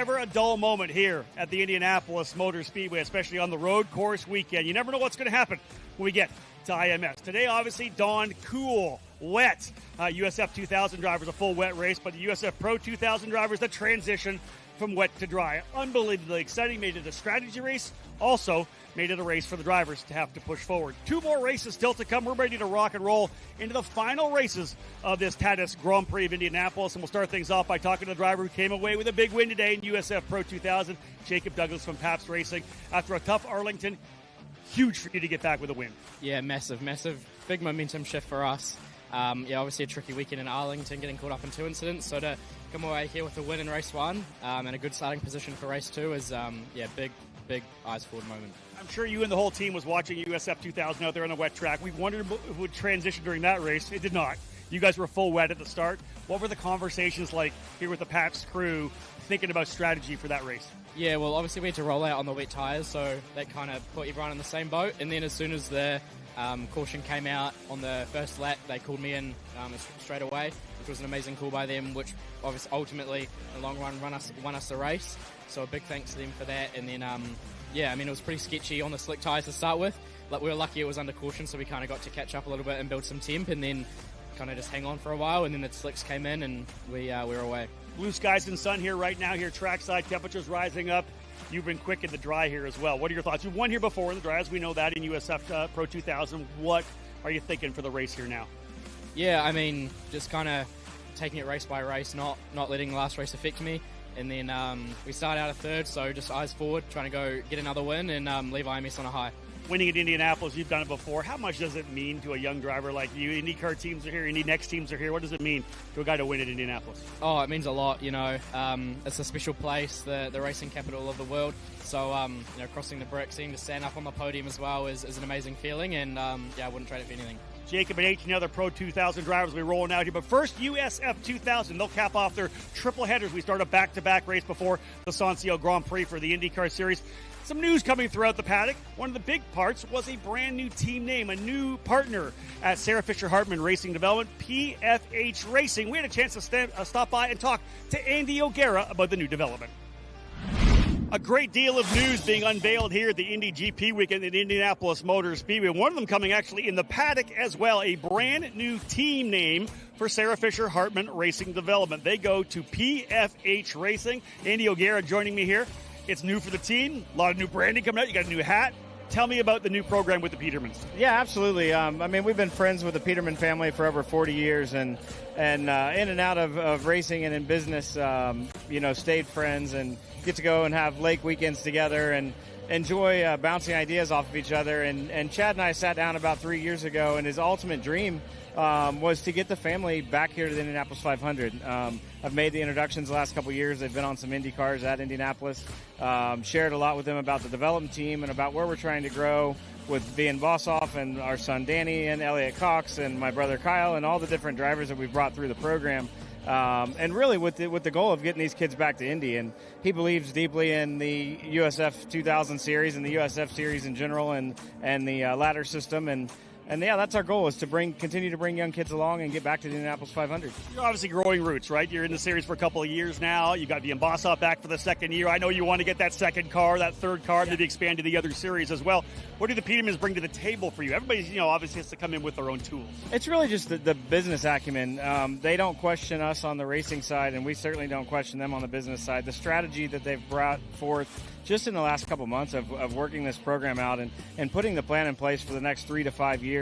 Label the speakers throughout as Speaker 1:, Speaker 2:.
Speaker 1: never a dull moment here at the Indianapolis Motor Speedway, especially on the road course weekend. You never know what's going to happen when we get to IMS. Today, obviously, dawned cool, wet. USF 2000 drivers, a full wet race, but the USF Pro 2000 drivers, the transition from wet to dry. Unbelievably exciting. Made it a strategy race. Also made it a race for the drivers to have to push forward. Two more races still to come. We're ready to rock and roll into the final races of this Tatis Grand Prix of Indianapolis. And we'll start things off by talking to the driver who came away with a big win today in USF Pro 2000, Jacob Douglas from PFH Racing. After a tough Arlington, huge for you to get back with a win.
Speaker 2: Yeah, massive. Big momentum shift for us. Obviously a tricky weekend in Arlington, getting caught up in two incidents. So to come away here with a win in race one and a good starting position for race two is, big eyes forward moment.
Speaker 1: I'm sure you and the whole team was watching USF 2000 out there on the wet track. We wondered if it would transition during that race. It did not. You guys were full wet at the start. What were the conversations like here with the PAPS crew thinking about strategy for that race?
Speaker 2: Yeah, well, obviously we had to roll out on the wet tyres, so that kind of put everyone in the same boat. And then as soon as the caution came out on the first lap, they called me in straight away, which was an amazing call by them, which obviously ultimately in the long run won us the race. So a big thanks to them for that. And then, it was pretty sketchy on the slick tyres to start with. Like, we were lucky it was under caution, so we kind of got to catch up a little bit and build some temp, and then kind of just hang on for a while, and then the slicks came in, and we were away.
Speaker 1: Blue skies and sun here right now, here trackside, temperatures rising up. You've been quick in the dry here as well. What are your thoughts? You've won here before in the dry, as we know that in USF Pro 2000. What are you thinking for the race here now?
Speaker 2: Yeah, just kind of taking it race by race, not letting the last race affect me. And then we start out a third, so just eyes forward, trying to go get another win and leave IMS on a high.
Speaker 1: Winning at Indianapolis, you've done it before. How much does it mean to a young driver like you? IndyCar teams are here, Indy Next teams are here. What does it mean to a guy to win at Indianapolis?
Speaker 2: Oh, it means a lot, It's a special place, the racing capital of the world. So, crossing the bricks, seeing to stand up on the podium as well is an amazing feeling, and I wouldn't trade it for anything.
Speaker 1: Jacob and 18 other Pro 2000 drivers will be rolling out here. But first, USF 2000. They'll cap off their triple headers. We start a back-to-back race before the Sancio Grand Prix for the IndyCar Series. Some news coming throughout the paddock. One of the big parts was a brand new team name, a new partner at Sarah Fisher Hartman Racing Development, PFH Racing. We had a chance to stop by and talk to Andy O'Gara about the new development. A great deal of news being unveiled here at the Indy GP weekend at Indianapolis Motor Speedway. One of them coming actually in the paddock as well. A brand new team name for Sarah Fisher Hartman Racing Development. They go to PFH Racing. Andy O'Gara joining me here. It's new for the team. A lot of new branding coming out. You got a new hat. Tell me about the new program with the Petermans.
Speaker 3: Yeah, absolutely. We've been friends with the Peterman family for over 40 years, and in and out of racing and in business, stayed friends and get to go and have lake weekends together and enjoy bouncing ideas off of each other. And Chad and I sat down about 3 years ago, and his ultimate dream was to get the family back here to the Indianapolis 500. I've made the introductions the last couple of years. They've been on some Indy cars at Indianapolis. Shared a lot with them about the development team and about where we're trying to grow with Vian Bossoff and our son Danny and Elliot Cox and my brother Kyle and all the different drivers that we've brought through the program. And really with the goal of getting these kids back to Indy. And he believes deeply in the USF 2000 series and the USF series in general and the ladder system. And that's our goal, is to continue to bring young kids along and get back to the Indianapolis 500.
Speaker 1: You're obviously growing roots, right? You're in the series for a couple of years now. You got the Bossoff back for the second year. I know you want to get that second car, that third car, maybe expand to the other series as well. What do the Petermans bring to the table for you? Everybody, obviously has to come in with their own tools.
Speaker 3: It's really just the business acumen. They don't question us on the racing side, and we certainly don't question them on the business side. The strategy that they've brought forth just in the last couple months of working this program out and putting the plan in place for the next 3 to 5 years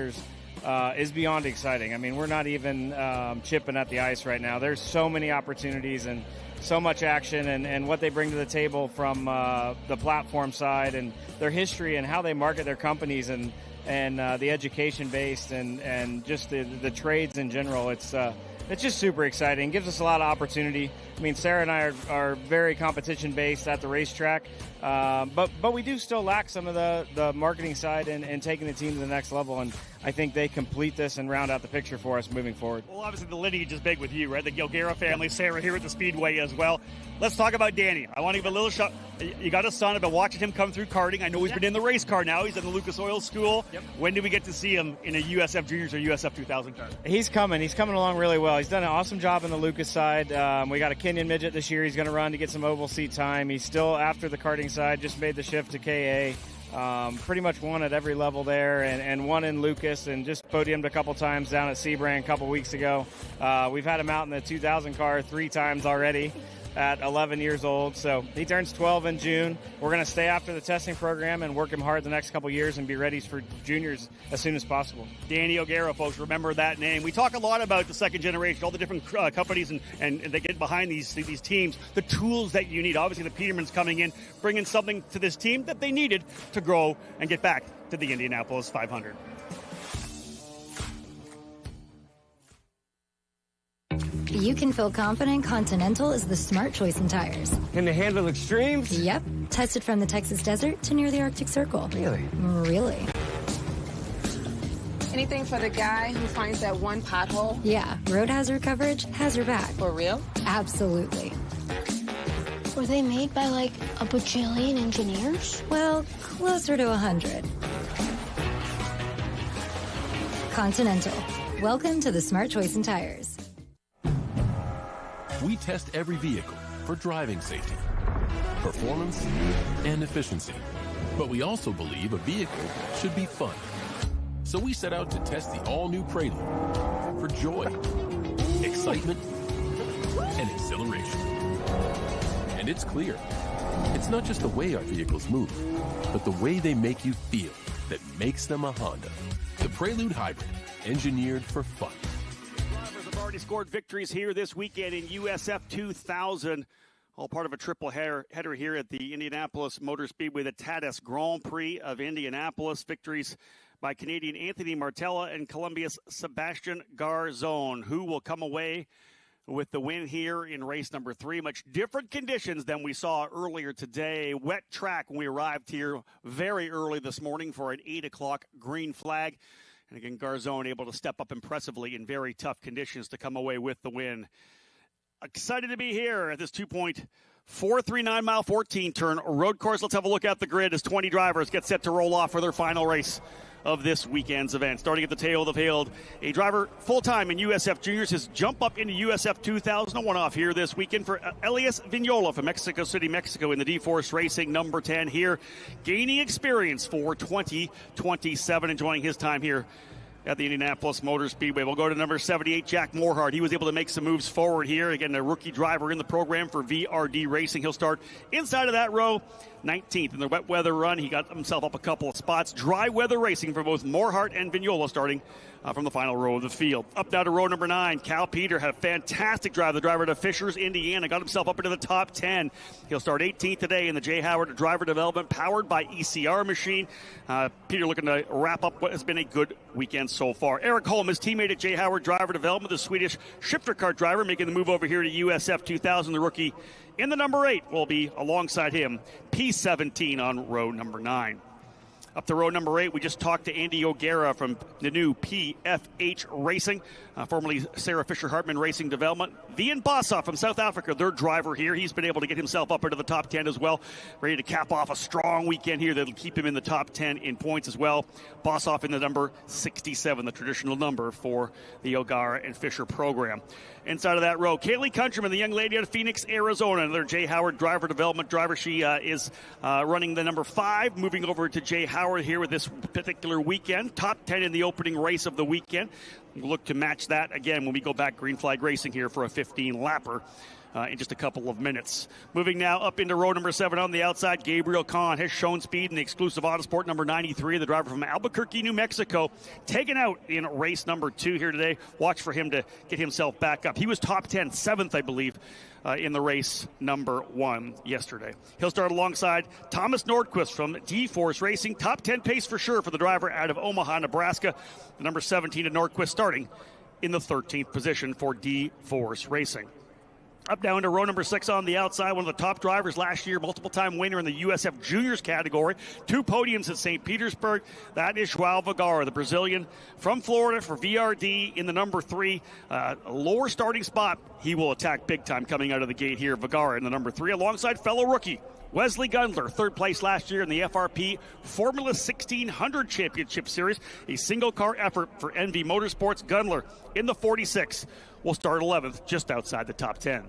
Speaker 3: is beyond exciting. We're not even chipping at the ice right now. There's so many opportunities and so much action, and what they bring to the table from the platform side and their history and how they market their companies and the education based and just the trades in general. It's just super exciting. Gives us a lot of opportunity. Sarah and I are very competition based at the racetrack, but we do still lack some of the marketing side and taking the team to the next level. And I think they complete this and round out the picture for us moving forward.
Speaker 1: Well, obviously the lineage is big with you, right? The O'Gara family, Sarah here at the Speedway as well. Let's talk about Danny. I want to give a little You got a son. I've been watching him come through karting. I know he's been in the race car now. He's in the Lucas Oil School.
Speaker 2: Yep.
Speaker 1: When do we get to see him in a USF Juniors or USF 2000 car?
Speaker 3: He's coming. He's coming along really well. He's done an awesome job on the Lucas side. We got a Kenyan midget this year. He's going to run to get some oval seat time. He's still after the karting side. Just made the shift to KA. Pretty much won at every level there, and won in Lucas, and just podiumed a couple times down at Sebring a couple weeks ago. We've had him out in the 2000 car 3 times already at 11 years old, so he turns 12 in June. We're going to stay after the testing program and work him hard the next couple years and be ready for juniors as soon as possible.
Speaker 1: Danny O'Gara, folks, remember that name. We talk a lot about the second generation, all the different companies and they get behind these teams, the tools that you need. Obviously, the Peterman's coming in, bringing something to this team that they needed to grow and get back to the Indianapolis 500.
Speaker 4: You can feel confident Continental is the smart choice in tires.
Speaker 5: Can they handle extremes?
Speaker 4: Yep. Tested from the Texas desert to near the Arctic Circle.
Speaker 5: Really?
Speaker 4: Really.
Speaker 6: Anything for the guy who finds that one pothole?
Speaker 4: Yeah. Road hazard coverage has your back.
Speaker 6: For real?
Speaker 4: Absolutely.
Speaker 7: Were they made by like a bajillion engineers?
Speaker 4: Well, closer to 100. Continental. Welcome to the smart choice in tires.
Speaker 8: We test every vehicle for driving safety, performance, and efficiency. But we also believe a vehicle should be fun. So we set out to test the all-new Prelude for joy, excitement, and exhilaration. And it's clear, it's not just the way our vehicles move, but the way they make you feel that makes them a Honda. The Prelude Hybrid, engineered for fun.
Speaker 1: Already scored victories here this weekend in USF 2000, all part of a triple header here at the Indianapolis Motor Speedway, the TADS Grand Prix of Indianapolis. Victories by Canadian Anthony Martella and Colombia's Sebastian Garzon, who will come away with the win here in race number 3. Much different conditions than we saw earlier today. Wet track when we arrived here very early this morning for an 8 o'clock green flag. And again, Garzon able to step up impressively in very tough conditions to come away with the win. Excited to be here at this 2.439 mile 14 turn road course. Let's have a look at the grid as 20 drivers get set to roll off for their final race of this weekend's event. Starting at the tail of the field, a driver full-time in USF Juniors. His jump up into USF 2000, a one-off here this weekend for Elias Vignola from Mexico City, Mexico in the D-Force Racing number 10 here, gaining experience for 2027, enjoying his time here at the Indianapolis Motor Speedway. We'll go to number 78, Jack Morhart. He was able to make some moves forward here. Again, a rookie driver in the program for VRD Racing. He'll start inside of that row, 19th in the wet weather run. He got himself up a couple of spots. Dry weather racing for both Morhart and Vignola starting from the final row of the field. Up now to row number 9. Cal Peter had a fantastic drive. The driver to Fishers, Indiana, got himself up into the top 10. He'll start 18th today in the Jay Howard driver development powered by ECR machine. Peter looking to wrap up what has been a good weekend so far. Eric Holm, his teammate at Jay Howard driver development, the Swedish shifter kart driver, making the move over here to USF 2000. The rookie in the number 8 will be alongside him, P17 on row number 9. Up to row number 8, we just talked to Andy O'Gara from the new PFH Racing, formerly Sarah Fisher Hartman Racing Development. Vian Bossoff from South Africa, their driver here. He's been able to get himself up into the top 10 as well. Ready to cap off a strong weekend here that'll keep him in the top 10 in points as well. Bossoff in the number 67, the traditional number for the O'Gara and Fisher program. Inside of that row, Kaylee Countryman, the young lady out of Phoenix, Arizona, another Jay Howard driver development driver. She is running the number 5, moving over to Jay Howard here with this particular weekend. Top 10 in the opening race of the weekend. We'll look to match that again when we go back green flag racing here for a 15-lapper. In just a couple of minutes. Moving now up into row number 7 on the outside, Gabriel Kahn has shown speed in the exclusive Autosport number 93, the driver from Albuquerque, New Mexico, taken out in race number 2 here today. Watch for him to get himself back up. He was top 10, 7th, I believe, in the race number 1 yesterday. He'll start alongside Thomas Nordquist from D-Force Racing. Top 10 pace for sure for the driver out of Omaha, Nebraska. The number 17 of Nordquist starting in the 13th position for D-Force Racing. Up down to row number 6 on the outside, one of the top drivers last year, multiple-time winner in the USF Juniors category. 2 podiums at St. Petersburg. That is João Vergara, the Brazilian from Florida for VRD in the number 3. Lower starting spot. He will attack big time coming out of the gate here. Vergara in the number 3 alongside fellow rookie Wesley Gundler, third place last year in the FRP Formula 1600 Championship Series, a single-car effort for NV Motorsports. Gundler in the 46 will start 11th, just outside the top 10.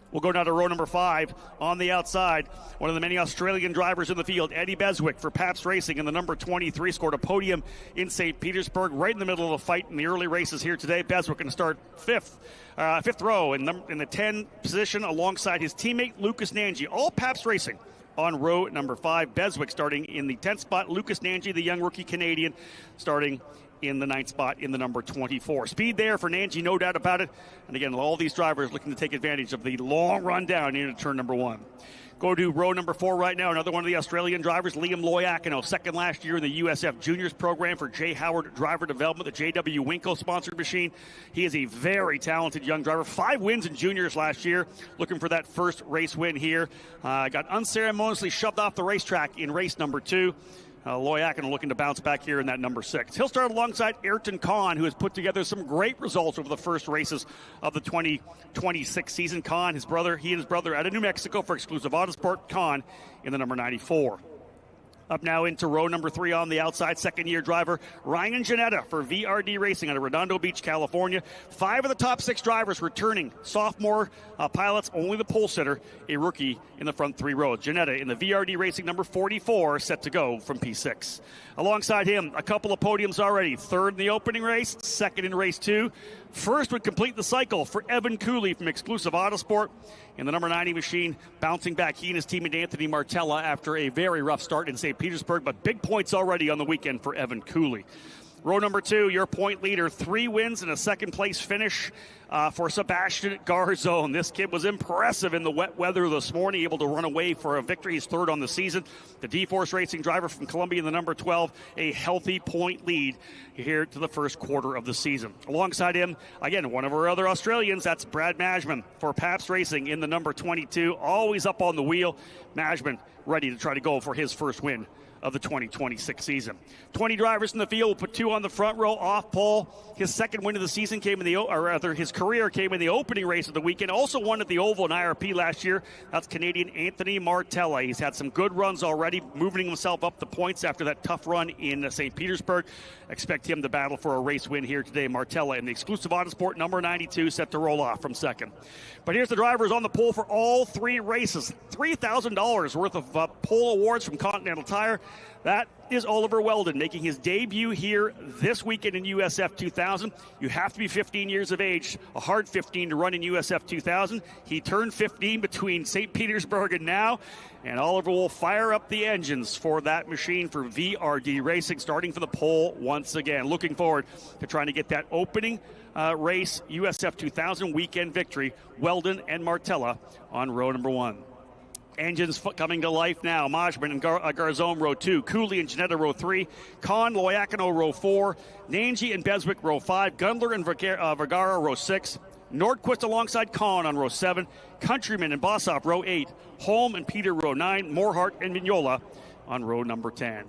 Speaker 1: We'll go down to row number 5 on the outside. One of the many Australian drivers in the field, Eddie Beswick for PFH Racing in the number 23, scored a podium in St. Petersburg, right in the middle of the fight in the early races here today. Beswick going to start fifth row in the 10 position alongside his teammate Lucas Nanji. All PFH Racing on row number 5. Beswick starting in the 10th spot. Lucas Nanji, the young rookie Canadian, starting in the 9th spot in the number 24. Speed there for Nanji, no doubt about it. And again, all these drivers looking to take advantage of the long run down into turn number 1. Go to row number 4 right now. Another one of the Australian drivers, Liam Loiacono, second last year in the USF Juniors program for Jay Howard Driver Development, the JW Winkle sponsored machine. He is a very talented young driver. 5 wins in juniors last year. Looking for that first race win here. Got unceremoniously shoved off the racetrack in race number 2. Loiacono looking to bounce back here in that number 6. He'll start alongside Ayrton Khan, who has put together some great results over the first races of the 2026 season. Khan, he and his brother out of New Mexico for Exclusive Autosport. Khan in the number 94. Up now into row number 3 on the outside, second-year driver Ryan Janetta for VRD Racing out of Redondo Beach, California. 5 of the top 6 drivers returning sophomore pilots, only the pole sitter, a rookie in the front 3 rows. Janetta in the VRD Racing number 44, set to go from P6. Alongside him, a couple of podiums already. 3rd in the opening race, 2nd in race 2. First would complete the cycle for Evan Cooley from Exclusive Autosport in the number 90 machine, bouncing back. He and his teammate Anthony Martella after a very rough start in St. Petersburg, but big points already on the weekend for Evan Cooley. Row number 2, your point leader, 3 wins and a second-place finish for Sebastian Garzone. This kid was impressive in the wet weather this morning, able to run away for a victory. He's 3rd on the season. The D-Force Racing driver from Columbia in the number 12, a healthy point lead here to the first quarter of the season. Alongside him, again, one of our other Australians, that's Brad Majman for PFH Racing in the number 22, always up on the wheel. Majman ready to try to go for his first win of the 2026 season. 20 drivers in the field. We'll put 2 on the front row off pole. His second win of the season came his career came in the opening race of the weekend. Also won at the Oval in IRP last year. That's Canadian Anthony Martella. He's had some good runs already, moving himself up the points after that tough run in St. Petersburg. Expect him to battle for a race win here today. Martella in the Exclusive Autosport number 92, set to roll off from 2nd. But here's the drivers on the pole for all 3 races. $3,000 worth of pole awards from Continental Tire. That is Oliver Weldon making his debut here this weekend in USF 2000. You have to be 15 years of age, a hard 15 to run in USF 2000. He turned 15 between St. Petersburg and now, and Oliver will fire up the engines for that machine for VRD Racing, starting for the pole once again. Looking forward to trying to get that opening race USF 2000 weekend victory. Weldon and Martella on row number 1. Engines coming to life now. Majman and Garzone row 2. Cooley and Janetta row 3. Khan, Loiacono row 4. Nanji and Beswick row 5. Gundler and Vergara row 6. Nordquist alongside Khan on row 7. Countryman and Bossoff row 8. Holm and Peter row 9. Morhart and Vignola on row number 10.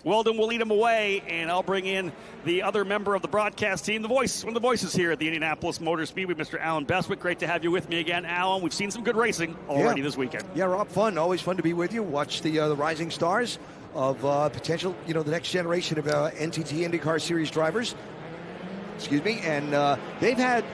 Speaker 1: Weldon will lead him away, and I'll bring in the other member of the broadcast team, one of the voices here at the Indianapolis Motor Speedway, Mr. Alan Beswick. Great to have you with me again, Alan. We've seen some good racing already this weekend.
Speaker 5: Yeah, Rob, fun. Always fun to be with you. Watch the rising stars of potential, the next generation of NTT IndyCar Series drivers. Excuse me. And they've had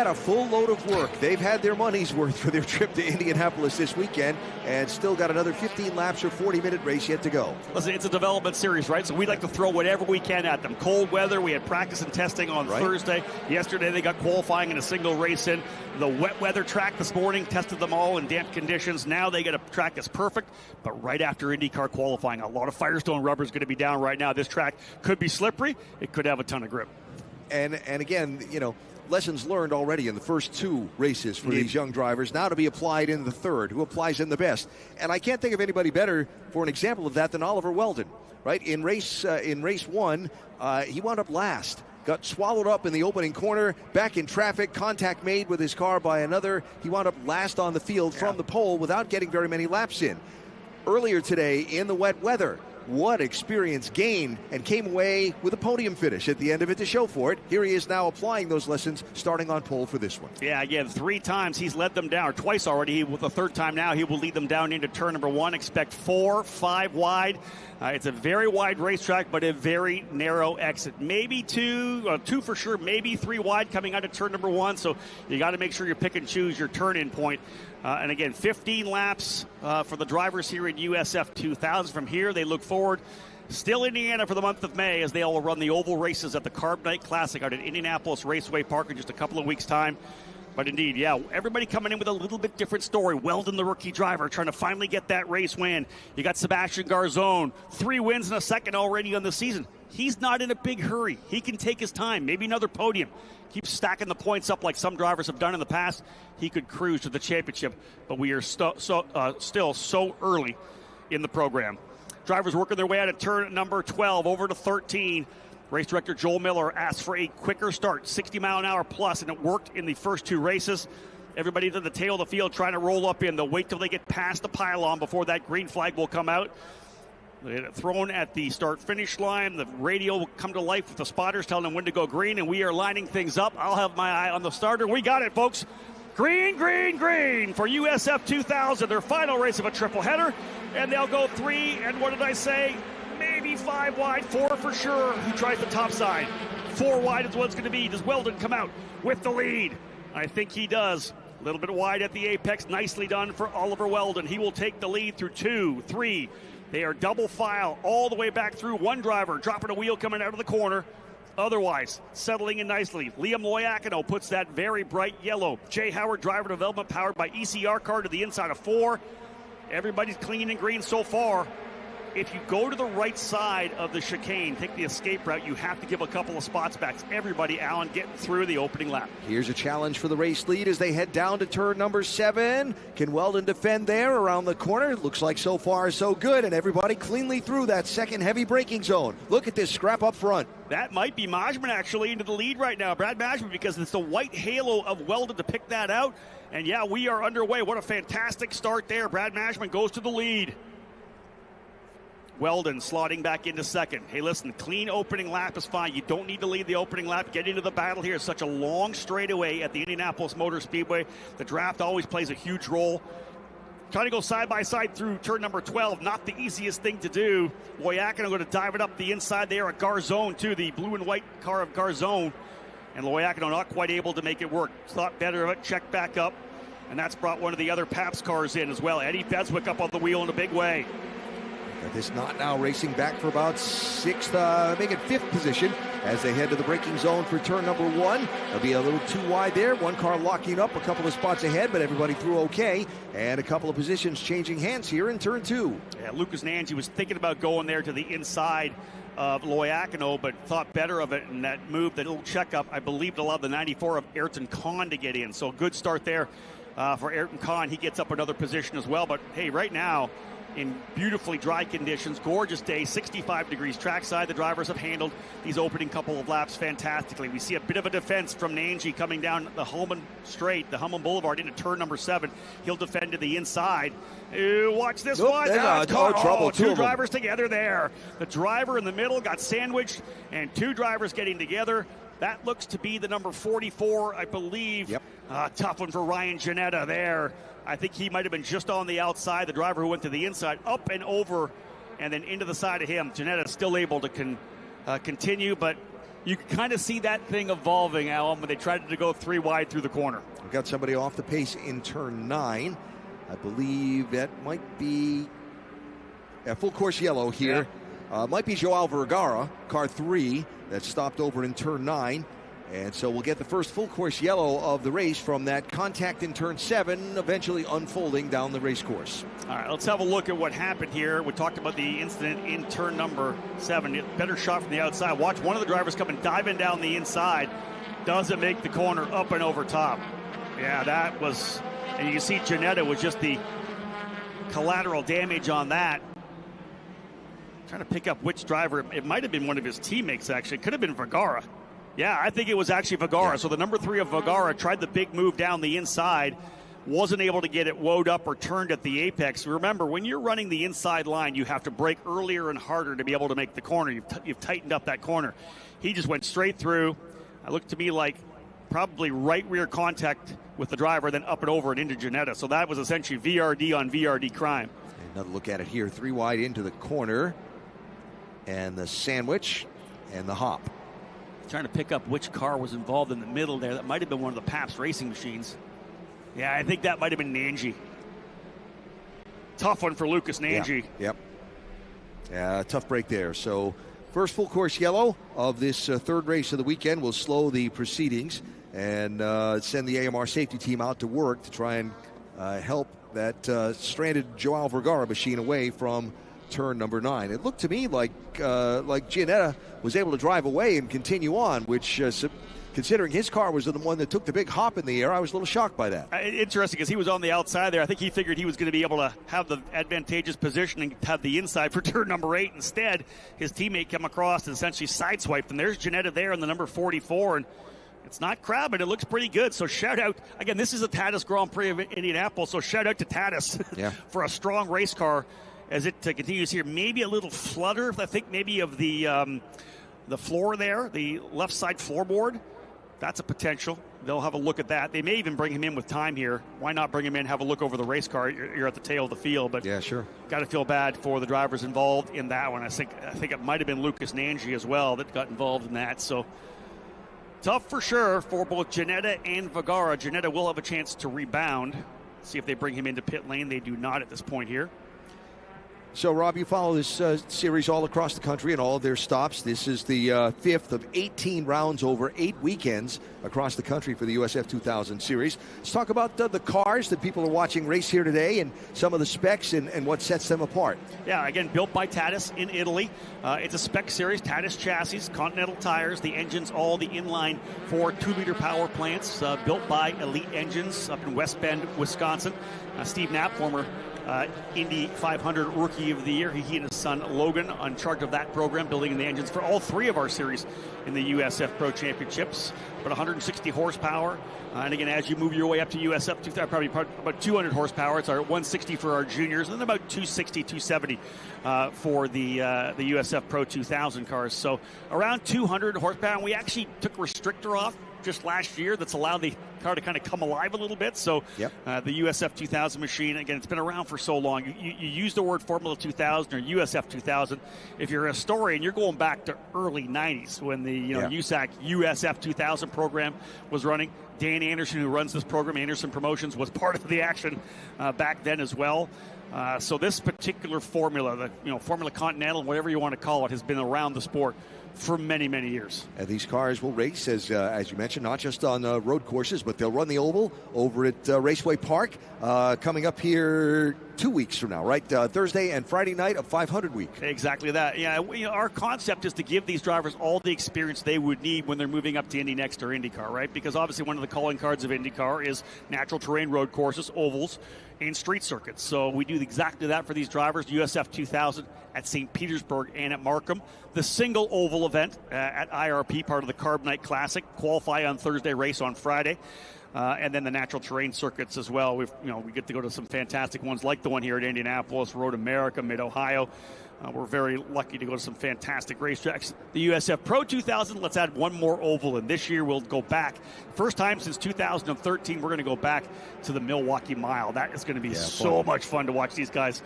Speaker 5: a full load of work. They've had their money's worth for their trip to Indianapolis this weekend, and still got another 15 laps or 40-minute race yet to go.
Speaker 1: Listen, it's a development series, right? So we like to throw whatever we can at them. Cold weather, we had practice and testing on Thursday. Yesterday they got qualifying in a single race in. The wet weather track this morning tested them all in damp conditions. Now they get a track that's perfect, but right after IndyCar qualifying, a lot of Firestone rubber is going to be down right now. This track could be slippery. It could have a ton of grip.
Speaker 5: And again, lessons learned already in the first 2 races for these young drivers, now to be applied in the 3rd. Who applies in the best? And I can't think of anybody better for an example of that than Oliver Weldon, right? In race 1, he wound up last. Got swallowed up in the opening corner, back in traffic, contact made with his car by another. He wound up last on the field from the pole without getting very many laps in. Earlier today, in the wet weather, what experience gained, and came away with a podium finish at the end of it to show for it. Here he is now applying those lessons, starting on pole for this one.
Speaker 1: Yeah, again, 3 times he's led them down, or twice already. With the third time now, he will lead them down into turn number 1. Expect 4, 5 wide. It's a very wide racetrack, but a very narrow exit. Maybe 2 for sure, maybe 3 wide coming out of turn number 1. So you got to make sure you pick and choose your turn-in point. And again, 15 laps for the drivers here in USF 2000. From here, they look forward. Still Indiana for the month of May, as they all run the oval races at the Carb Night Classic out at Indianapolis Raceway Park in just a couple of weeks' time. But indeed, yeah, everybody coming in with a little bit different story. Weldon, the rookie driver, trying to finally get that race win. You got Sebastian Garzone, 3 wins in a second already on the season. He's not in a big hurry. He can take his time, maybe another podium. Keep stacking the points up like some drivers have done in the past. He could cruise to the championship, but we are still so early in the program. Drivers working their way out of turn number 12 over to 13. Race director Joel Miller asked for a quicker start, 60 mile an hour plus, and it worked in the first 2 races. Everybody to the tail of the field trying to roll up in. They'll wait till they get past the pylon before that green flag will come out. They get it thrown at the start-finish line. The radio will come to life with the spotters telling them when to go green, and we are lining things up. I'll have my eye on the starter. We got it, folks. Green, green, green for USF 2000, their final race of a triple header. And they'll go 3, and what did I say? Maybe 5 wide, 4 for sure. Who tries the top side? 4 wide is what it's going to be. Does Weldon come out with the lead? I think he does. A little bit wide at the apex. Nicely done for Oliver Weldon. He will take the lead through 2, 3. They are double file all the way back through. 1 driver dropping a wheel coming out of the corner. Otherwise, settling in nicely. Liam Loiacono puts that very bright yellow Jay Howard driver development powered by ECR car to the inside of 4. Everybody's clean and green so far. If you go to the right side of the chicane, take the escape route, you have to give a couple of spots back. Everybody, Alan, getting through the opening lap.
Speaker 5: Here's a challenge for the race lead as they head down to turn number 7. Can Weldon defend there around the corner? Looks like so far so good, and everybody cleanly through that second heavy braking zone. Look at this scrap up front.
Speaker 1: That might be Majman actually into the lead right now, Brad Majman, because it's the white halo of Weldon to pick that out. And yeah, we are underway. What a fantastic start there. Brad Majman goes to the lead. Weldon slotting back into second. Hey, listen, clean opening lap is fine. You don't need to lead the opening lap. Get into the battle here. It's such a long straightaway at the Indianapolis Motor Speedway. The draft always plays a huge role. Trying to go side by side through turn number 12, not the easiest thing to do. Loiacono going to dive it up the inside there at Garzone, too, the blue and white car of Garzone. And Loiacono not quite able to make it work. Thought better of it, checked back up. And that's brought one of the other Paps cars in as well. Eddie Beswick up on the wheel in a big way.
Speaker 5: This Knot now racing back for about 6th, make it 5th position as they head to the braking zone for turn number 1. They'll be a little too wide there. 1 car locking up a couple of spots ahead, but everybody through okay. And a couple of positions changing hands here in turn 2.
Speaker 1: Yeah, Lucas Nanji was thinking about going there to the inside of Loiacono, but thought better of it, and that move, that little checkup, I believe, allowed the 94 of Ayrton Kahn to get in. So good start there for Ayrton Kahn. He gets up another position as well, but hey, right now, in beautifully dry conditions, gorgeous day, 65 degrees trackside. The drivers have handled these opening couple of laps fantastically. We see a bit of a defense from Nanji coming down the Holman Straight, the Humboldt Boulevard into turn number 7. He'll defend to the inside. Watch this one.
Speaker 5: Trouble.
Speaker 1: 2 drivers together there. The driver in the middle got sandwiched, and 2 drivers getting together. That looks to be the number 44, I believe.
Speaker 5: Yep.
Speaker 1: Tough one for Ryan Janetta there. I think he might have been just on the outside. The driver who went to the inside, up and over, and then into the side of him. Janetta still able to continue, but you can kind of see that thing evolving, Alan, when they tried to go 3 wide through the corner.
Speaker 5: We've got somebody off the pace in turn 9. I believe that might be a full course yellow here. Yeah. Might be Joao Vergara, car 3, that stopped over in turn 9. And so we'll get the first full course yellow of the race from that contact in turn 7, eventually unfolding down the race course.
Speaker 1: All right, let's have a look at what happened here. We talked about the incident in turn number 7. Better shot from the outside. Watch one of the drivers coming diving down the inside. Doesn't make the corner, up and over top. Yeah, that was, and you can see Janetta was just the collateral damage on that. Trying to pick up which driver. It might have been one of his teammates, actually. It could have been Vergara. Yeah, I think it was actually Vergara. Yeah. So the number 3 of Vergara tried the big move down the inside. wasn't able to get it woed up or turned at the apex. Remember, when you're running the inside line, you have to brake earlier and harder to be able to make the corner. You've tightened up that corner. He just went straight through. It looked to me like probably right rear contact with the driver, then up and over and into Janetta. So that was essentially VRD on VRD crime.
Speaker 5: Another look at it here. 3 wide into the corner. And the sandwich and the hop.
Speaker 1: Trying to pick up which car was involved in the middle there. That might have been one of the PFH Racing machines. Yeah, I think that might have been Nanji. Tough one for Lucas Nanji.
Speaker 5: Yep. Yeah, tough break there. So first full course yellow of this third race of the weekend will slow the proceedings and send the AMR safety team out to work to try and help that stranded Joao Vergara machine away from turn number 9. It looked to me like Giannetta was able to drive away and continue on, which considering his car was the one that took the big hop in the air, I was a little shocked by that.
Speaker 1: Interesting, because he was on the outside there. I think he figured he was going to be able to have the advantageous position and have the inside for turn number 8. Instead, his teammate came across and essentially sideswiped. And there's Giannetta there in the number 44. And it's not crabbing. It looks pretty good. So shout out. Again, this is a Tatis Grand Prix of Indianapolis. So shout out to Tatis for a strong race car as it continues here. Maybe a little flutter, I think, maybe of the floor there, the left side floorboard. That's a potential. They'll have a look at that. They may even bring him in with time here. Why not bring him in, have a look over the race car? You're at the tail of the field. But
Speaker 5: yeah, sure.
Speaker 1: Got to feel bad for the drivers involved in that one. I think it might have been Lucas Nanji as well that got involved in that. So tough for sure for both Giannetta and Vergara. Giannetta will have a chance to rebound. See if they bring him into pit lane. They do not at this point here.
Speaker 5: So, Rob, you follow this series all across the country and all of their stops. This is the 5th of 18 rounds over 8 weekends across the country for the USF 2000 series. Let's talk about the cars that people are watching race here today and some of the specs and what sets them apart.
Speaker 1: Yeah, again, built by Tatis in Italy. It's a spec series, Tatis chassis, Continental tires, the engines, all the inline 4 2-liter power plants built by Elite Engines up in West Bend, Wisconsin. Steve Knapp, former Indy 500 Rookie of the Year. He and his son Logan on charge of that program, building the engines for all 3 of our series in the USF Pro Championships. But 160 horsepower. And again, as you move your way up to USF, probably about 200 horsepower. It's our 160 for our juniors, and then about 260, 270 for the USF Pro 2000 cars. So around 200 horsepower. And we actually took a restrictor off just last year that's allowed the car to kind of come alive a little bit. So the USF 2000 machine, again, it's been around for so long. You use the word Formula 2000 or USF 2000. If you're a historian, you're going back to early 90s when the USAC USF 2000 program was running. Dan Anderson, who runs this program, Anderson Promotions, was part of the action back then as well. So this particular formula, the Formula Continental, whatever you want to call it, has been around the sport for many, many years.
Speaker 5: And these cars will race, as you mentioned, not just on road courses, but they'll run the oval over at Raceway Park coming up here 2 weeks from now, right? Thursday and Friday night of 500 week.
Speaker 1: Exactly that. Yeah, our concept is to give these drivers all the experience they would need when they're moving up to Indy Next or IndyCar, right? Because obviously one of the calling cards of IndyCar is natural terrain road courses, ovals, and street circuits. So we do exactly that for these drivers. USF 2000 at St. Petersburg and at Markham. The single oval event at IRP, part of the Carb Night Classic. Qualify on Thursday, race on Friday. And then the natural terrain circuits as well. We get to go to some fantastic ones like the one here at Indianapolis, Road America, Mid-Ohio. We're very lucky to go to some fantastic racetracks. The USF Pro 2000, let's add one more oval. And this year we'll go back. First time since 2013, we're going to go back to the Milwaukee Mile. That is going to be so much fun to watch these guys,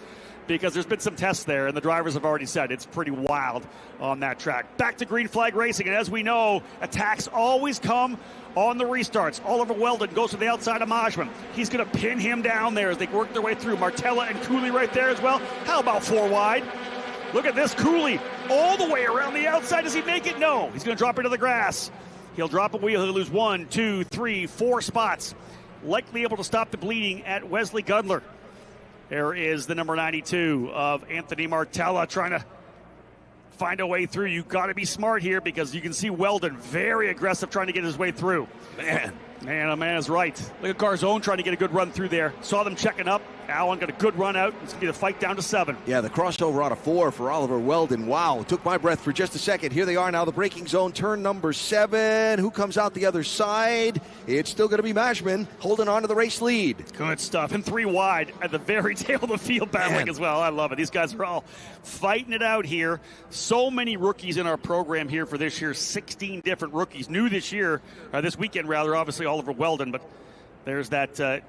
Speaker 1: because there's been some tests there, and the drivers have already said it's pretty wild on that track. Back to green flag racing, and as we know, attacks always come on the restarts. Oliver Weldon goes to the outside of Majman. He's going to pin him down there as they work their way through. Martella and Cooley right there as well. How about 4 wide? Look at this, Cooley all the way around the outside. Does he make it? No. He's going to drop into the grass. He'll drop a wheel. He'll lose 1, 2, 3, 4 spots. Likely able to stop the bleeding at Wesley Gundler. There is the number 92 of Anthony Martella trying to find a way through. You've got to be smart here, because you can see Weldon very aggressive trying to get his way through. Man, a man is right. Look at Garzone trying to get a good run through there. Saw them checking up Allen got a good run out. It's going to be the fight down to 7.
Speaker 5: Yeah, the crossover out of 4 for Oliver Weldon. Wow, took my breath for just a second. Here they are now, the braking zone, turn number 7. Who comes out the other side? It's still going to be Mashman holding on to the race lead.
Speaker 1: Good stuff. And 3 wide at the very tail of the field battling as well. I love it. These guys are all fighting it out here. So many rookies in our program here for this year. 16 different rookies. New this year, this weekend rather, obviously Oliver Weldon. But there's that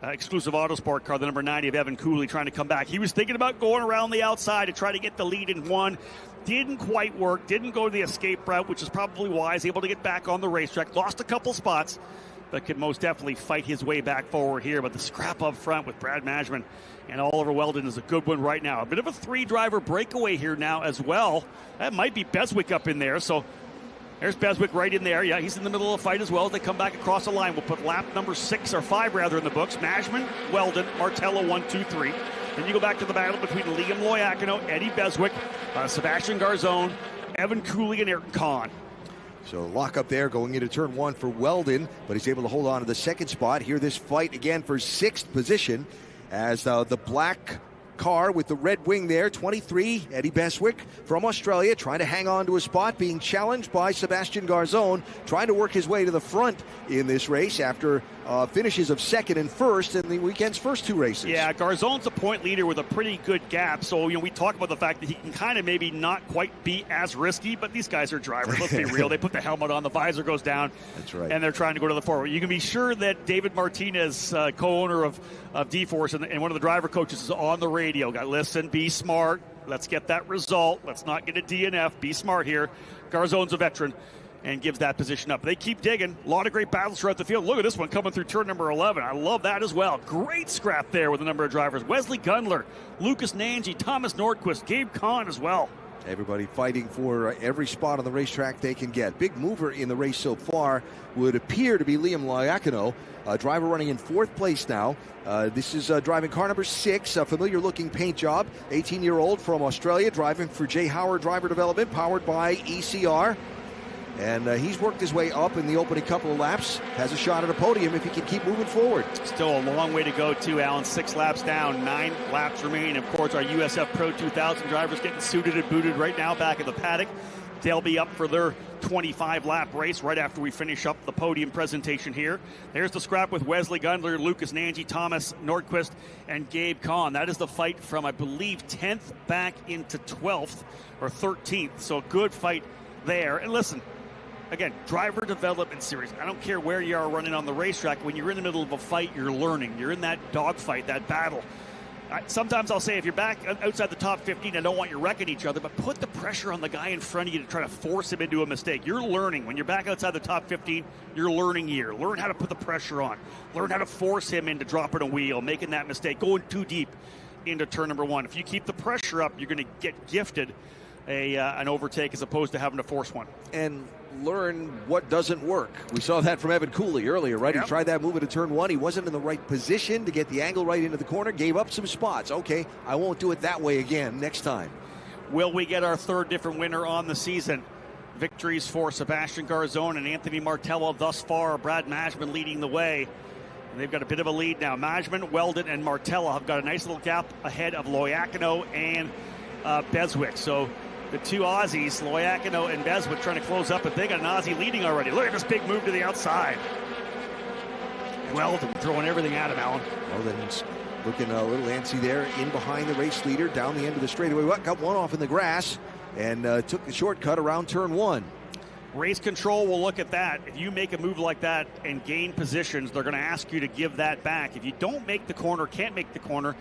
Speaker 1: exclusive Autosport car, the number 90 of Evan Cooley, trying to come back. He was thinking about going around the outside to try to get the lead in 1. Didn't quite work. Didn't go to the escape route, which is probably why he's able to get back on the racetrack. Lost a couple spots, but could most definitely fight his way back forward here. But the scrap up front with Brad Mashman and Oliver Weldon is a good one right now. A bit of a 3-driver breakaway here now as well. That might be Beswick up in there. So there's Beswick right in there. Yeah, he's in the middle of the fight as well as they come back across the line. We'll put lap number 6 or 5 rather in the books. Mashman, Weldon, Martello 1, 2, 3. Then you go back to the battle between Liam Loiacono, Eddie Beswick, Sebastian Garzone, Evan Cooley, and Ayrton Kahn.
Speaker 5: So lock up there going into turn 1 for Weldon, but he's able to hold on to the 2nd spot. Here this fight again for 6th position as the black car with the red wing there, 23, Eddie Beswick from Australia, trying to hang on to a spot, being challenged by Sebastian Garzone, trying to work his way to the front in this race after finishes of 2nd and 1st in the weekend's first 2 races.
Speaker 1: Yeah, Garzone's a point leader with a pretty good gap, so we talk about the fact that he can kind of maybe not quite be as risky, but these guys are drivers. Let's be real. They put the helmet on, the visor goes down.
Speaker 5: That's right.
Speaker 1: And they're trying to go to the forward. You can be sure that David Martinez, co-owner of D-Force and one of the driver coaches, is on the radio. Got listen, be smart. Let's get that result. Let's not get a DNF. Be smart here. Garzone's a veteran and gives that position up. They keep digging. A lot of great battles throughout the field. Look at this one coming through turn number 11. I love that as well. Great scrap there with a number of drivers. Wesley Gundler, Lucas Nanji, Thomas Nordquist, Gabe Kahn as well.
Speaker 5: Everybody fighting for every spot on the racetrack they can get. Big mover in the race so far would appear to be Liam Loiacono, driver running in 4th place now. This is driving car number 6, a familiar-looking paint job. 18-year-old from Australia, driving for Jay Howard Driver Development, powered by ECR. And he's worked his way up in the opening couple of laps. Has a shot at a podium if he can keep moving forward.
Speaker 1: Still a long way to go, too, Alan. 6 laps down, 9 laps remain. Of course, our USF Pro 2000 drivers getting suited and booted right now back at the paddock. They'll be up for their 25-lap race right after we finish up the podium presentation here. There's the scrap with Wesley Gundler, Lucas Nanji, Thomas Nordquist, and Gabe Kahn. That is the fight from, I believe, 10th back into 12th or 13th. So a good fight there. And listen, again, driver development series. I don't care where you are running on the racetrack. When you're in the middle of a fight, you're learning. You're in that dogfight, that battle. Sometimes I'll say if you're back outside the top 15, I don't want you wrecking each other, but put the pressure on the guy in front of you to try to force him into a mistake. You're learning. When you're back outside the top 15, you're learning year. Learn how to put the pressure on. Learn how to force him into dropping a wheel, making that mistake, going too deep into turn number 1. If you keep the pressure up, you're going to get gifted an overtake as opposed to having to force one.
Speaker 5: And learn what doesn't work. We saw that from Evan Cooley earlier, right? Yep. He tried that move into turn 1. He wasn't in the right position to get the angle right into the corner, gave up some spots. Okay, I won't do it that way again next time.
Speaker 1: Will we get our 3rd different winner on the season? Victories for Sebastian Garzone and Anthony Martello thus far. Brad Mashman leading the way. And they've got a bit of a lead now. Mashman, Weldon, and Martello have got a nice little gap ahead of Loiacono and Beswick. So the 2 Aussies, Loiacono and Beswick, trying to close up, but they got an Aussie leading already. Look at this big move to the outside. Weldon throwing everything at him, Alan.
Speaker 5: Weldon's looking a little antsy there, in behind the race leader, down the end of the straightaway. Got one off in the grass and took the shortcut around turn 1.
Speaker 1: Race control will look at that. If you make a move like that and gain positions, they're going to ask you to give that back. If you don't make the corner, can't make the corner,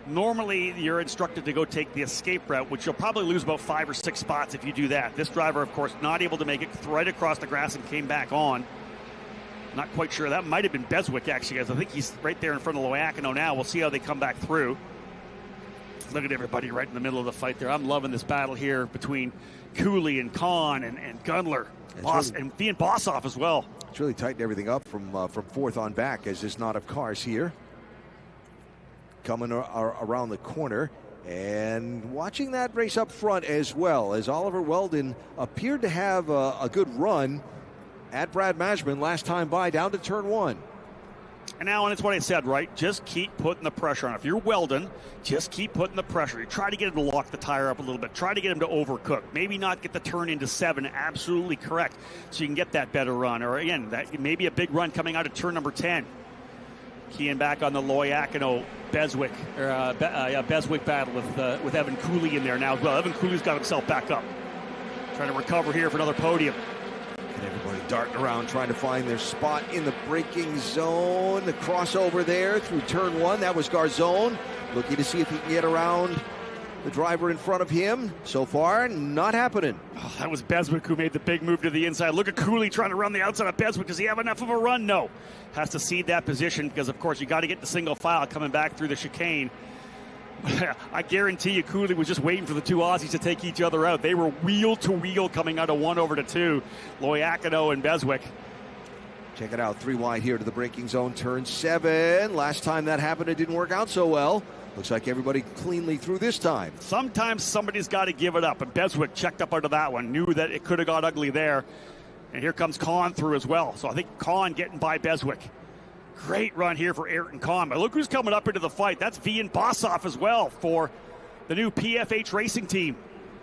Speaker 1: normally you're instructed to go take the escape route, which you'll probably lose about 5 or 6 spots if you do that. This driver, of course, not able to make it right across the grass and came back on. Not quite sure. That might have been Beswick, actually, guys. I think he's right there in front of Loiacono now. We'll see how they come back through. Look at everybody right in the middle of the fight there. I'm loving this battle here between Cooley and Kahn and Gundler. And being Bossoff as well.
Speaker 5: It's really tightened everything up from 4th on back as there's not of cars here. Coming around the corner and watching that race up front as well, as Oliver Weldon appeared to have a good run at Brad Mashman last time by down to turn 1.
Speaker 1: And Alan, it's what I said, right? Just keep putting the pressure on. If you're Weldon, just keep putting the pressure. You try to get him to lock the tire up a little bit. Try to get him to overcook. Maybe not get the turn into 7. Absolutely correct. So you can get that better run. Or again, that maybe a big run coming out of turn number 10. Keying back on the Loiacono Beswick battle with Evan Cooley in there now as well. Evan Cooley's got himself back up. Trying to recover here for another podium.
Speaker 5: And everybody darting around trying to find their spot in the braking zone. The crossover there through turn 1. That was Garzone looking to see if he can get around the driver in front of him. So far, not happening.
Speaker 1: Oh, that was Beswick who made the big move to the inside. Look at Cooley trying to run the outside of Beswick. Does he have enough of a run? No. Has to cede that position because, of course, you got to get the single file coming back through the chicane. I guarantee you Cooley was just waiting for the two Aussies to take each other out. They were wheel to wheel coming out of 1 over to 2. Loiacono and Beswick.
Speaker 5: Check it out, 3 wide here to the braking zone, turn 7. Last time that happened, it didn't work out so well. Looks like everybody cleanly through this time.
Speaker 1: Sometimes somebody's got to give it up, and Beswick checked up under that one, knew that it could have got ugly there. And here comes Kahn through as well. So I think Kahn getting by Beswick. Great run here for Ayrton Kahn. But look who's coming up into the fight. That's Vian Bossoff as well for the new PFH Racing team.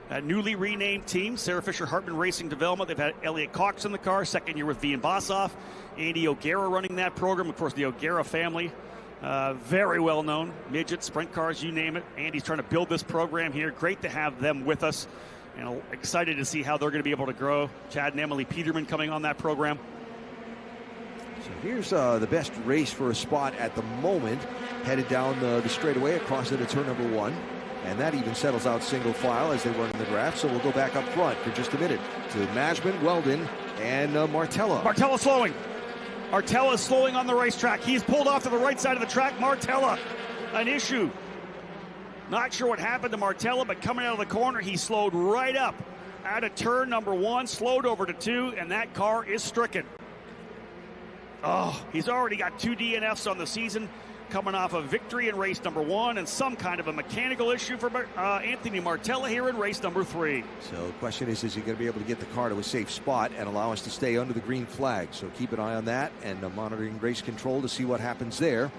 Speaker 1: A newly renamed team, Sarah Fisher Hartman Racing Development. They've had Elliot Cox in the car, second year with Vian Bossoff. Andy O'Gara running that program. Of course, the O'Gara family, very well known. Midget, sprint cars, you name it. Andy's trying to build this program here. Great to have them with us. And excited to see how they're going to be able to grow. Chad and Emily Peterman coming on that program.
Speaker 5: So here's the best race for a spot at the moment. Headed down the straightaway across into turn number 1. And that even settles out single file as they run in the draft. So we'll go back up front for just a minute to Majman, Weldon, and Martella.
Speaker 1: Martella slowing. Martella slowing on the racetrack. He's pulled off to the right side of the track. Martella, an issue. Not sure what happened to Martella, but coming out of the corner, he slowed right up out of turn number 1, slowed over to 2, and that car is stricken. Oh, he's already got 2 DNFs on the season, coming off a victory in race number 1 and some kind of a mechanical issue for Anthony Martella here in race number 3.
Speaker 5: So the question is he going to be able to get the car to a safe spot and allow us to stay under the green flag? So keep an eye on that and monitoring race control to see what happens there.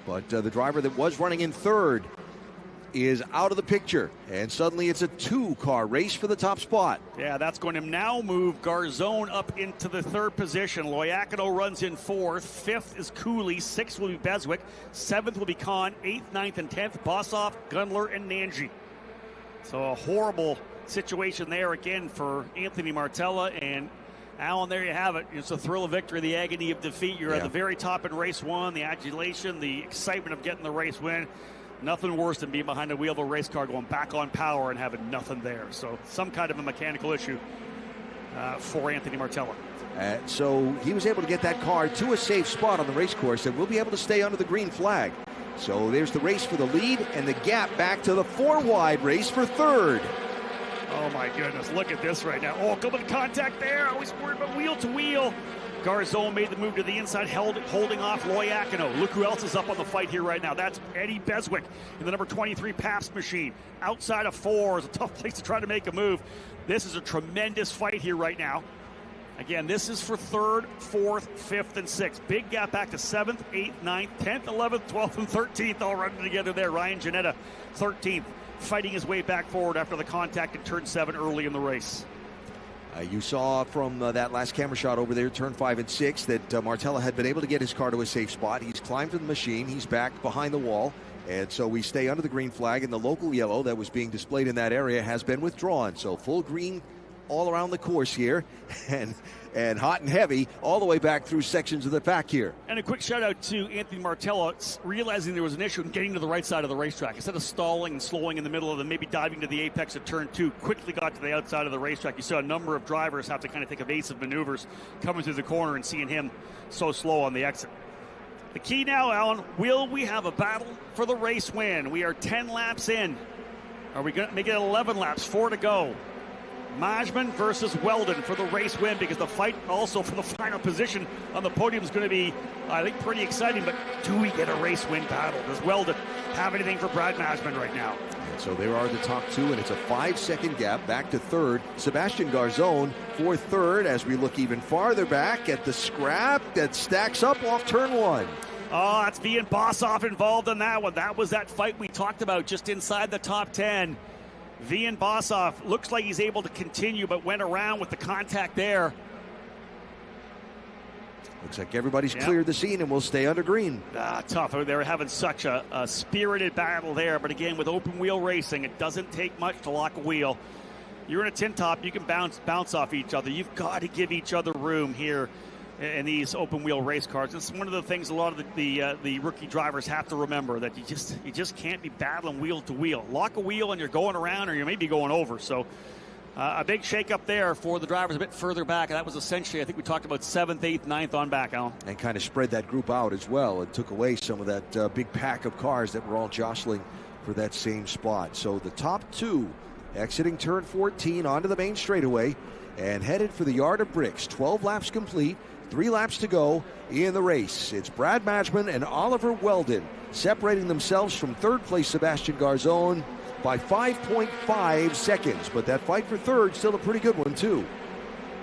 Speaker 5: But the driver that was running in 3rd is out of the picture, and suddenly it's a 2-car race for the top spot.
Speaker 1: Yeah, that's going to now move Garzone up into the 3rd position. Loiacono runs in 4th. 5th is Cooley. 6th will be Beswick. 7th will be Kahn. 8th, 9th, and 10th, Bossoff, Gundler, and Nanji. So a horrible situation there again for Anthony Martella. And Alan, there you have it. It's the thrill of victory, the agony of defeat. You're at the very top in race 1, the adulation, the excitement of getting the race win. Nothing worse than being behind the wheel of a race car going back on power and having nothing there. So some kind of a mechanical issue for Anthony Martella.
Speaker 5: So he was able to get that car to a safe spot on the race course, and we'll be able to stay under the green flag. So there's the race for the lead and the gap back to the 4-wide race for 3rd.
Speaker 1: Oh my goodness, look at this right now. Oh, couple of contact there. I was worried about wheel to wheel. Garzone made the move to the inside, holding off Loiacono. Look who else is up on the fight here right now. That's Eddie Beswick in the number 23 Pabst machine. Outside of 4 is a tough place to try to make a move. This is a tremendous fight here right now. Again, this is for 3rd, 4th, 5th, and 6th. Big gap back to 7th, 8th, 9th, 10th, 11th, 12th, and 13th all running together there. Ryan Janetta, 13th, fighting his way back forward after the contact in turn 7 early in the race.
Speaker 5: You saw from that last camera shot over there, turn 5 and 6, that Martella had been able to get his car to a safe spot. He's climbed to the machine. He's back behind the wall. And so we stay under the green flag, and the local yellow that was being displayed in that area has been withdrawn. So full green all around the course here, and hot and heavy all the way back through sections of the pack here.
Speaker 1: And a quick shout out to Anthony Martella, realizing there was an issue in getting to the right side of the racetrack. Instead of stalling and slowing in the middle of them, maybe diving to the apex of turn 2, quickly got to the outside of the racetrack. You saw a number of drivers have to kind of take evasive maneuvers coming through the corner and seeing him so slow on the exit. The key now, Alan, will we have a battle for the race win? We are 10 laps in. Are we going to make it 11 laps, 4 to go? Majman versus Weldon for the race win, because the fight also for the final position on the podium is going to be, I think, pretty exciting. But do we get a race win battle? Does Weldon have anything for Brad Majman right now?
Speaker 5: And so there are the top 2, and it's a 5-second gap back to 3rd. Sebastian Garzone for 3rd as we look even farther back at the scrap that stacks up off turn 1.
Speaker 1: Oh, that's Ian Bossoff involved in that one. That was that fight we talked about just inside the top 10. Ian Bossoff looks like he's able to continue, but went around with the contact there.
Speaker 5: Looks like everybody's cleared the scene and will stay under green.
Speaker 1: Tough. They were having such a spirited battle there, but again, with open wheel racing, it doesn't take much to lock a wheel. You're in a tin top, you can bounce off each other. You've got to give each other room here in these open wheel race cars. It's one of the things a lot of the rookie drivers have to remember, that you just can't be battling wheel to wheel. Lock a wheel and you're going around, or you may be going over. So a big shake up there for the drivers a bit further back. That was essentially, I think we talked about 7th, 8th, 9th on back, Alan. And
Speaker 5: kind of spread that group out as well. It took away some of that big pack of cars that were all jostling for that same spot. So the top two exiting turn 14 onto the main straightaway and headed for the yard of bricks. 12 laps complete, 3 laps to go in the race. It's Brad Matchman and Oliver Weldon separating themselves from third place Sebastian Garzone by 5.5 seconds. But that fight for third, still a pretty good one too.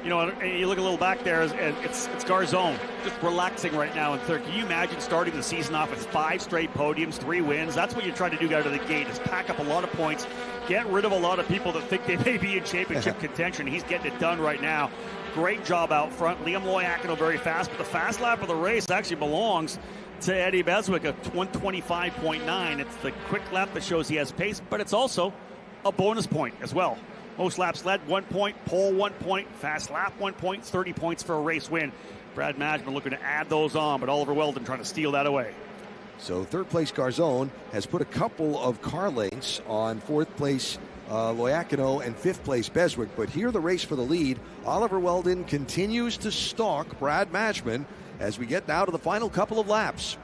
Speaker 1: You know, you look a little back there, it's Garzone just relaxing right now in third. Can you imagine starting the season off with 5 straight podiums, 3 wins? That's what you're trying to do out of the gate, is pack up a lot of points, get rid of a lot of people that think they may be in championship contention. He's getting it done right now. Great job out front. Liam Loiacono very fast, but the fast lap of the race actually belongs to Eddie Beswick at 125.9. It's the quick lap that shows he has pace, but it's also a bonus point as well. Most laps led, 1 point, pole 1 point, fast lap 1 point, 30 points for a race win. Brad Matchman looking to add those on, but Oliver Weldon trying to steal that away.
Speaker 5: So third place Garzone has put a couple of car lengths on fourth place Loiacono and fifth place Beswick. But here the race for the lead. Oliver Weldon continues to stalk Brad Matchman as we get now to the final couple of laps.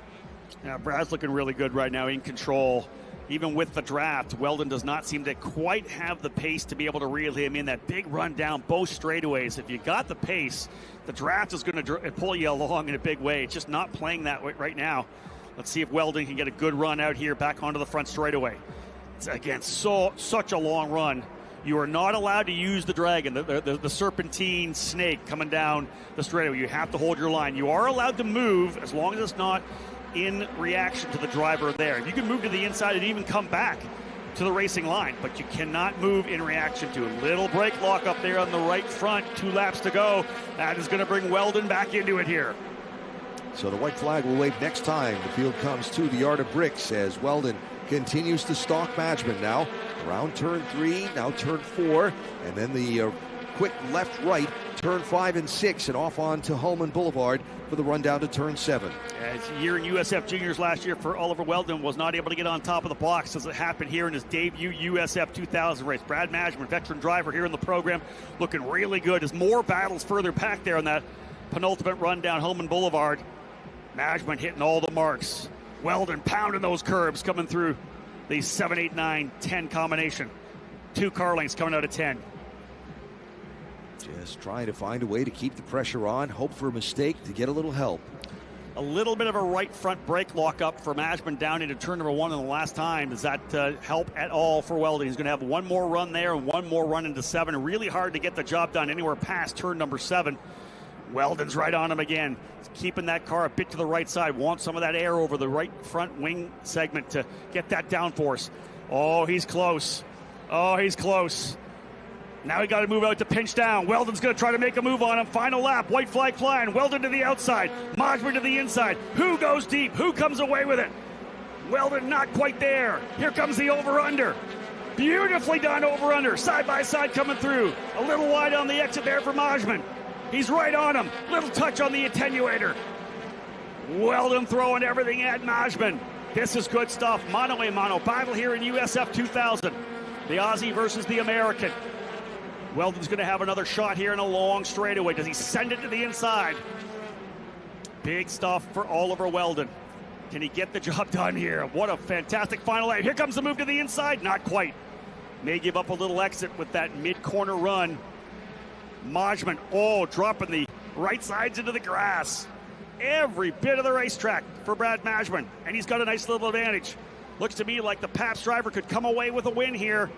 Speaker 1: Yeah, Brad's looking really good right now, in control. Even with the draft, Weldon does not seem to quite have the pace to be able to reel him in. That big run down both straightaways. If you got the pace, the draft is going to pull you along in a big way. It's just not playing that way right now. Let's see if Weldon can get a good run out here back onto the front straightaway. It's, again, such a long run. You are not allowed to use the dragon, the serpentine snake coming down the straightaway. You have to hold your line. You are allowed to move as long as it's not in reaction to the driver there. You can move to the inside and even come back to the racing line, but you cannot move in reaction to it. Little brake lock up there on the right front, 2 laps to go. That is going to bring Weldon back into it here.
Speaker 5: So the white flag will wave next time the field comes to the yard of bricks as Weldon continues to stalk Matchman now. Around turn 3, now turn 4, and then the quick left-right, turn 5 and 6, and off on to Holman Boulevard for the run down to turn 7.
Speaker 1: It's a year in USF Juniors last year for Oliver Weldon, was not able to get on top of the blocks as it happened here in his debut USF 2000 race. Brad Matchman, veteran driver here in the program, looking really good. There's more battles further back there on that penultimate run down Holman Boulevard. Matchman hitting all the marks. Weldon pounding those curbs coming through the 7, 8, 9, 10 combination. 2 car lengths coming out of 10.
Speaker 5: Just trying to find a way to keep the pressure on, hope for a mistake to get a little help.
Speaker 1: A little bit of a right front brake lock up for Matchman down into turn number 1 in the last time. Does that help at all for Weldon? He's going to have 1 more run there and 1 more run into 7. Really hard to get the job done anywhere past turn number 7. Weldon's right on him again. He's keeping that car a bit to the right side. Wants some of that air over the right front wing segment to get that downforce. Oh, he's close. Oh, he's close. Now he got to move out to pinch down. Weldon's going to try to make a move on him. Final lap. White flag flying. Weldon to the outside. Matchman to the inside. Who goes deep? Who comes away with it? Weldon not quite there. Here comes the over-under. Beautifully done over-under. Side by side coming through. A little wide on the exit there for Matchman. He's right on him. Little touch on the attenuator. Weldon throwing everything at Matchman. This is good stuff. Mano-a-mano battle here in USF 2000. The Aussie versus the American. Weldon's going to have another shot here in a long straightaway. Does he send it to the inside? Big stuff for Oliver Weldon. Can he get the job done here? What a fantastic final lap. Here comes the move to the inside. Not quite. May give up a little exit with that mid-corner run. Matchman, dropping the right sides into the grass. Every bit of the racetrack for Brad Matchman, and he's got a nice little advantage. Looks to me like the Pabst driver could come away with a win here.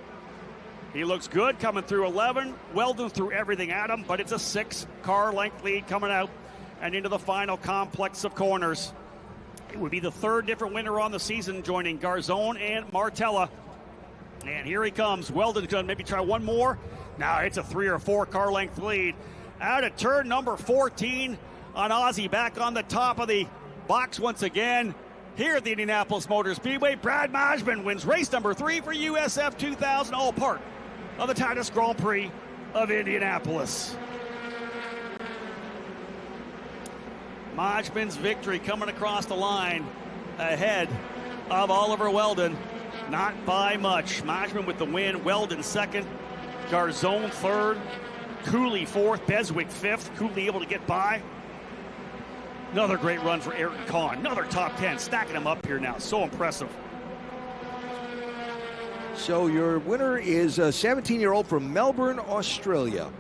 Speaker 1: He looks good coming through 11. Weldon threw everything at him, but it's a 6-car length lead coming out and into the final complex of corners. It would be the third different winner on the season, joining Garzone and Martella. And here he comes. Weldon's going to maybe try one more. Now it's a 3 or 4 car length lead. Out of turn number 14 on Aussie, back on the top of the box once again. Here at the Indianapolis Motor Speedway, Brad Majman wins race number 3 for USF 2000, all part of the Titus Grand Prix of Indianapolis. Majman's victory coming across the line ahead of Oliver Weldon. Not by much. Majman with the win, Weldon second, Garzone third, Cooley fourth, Beswick fifth. Cooley able to get by. Another great run for Ayrton Kahn. Another top 10, stacking him up here now. So impressive.
Speaker 5: So your winner is a 17-year-old from Melbourne, Australia.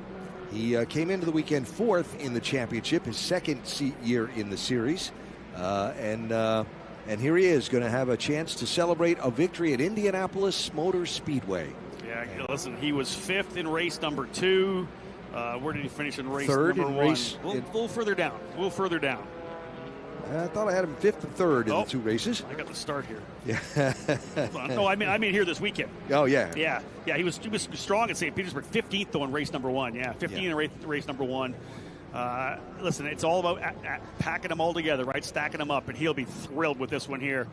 Speaker 5: He came into the weekend fourth in the championship, his second year in the series. And here he is, going to have a chance to celebrate a victory at Indianapolis Motor Speedway.
Speaker 1: Yeah, listen, he was fifth in race number 2. Where did he finish in race
Speaker 5: third
Speaker 1: number
Speaker 5: in
Speaker 1: 1?
Speaker 5: race.
Speaker 1: A little further down. A little further down.
Speaker 5: I thought I had him fifth and third in the 2 races.
Speaker 1: I got the start here.
Speaker 5: Yeah.
Speaker 1: No, I mean here this weekend.
Speaker 5: Oh, yeah.
Speaker 1: Yeah, he was strong at St. Petersburg. 15th, though, in race number 1. Yeah, 15 in race number 1. Listen, it's all about packing them all together, right? Stacking them up, and he'll be thrilled with this one here.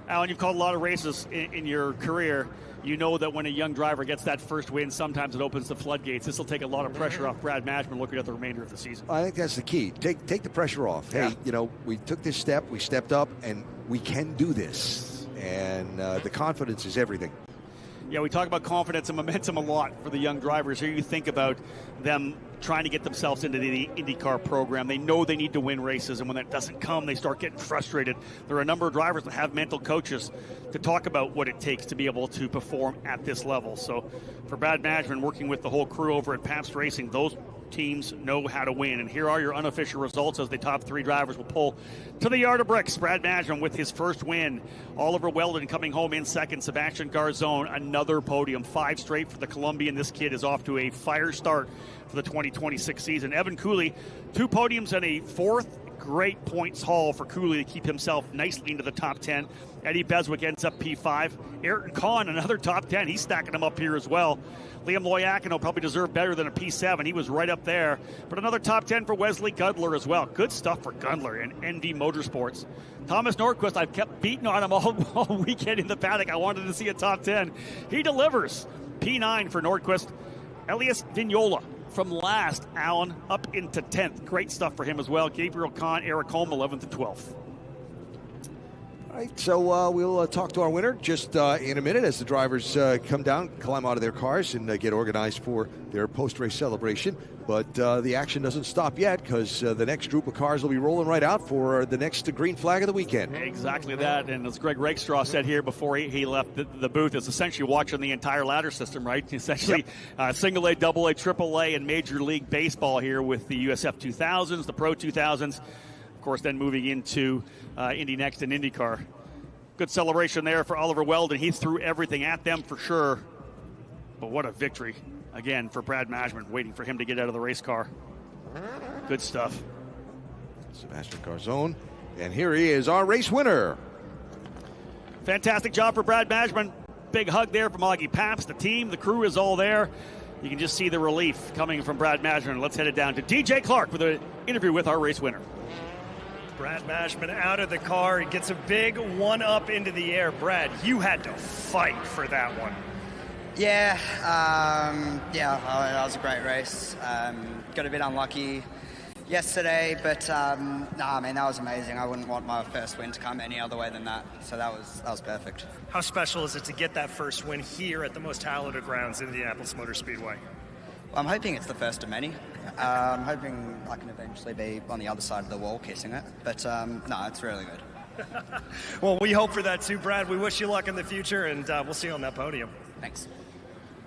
Speaker 1: Alan, you've called a lot of races in your career. You know that when a young driver gets that first win, sometimes it opens the floodgates. This will take a lot of pressure off Brad Majman looking at the remainder of the season.
Speaker 5: I think that's the key. Take the pressure off.
Speaker 1: Yeah.
Speaker 5: Hey, we took this step, we stepped up, and we can do this. And the confidence is everything.
Speaker 1: Yeah, we talk about confidence and momentum a lot for the young drivers. Here you think about them trying to get themselves into the IndyCar program. They know they need to win races, and when that doesn't come, they start getting frustrated. There are a number of drivers that have mental coaches to talk about what it takes to be able to perform at this level. So for Brad Majman, working with the whole crew over at PFH Racing, those teams know how to win. And here are your unofficial results as the top 3 drivers will pull to the yard of bricks. Brad Majman with his first win. Oliver Weldon coming home in second. Sebastian Garzone, another podium. 5 straight for the Colombian. This kid is off to a fire start for the 2026 season. Evan Cooley, 2 podiums and a 4th. Great points haul for Cooley to keep himself nicely into the top 10. Eddie Beswick ends up P5. Ayrton Kahn, another top 10. He's stacking them up here as well. Liam Loiacono probably deserved better than a P7. He was right up there. But another top 10 for Wesley Gundler as well. Good stuff for Gundler and NV Motorsports. Thomas Nordquist, I've kept beating on him all weekend in the paddock. I wanted to see a top 10. He delivers. P9 for Nordquist. Elias Vignola from last, Allen, up into 10th. Great stuff for him as well. Gabriel Kahn, Eric Holm, 11th and 12th.
Speaker 5: All right, so we'll talk to our winner just in a minute as the drivers come down, climb out of their cars, and get organized for their post-race celebration. But the action doesn't stop yet, because the next group of cars will be rolling right out for the next green flag of the weekend.
Speaker 1: Exactly that. And as Greg Rakestraw said here before he left the booth, it's essentially watching the entire ladder system, right? Essentially single A, double A, triple A, and Major League Baseball here with the USF 2000s, the Pro 2000s. Of course, then moving into Indy Next and IndyCar. Good celebration there for Oliver Weldon. He threw everything at them for sure. But what a victory, again, for Brad Majman, waiting for him to get out of the race car. Good stuff.
Speaker 5: Sebastian Garzone. And here he is, our race winner.
Speaker 1: Fantastic job for Brad Majman. Big hug there from Augie Paps. The team, the crew is all there. You can just see the relief coming from Brad Majman. Let's head it down to DJ Clark for the interview with our race winner.
Speaker 9: Brad Majman out of the car. He gets a big one-up into the air. Brad, you had to fight for that one.
Speaker 10: Yeah, that was a great race. Got a bit unlucky yesterday, but that was amazing. I wouldn't want my first win to come any other way than that. So that was perfect.
Speaker 9: How special is it to get that first win here at the most talented grounds, Indianapolis Motor Speedway?
Speaker 10: Well, I'm hoping it's the first of many. I'm hoping I can eventually be on the other side of the wall kissing it. But no, it's really good.
Speaker 9: Well, we hope for that too, Brad. We wish you luck in the future, and we'll see you on that podium.
Speaker 10: Thanks.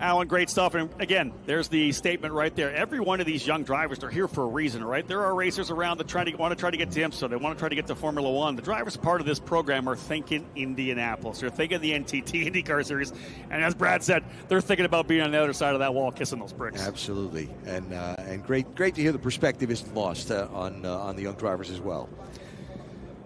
Speaker 1: Alan, great stuff. And again, there's the statement right there. Every one of these young drivers, they're here for a reason, right? There are racers around that want to try to get to IMSA. They want to try to get to Formula One. The drivers part of this program are thinking Indianapolis. They're thinking the NTT IndyCar Series. And as Brad said, they're thinking about being on the other side of that wall, kissing those bricks.
Speaker 5: Absolutely. And great to hear the perspective isn't lost on the young drivers as well.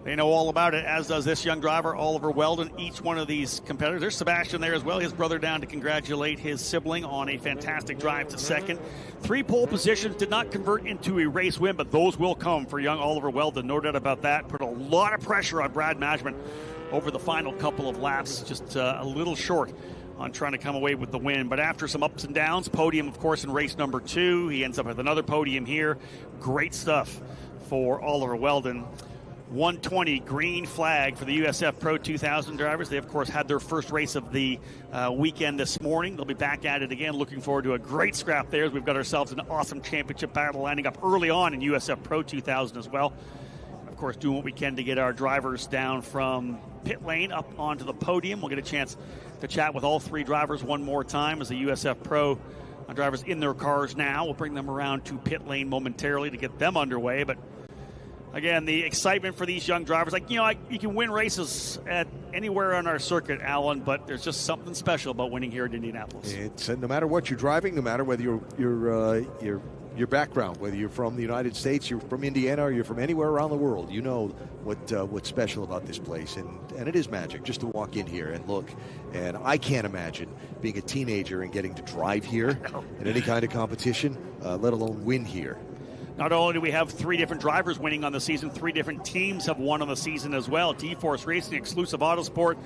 Speaker 1: They know all about it, as does this young driver, Oliver Weldon. Each one of these competitors. There's Sebastian there as well, his brother down to congratulate his sibling on a fantastic drive to second. 3 pole positions did not convert into a race win, but those will come for young Oliver Weldon, no doubt about that. Put a lot of pressure on Brad Mashman over the final couple of laps, just a little short on trying to come away with the win. But after some ups and downs, podium, of course, in race number 2. He ends up with another podium here. Great stuff for Oliver Weldon. 120 green flag for the USF Pro 2000 drivers. They, of course, had their first race of the weekend this morning. They'll be back at it again. Looking forward to a great scrap there, as we've got ourselves an awesome championship battle lining up early on in USF Pro 2000 as well. Of course, doing what we can to get our drivers down from pit lane up onto the podium. We'll get a chance to chat with all 3 drivers one more time as the USF Pro drivers in their cars now. We'll bring them around to pit lane momentarily to get them underway. But again, the excitement for these young drivers, you can win races at anywhere on our circuit, Alan, but there's just something special about winning here in Indianapolis.
Speaker 5: It's no matter what you're driving, no matter whether your background, whether you're from the United States, you're from Indiana, or you're from anywhere around the world, you know what's special about this place, and it is magic just to walk in here and look. And I can't imagine being a teenager and getting to drive here in any kind of competition, let alone win here.
Speaker 1: Not only do we have 3 different drivers winning on the season, 3 different teams have won on the season as well. D-Force Racing, Exclusive Autosport,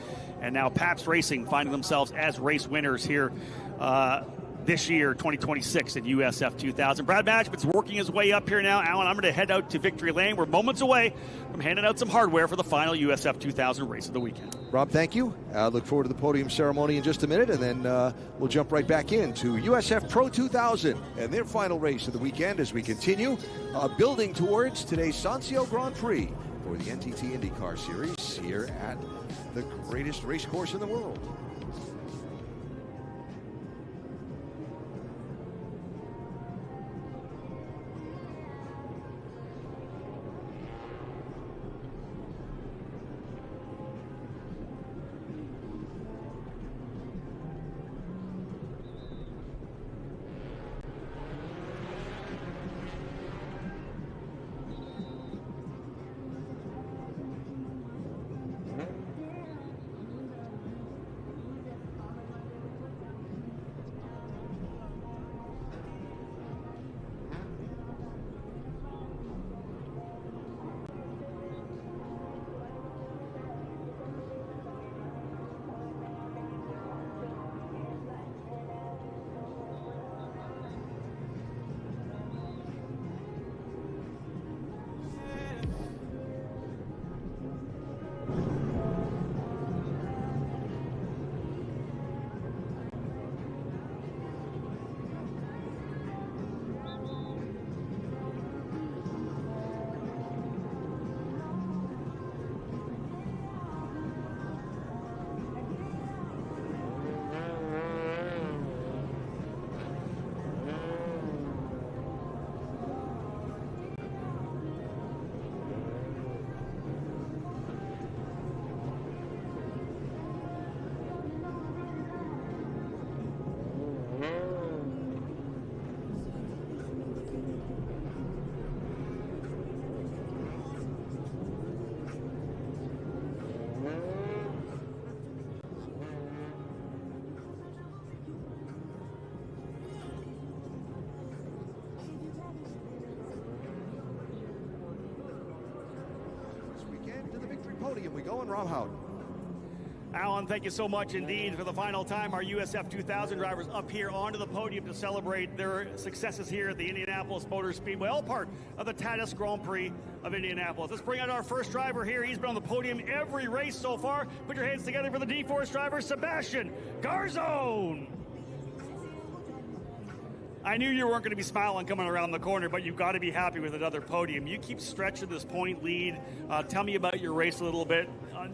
Speaker 1: and now Pabst Racing finding themselves as race winners here this year, 2026 at USF 2000. Brad Mashman's working his way up here now. Alan, I'm going to head out to Victory Lane. We're moments away from handing out some hardware for the final USF 2000 race of the weekend.
Speaker 5: Rob, thank you. Look forward to the podium ceremony in just a minute, and then we'll jump right back into USF Pro 2000 and their final race of the weekend as we continue building towards today's Sancio Grand Prix for the NTT IndyCar Series here at the greatest race course in the world. Podium we go, and Rob Howden.
Speaker 1: Alan, thank you so much indeed. For the final time, our USF 2000 drivers up here onto the podium to celebrate their successes here at the Indianapolis Motor Speedway, all part of the Tatis Grand Prix of Indianapolis. Let's bring out our first driver here. He's been on the podium every race so far. Put your hands together for the D-Force driver, Sebastian Garzone. I knew you weren't going to be smiling coming around the corner, but you've got to be happy with another podium. You keep stretching this point lead. Tell me about your race a little bit.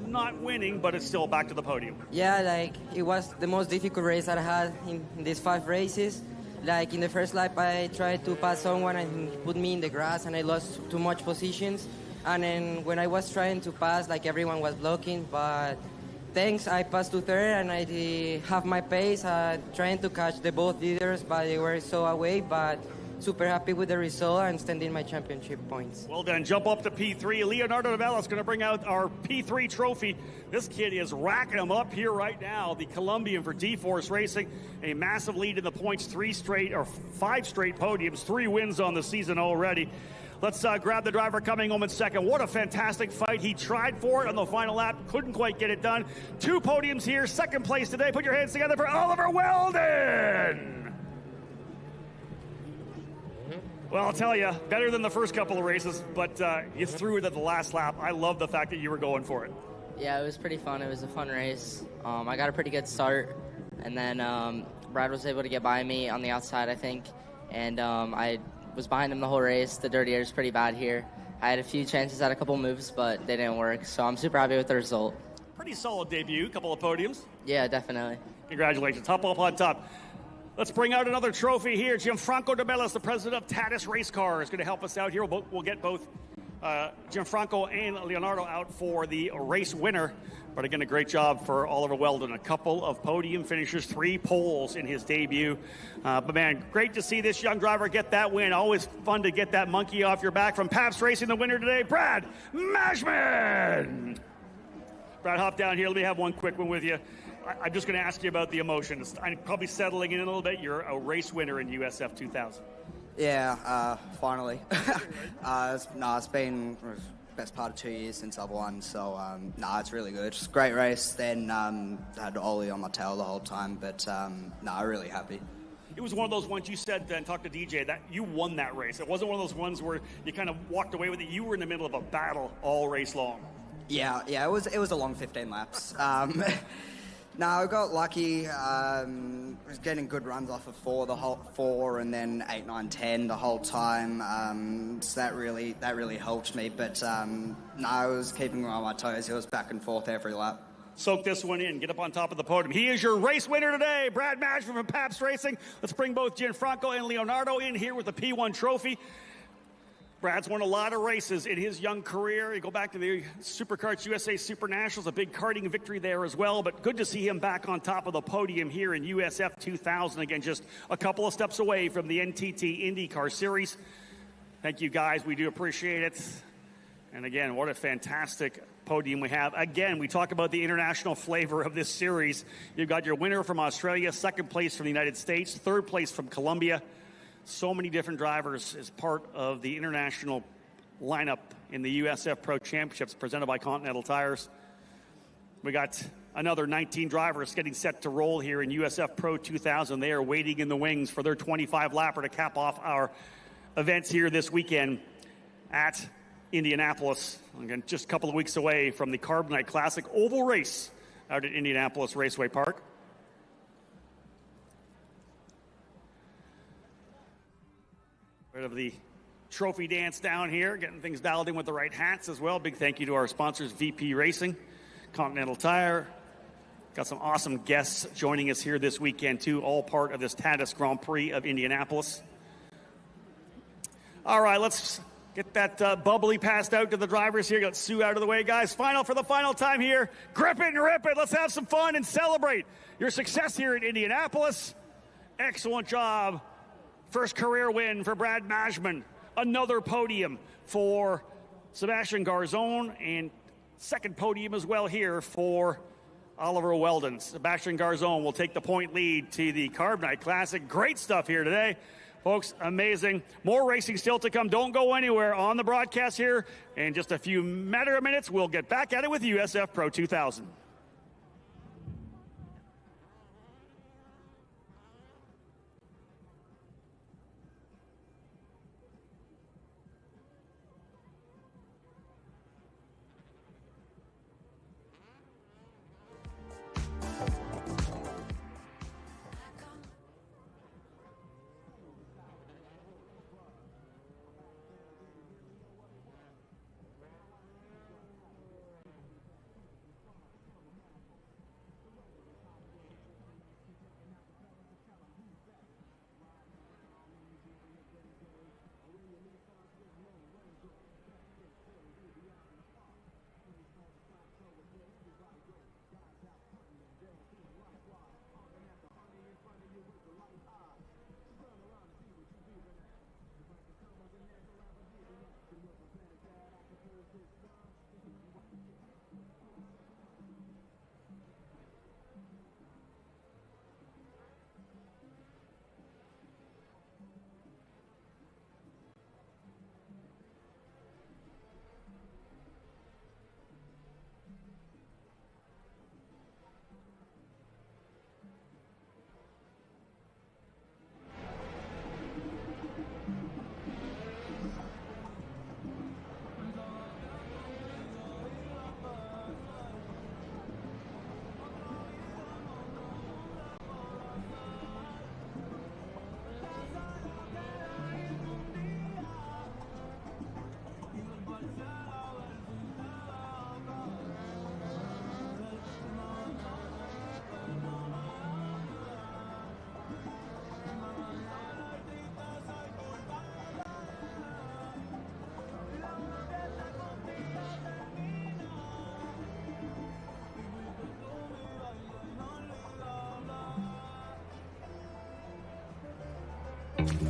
Speaker 1: Not winning, but it's still back to the podium.
Speaker 11: Yeah, it was the most difficult race I had in these 5 races. In the first lap, I tried to pass someone and he put me in the grass, and I lost too much positions. And then when I was trying to pass, everyone was blocking, but thanks, I passed to third, and I have my pace, trying to catch the both leaders, but they were so away, but super happy with the result and standing my championship points.
Speaker 1: Well done. Jump up to P3. Leonardo Novella is going to bring out our P3 trophy. This kid is racking them up here right now. The Colombian for D-Force Racing. A massive lead in the points, 5 straight podiums, 3 wins on the season already. Let's grab the driver coming home in second. What a fantastic fight. He tried for it on the final lap. Couldn't quite get it done. 2 podiums here. Second place today. Put your hands together for Oliver Weldon. Well, I'll tell you, better than the first couple of races, but you threw it at the last lap. I love the fact that you were going for it.
Speaker 12: Yeah, it was pretty fun. It was a fun race. I got a pretty good start, and then Brad was able to get by me on the outside, I think, and I was behind him the whole race. The dirty air is pretty bad here. I had a few chances at a couple moves, but they didn't work, so I'm super happy with the result.
Speaker 1: Pretty solid debut, couple of podiums.
Speaker 12: Yeah, definitely.
Speaker 1: Congratulations. Hop up on top. Let's bring out another trophy here. Gianfranco de Bellis, the president of Tatis Race Car, is going to help us out here. We'll get both Gianfranco and Leonardo out for the race winner. But again, a great job for Oliver Weldon. A couple of podium finishes, 3 poles in his debut. But man, great to see this young driver get that win. Always fun to get that monkey off your back. From PFH Racing, the winner today, Brad Mashman. Brad, hop down here. Let me have one quick one with you. I'm just going to ask you about the emotions. I'm probably settling in a little bit. You're a race winner in USF 2000.
Speaker 10: Yeah, finally. It's been the best part of 2 years since I've won, so it's really good. It's a great race. Then had Ollie on my tail the whole time, but I'm really happy.
Speaker 1: It was one of those ones you said and talked to DJ that you won that race. It wasn't one of those ones where you kind of walked away with it. You were in the middle of a battle all race long.
Speaker 10: Yeah, it was a long 15 laps. I got lucky. Was getting good runs off of 4 and then 8, 9, 10 the whole time. So that really helped me. But I was keeping on my toes. It was back and forth every lap.
Speaker 1: Soak this one in. Get up on top of the podium. He is your race winner today, Brad Mashman from PFH Racing. Let's bring both Gianfranco and Leonardo in here with the P1 trophy. Brad's won a lot of races in his young career. You go back to the Superkarts USA Super Nationals, a big karting victory there as well. But good to see him back on top of the podium here in USF 2000. Again, just a couple of steps away from the NTT IndyCar Series. Thank you, guys. We do appreciate it. And again, what a fantastic podium we have. Again, we talk about the international flavor of this series. You've got your winner from Australia, second place from the United States, third place from Colombia. So many different drivers as part of the international lineup in the USF Pro Championships presented by Continental Tires. We got another 19 drivers getting set to roll here in USF Pro 2000. They are waiting in the wings for their 25-lapper to cap off our events here this weekend at Indianapolis. Again, just a couple of weeks away from the Carbonite Classic Oval Race out at Indianapolis Raceway Park. Bit of the trophy dance down here, getting things dialed in with the right hats as well. Big thank you to our sponsors, VP Racing, Continental Tire. Got some awesome guests joining us here this weekend, too, all part of this Tatis Grand Prix of Indianapolis. All right, let's get that bubbly passed out to the drivers here. Got Sue out of the way, guys. For the final time here. Grip it and rip it. Let's have some fun and celebrate your success here in Indianapolis. Excellent job. First career win for Brad Mashman. Another podium for Sebastian Garzon, and second podium as well here for Oliver Weldon. Sebastian Garzon will take the point lead to the Carbonite Classic. Great stuff here today. Folks, amazing. More racing still to come. Don't go anywhere on the broadcast here. In just a few matter of minutes, we'll get back at it with USF Pro 2000.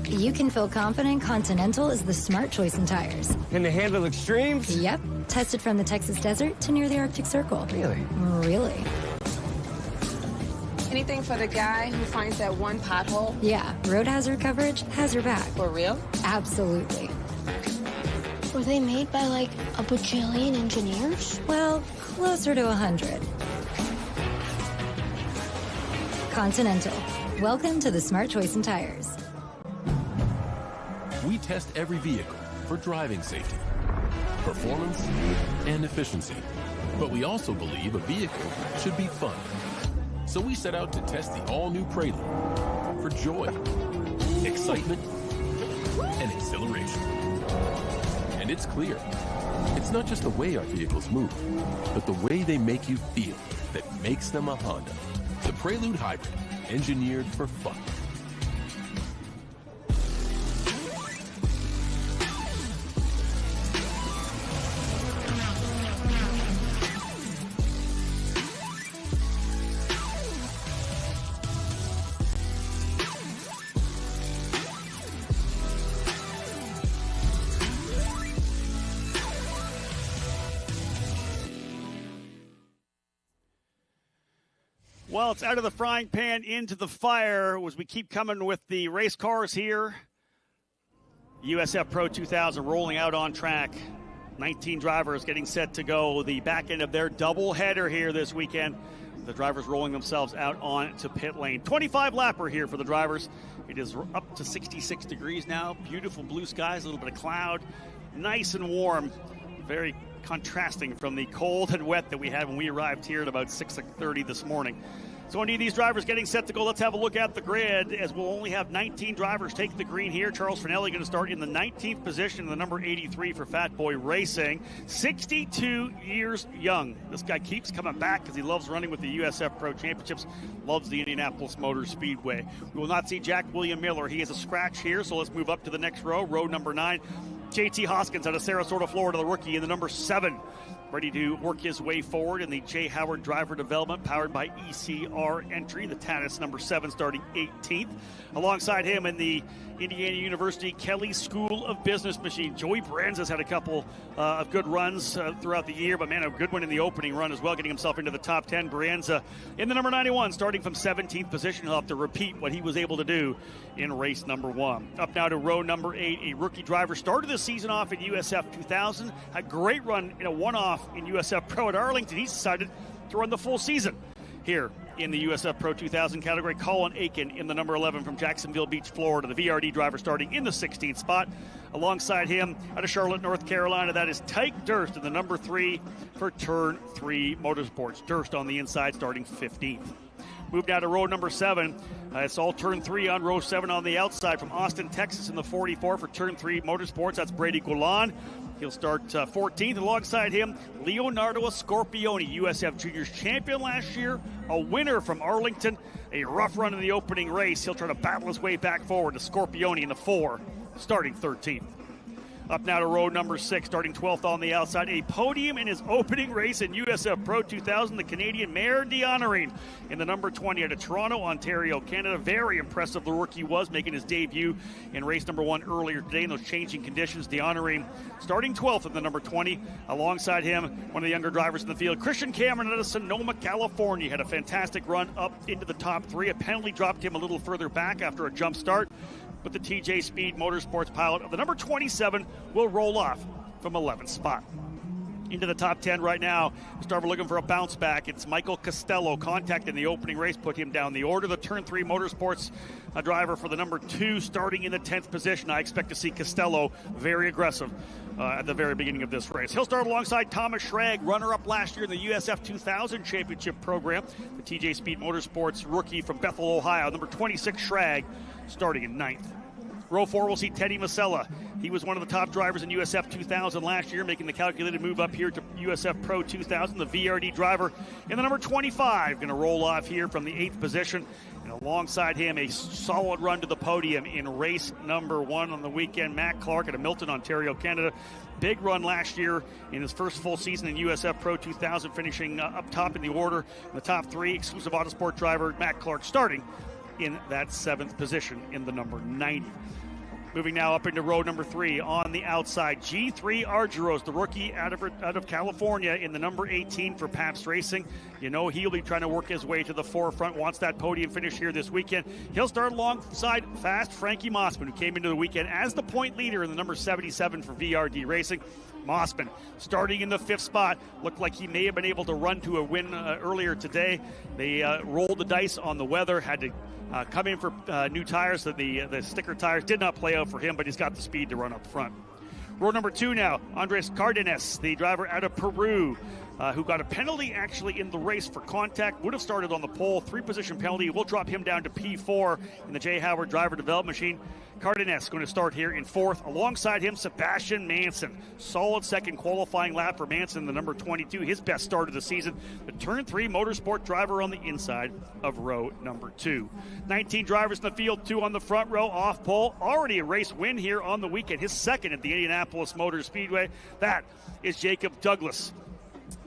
Speaker 4: You can feel confident Continental is the smart choice in tires.
Speaker 13: Can they handle extremes?
Speaker 4: Yep. Tested from the Texas desert to near the Arctic Circle.
Speaker 13: Really?
Speaker 4: Really.
Speaker 6: Anything for the guy who finds that one pothole?
Speaker 4: Yeah, road hazard coverage has your back.
Speaker 6: For real?
Speaker 4: Absolutely.
Speaker 7: Were they made by like a bajillion engineers?
Speaker 4: Well, closer to 100. Continental. Welcome to the smart choice in tires.
Speaker 8: We test every vehicle for driving safety, performance, and efficiency. But we also believe a vehicle should be fun. So we set out to test the all-new Prelude for joy, excitement, and exhilaration. And it's clear, it's not just the way our vehicles move, but the way they make you feel that makes them a Honda. The Prelude Hybrid, engineered for fun.
Speaker 1: Well, it's out of the frying pan into the fire as we keep coming with the race cars here. USF Pro 2000 rolling out on track. 19 drivers getting set to go. The back end of their doubleheader here this weekend. The drivers rolling themselves out onto pit lane. 25 lapper here for the drivers. It is up to 66 degrees now. Beautiful blue skies, a little bit of cloud. Nice and warm. Very contrasting from the cold and wet that we had when we arrived here at about 6:30 this morning. So indeed, these drivers getting set to go. Let's have a look at the grid as we'll only have 19 drivers take the green here. Charles Finelli going to start in the 19th position, the number 83 for Fat Boy Racing. 62 years young. This guy keeps coming back because he loves running with the USF Pro Championships, loves the Indianapolis Motor Speedway. We will not see Jack William Miller. He has a scratch here, so let's move up to the next row, row number 9. JT Hoskins out of Sarasota, Florida, the rookie in the number 7. Ready to work his way forward in the J. Howard Driver Development, powered by ECR entry. The Tanis number 7 starting 18th. Alongside him in the Indiana University Kelley School of Business machine, Joey Brands has had a couple of good runs throughout the year, but man, a good one in the opening run as well, getting himself into the top 10. Brands in the number 91, starting from 17th position. He'll have to repeat what he was able to do in race number 1. Up now to row number 8, a rookie driver. Started the season off at USF 2000, had a great run in a one-off in USF Pro at Arlington. He's decided to run the full season here in the USF Pro 2000 category. Colin Aiken in the number 11 from Jacksonville Beach, Florida. The VRD driver starting in the 16th spot. Alongside him out of Charlotte, North Carolina, that is Tyke Durst in the number 3 for Turn 3 Motorsports. Durst on the inside starting 15th. Move now to row number 7. It's all Turn 3 on row 7 on the outside from Austin, Texas in the 44 for Turn 3 Motorsports. That's Brady Golan. He'll start 14th. Alongside him, Leonardo Scorpioni, USF Juniors champion last year, a winner from Arlington. A rough run in the opening race. He'll try to battle his way back forward to Scorpioni in the 4, starting 13th. Up now to row number 6, starting 12th on the outside. A podium in his opening race in USF Pro 2000, the Canadian Mayor D'Honorine in the number 20 out of Toronto, Ontario, Canada. Very impressive the rookie was, making his debut in race number 1 earlier today in those changing conditions. D'Honorine starting 12th at the number 20. Alongside him, one of the younger drivers in the field, Christian Cameron out of Sonoma, California. Had a fantastic run up into the top 3. A penalty dropped him a little further back after a jump start. But the TJ Speed Motorsports pilot of the number 27 will roll off from 11th spot. Into the top 10 right now. We're looking for a bounce back. It's Michael Costello. Contact in the opening race put him down the order. The Turn 3 Motorsports driver for the number 2 starting in the 10th position. I expect to see Costello very aggressive at the very beginning of this race. He'll start alongside Thomas Schrag, runner-up last year in the USF 2000 championship program. The TJ Speed Motorsports rookie from Bethel, Ohio. Number 26 Schrag starting in 9th. Row 4, we'll see Teddy Masella. He was one of the top drivers in USF 2000 last year, making the calculated move up here to USF Pro 2000. The VRD driver in the number 25, going to roll off here from the 8th position. And alongside him, a solid run to the podium in race number 1 on the weekend. Matt Clark out of Milton, Ontario, Canada. Big run last year in his first full season in USF Pro 2000, finishing up top in the order in the top 3. Exclusive Autosport driver Matt Clark starting in that 7th position in the number 90. Moving now up into row number 3 on the outside. G3 Argyros, the rookie out of California in the number 18 for PFH Racing. You know he'll be trying to work his way to the forefront, wants that podium finish here this weekend. He'll start alongside fast Frankie Mossman, who came into the weekend as the point leader in the number 77 for VRD Racing. Mossman starting in the 5th spot. Looked like he may have been able to run to a win earlier today. They rolled the dice on the weather, had to come in for new tires. So the sticker tires did not play out for him, but he's got the speed to run up front. Row number 2 now, Andres Cardenas, the driver out of Peru, who got a penalty actually in the race for contact. Would have started on the pole. 3-position penalty. We'll drop him down to P4 in the J. Howard driver development machine. Cardenas going to start here in 4th. Alongside him, Sebastian Manson. Solid second qualifying lap for Manson, the number 22. His best start of the season. The Turn 3 Motorsport driver on the inside of row number 2. 19 drivers in the field, 2 on the front row, off pole. Already a race win here on the weekend. His second at the Indianapolis Motor Speedway. That is Jacob Douglas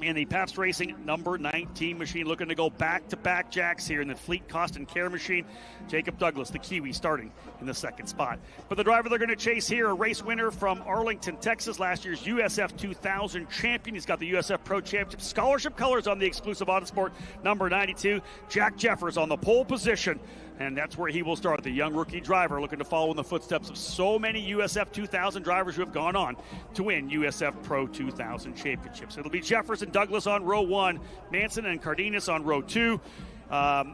Speaker 1: in the PFH Racing number 19 machine, looking to go back-to-back jacks here in the Fleet Cost and Care machine. Jacob Douglas, the Kiwi, starting in the 2nd spot. But the driver they're going to chase here, a race winner from Arlington, Texas, last year's USF2000 champion. He's got the USF Pro Championship scholarship colors on the exclusive Autosport number 92. Jack Jeffers on the pole position, and that's where he will start. The young rookie driver looking to follow in the footsteps of so many USF2000 drivers who have gone on to win USF Pro 2000 championships. It'll be Jeffers and Douglas on row 1, Manson and Cardenas on row 2.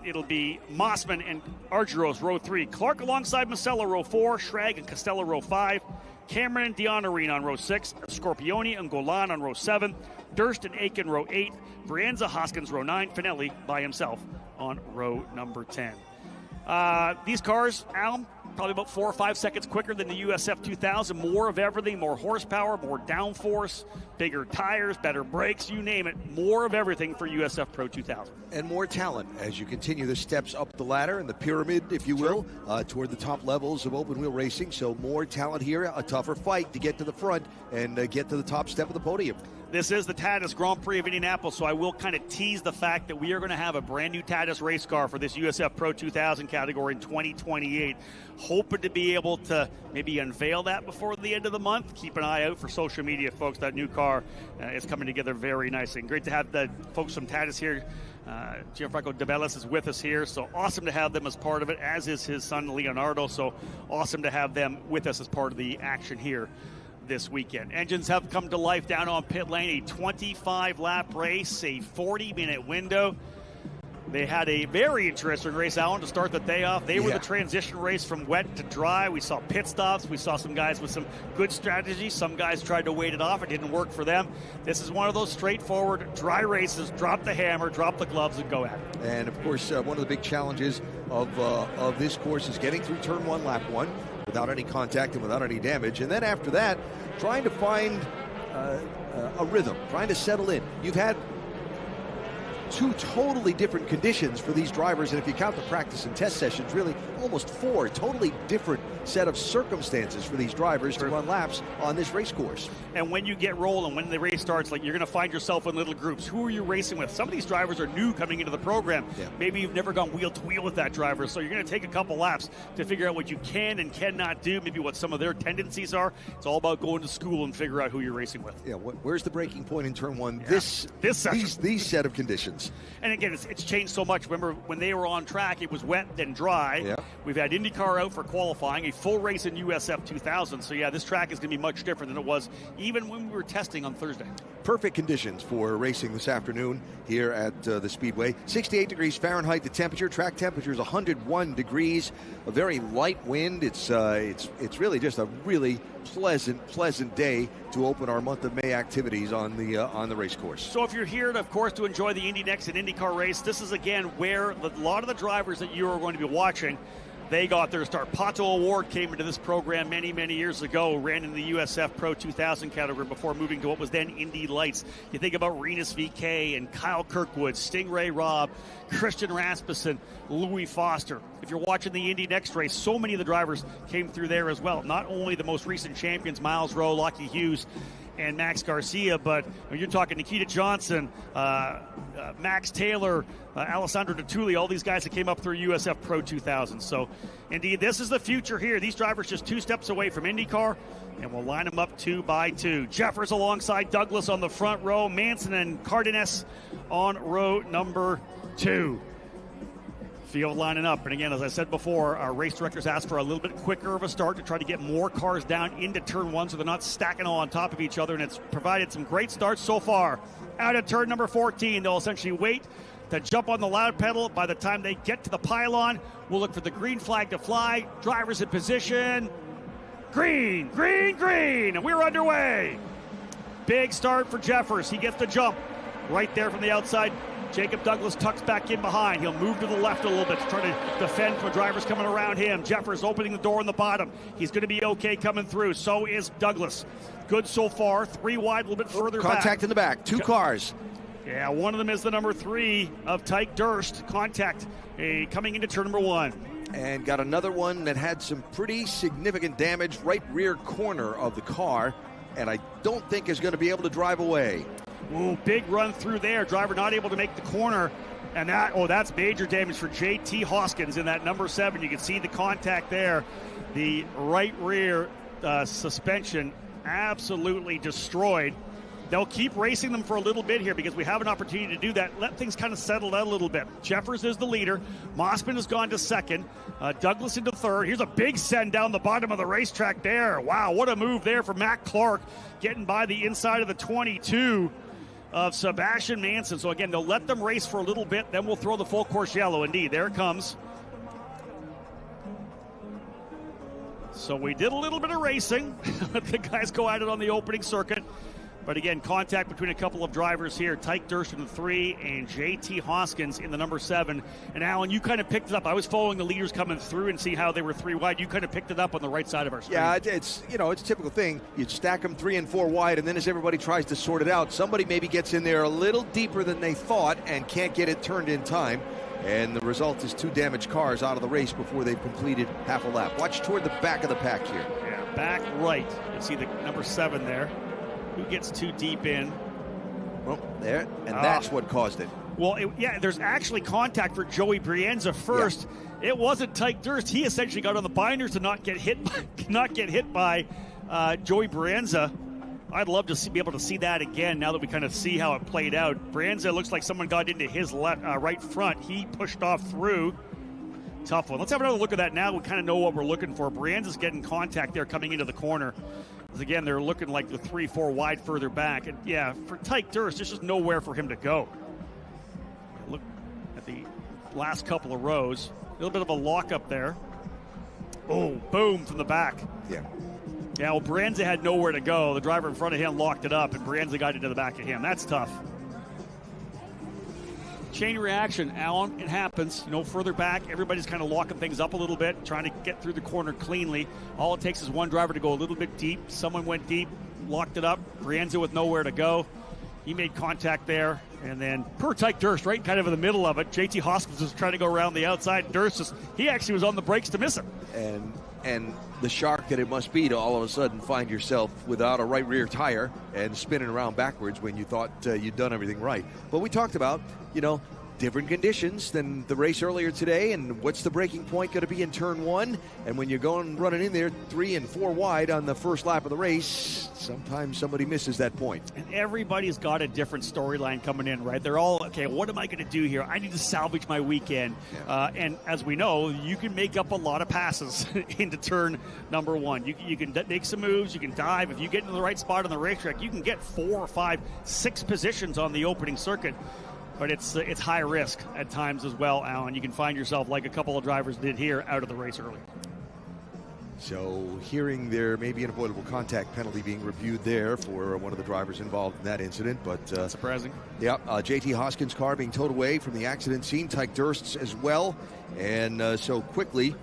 Speaker 1: It'll be Mossman and Argyros row 3, Clark alongside Masella row 4, Schrag and Costello row 5, Cameron and Dianarine on row 6, Scorpioni and Golan on row 7, Durst and Aiken row 8, Brienza Hoskins row 9, Finelli by himself on row number 10. These cars, Al, probably about 4 or 5 seconds quicker than the USF 2000. More of everything, more horsepower, more downforce, bigger tires, better brakes, you name it. More of everything for USF Pro 2000.
Speaker 5: And more talent as you continue the steps up the ladder and the pyramid, if you will, toward the top levels of open wheel racing. So more talent here, a tougher fight to get to the front and get to the top step of the podium.
Speaker 1: This is the Tatis Grand Prix of Indianapolis, so I will kind of tease the fact that we are going to have a brand new Tatis race car for this USF Pro 2000 category in 2028. Hoping to be able to maybe unveil that before the end of the month. Keep an eye out for social media, folks. That new car is coming together very nicely. And great to have the folks from Tatis here. Gianfranco De Bellis is with us here, so awesome to have them as part of it, as is his son Leonardo. So awesome to have them with us as part of the action here this weekend. Engines have come to life down on pit lane. A 25-lap race, a 40-minute window. They had a very interesting race, Alan, to start the day off. They were the transition race from wet to dry. We saw pit stops. We saw some guys with some good strategies. Some guys tried to wait it off. It didn't work for them. This is one of those straightforward, dry races. Drop the hammer, drop the gloves, and go at it.
Speaker 5: And, of course, one of the big challenges of this course is getting through turn 1, lap 1, without any contact and without any damage. And then after that, trying to find a rhythm, trying to settle in. You've had 2 totally different conditions for these drivers, and if you count the practice and test sessions, really almost 4 totally different set of circumstances for these drivers to run laps on this race course.
Speaker 1: And when you get rolling, when the race starts, like, you're going to find yourself in little groups. Who are you racing with? Some of these drivers are new coming into the program. Maybe you've never gone wheel to wheel with that driver, so you're going to take a couple laps to figure out what you can and cannot do, maybe what some of their tendencies are. It's all about going to school and figure out who you're racing with.
Speaker 5: Yeah, where's the breaking point in turn 1?
Speaker 1: This section.
Speaker 5: These set of conditions.
Speaker 1: And again, it's changed so much. Remember, when they were on track, it was wet then dry. We've had IndyCar out for qualifying, a full race in USF 2000. So, this track is going to be much different than it was even when we were testing on Thursday.
Speaker 5: Perfect conditions for racing this afternoon here at the Speedway. 68 degrees Fahrenheit, the temperature. Track temperature is 101 degrees. A very light wind. It's really just a really pleasant day to open our month of May activities on the race course.
Speaker 1: So if you're here, of course, to enjoy the Indy Next and IndyCar race, this is again where a lot of the drivers that you are going to be watching, they got their start. Pato O'Ward came into this program many, many years ago, ran in the USF Pro 2000 category before moving to what was then Indy Lights. You think about Renus VK and Kyle Kirkwood, Stingray Robb, Christian Rasmussen, Louis Foster. If you're watching the Indy Next race, so many of the drivers came through there as well. Not only the most recent champions, Miles Rowe, Lockie Hughes, and Max Garcia, but you're talking Nikita Johnson, Max Taylor, Alessandro Detulli, all these guys that came up through USF Pro 2000. So, indeed, this is the future here. These drivers just 2 steps away from IndyCar, and we'll line them up 2 by 2. Jeffers alongside Douglas on the front row, Manson and Cardenas on row number 2. Field lining up, and again, as I said before, our race directors asked for a little bit quicker of a start to try to get more cars down into turn 1 so they're not stacking all on top of each other, and it's provided some great starts so far. Out of turn number 14, they'll essentially wait to jump on the loud pedal. By the time they get to the pylon, we'll look for the green flag to fly. Drivers in position. Green, green, green, and we're underway. Big start for Jeffers. He gets the jump right there from the outside. Jacob Douglas tucks back in behind. He'll move to the left a little bit to try to defend from drivers coming around him. Jeffers opening the door on the bottom. He's going to be okay coming through. So is Douglas. Good so far. 3 wide, a little bit further back.
Speaker 5: Contact in the back. 2 cars.
Speaker 1: Yeah, one of them is the number 3 of Tyke Durst. Contact coming into turn number 1.
Speaker 5: And got another one that had some pretty significant damage, right rear corner of the car, and I don't think is going to be able to drive away.
Speaker 1: Ooh, big run through there. Driver not able to make the corner. And that's major damage for J.T. Hoskins in that number 7. You can see the contact there. The right rear suspension absolutely destroyed. They'll keep racing them for a little bit here because we have an opportunity to do that. Let things kind of settle out a little bit. Jeffers is the leader. Mossman has gone to second. Douglas into third. Here's a big send down the bottom of the racetrack there. Wow, what a move there for Matt Clark, getting by the inside of the 22 of Sebastian Manson. So again, they'll let them race for a little bit, then we'll throw the full course yellow. Indeed, there it comes. So we did a little bit of racing. The guys go at it on the opening circuit. But again, contact between a couple of drivers here. Tyke Durst in the 3 and J.T. Hoskins in the number 7. And Alan, you kind of picked it up. I was following the leaders coming through and see how they were 3 wide. You kind of picked it up on the right side of our screen.
Speaker 5: Yeah, it's a typical thing. You'd stack them 3 and 4 wide, and then as everybody tries to sort it out, somebody maybe gets in there a little deeper than they thought and can't get it turned in time. And the result is 2 damaged cars out of the race before they've completed half a lap. Watch toward the back of the pack here.
Speaker 1: Yeah, back right. You see the number 7 there. Who gets too deep in?
Speaker 5: Well, there, and that's what caused it.
Speaker 1: Well, there's actually contact for Joey Brienza first. Yeah. It wasn't Tyke Durst. He essentially got on the binders to not get hit by Joey Brienza. I'd love to be able to see that again now that we kind of see how it played out. Brienza looks like someone got into his right front. He pushed off through. Tough one. Let's have another look at that now. We kind of know what we're looking for. Brienza's getting contact there coming into the corner. Again, they're looking like the 3-4 wide further back. And yeah, for Tyke Durst, there's just nowhere for him to go. Look at the last couple of rows. A little bit of a lock up there. Oh, boom from the back.
Speaker 5: Yeah.
Speaker 1: Yeah, well, Brienza had nowhere to go. The driver in front of him locked it up, and Brienza got into the back of him. That's tough. Chain reaction, Alan, it happens. Further back, everybody's kind of locking things up a little bit, trying to get through the corner cleanly. All it takes is one driver to go a little bit deep. Someone went deep, locked it up. Brienza with nowhere to go. He made contact there, and then poor Tyke Durst, right kind of in the middle of it. J.T. Hoskins was trying to go around the outside. Durst, he actually was on the brakes to miss him.
Speaker 5: And the shock that it must be to all of a sudden find yourself without a right rear tire and spinning around backwards when you thought you'd done everything right. But we talked about, different conditions than the race earlier today, and what's the braking point going to be in turn 1? And when you're running in there 3 and 4 wide on the first lap of the race, sometimes somebody misses that point.
Speaker 1: And everybody's got a different storyline coming in, right? They're all, okay, what am I going to do here? I need to salvage my weekend. Yeah. And as we know, you can make up a lot of passes into turn number 1. You can make some moves, you can dive. If you get into the right spot on the racetrack, you can get 4 or 5, 6 positions on the opening circuit. But it's high risk at times as well, Alan. You can find yourself, like a couple of drivers did here, out of the race early.
Speaker 5: So hearing there may be an avoidable contact penalty being reviewed there for one of the drivers involved in that incident. But
Speaker 1: not surprising.
Speaker 5: Yeah, J.T. Hoskins' car being towed away from the accident scene. Tyke Durst's as well. And so quickly,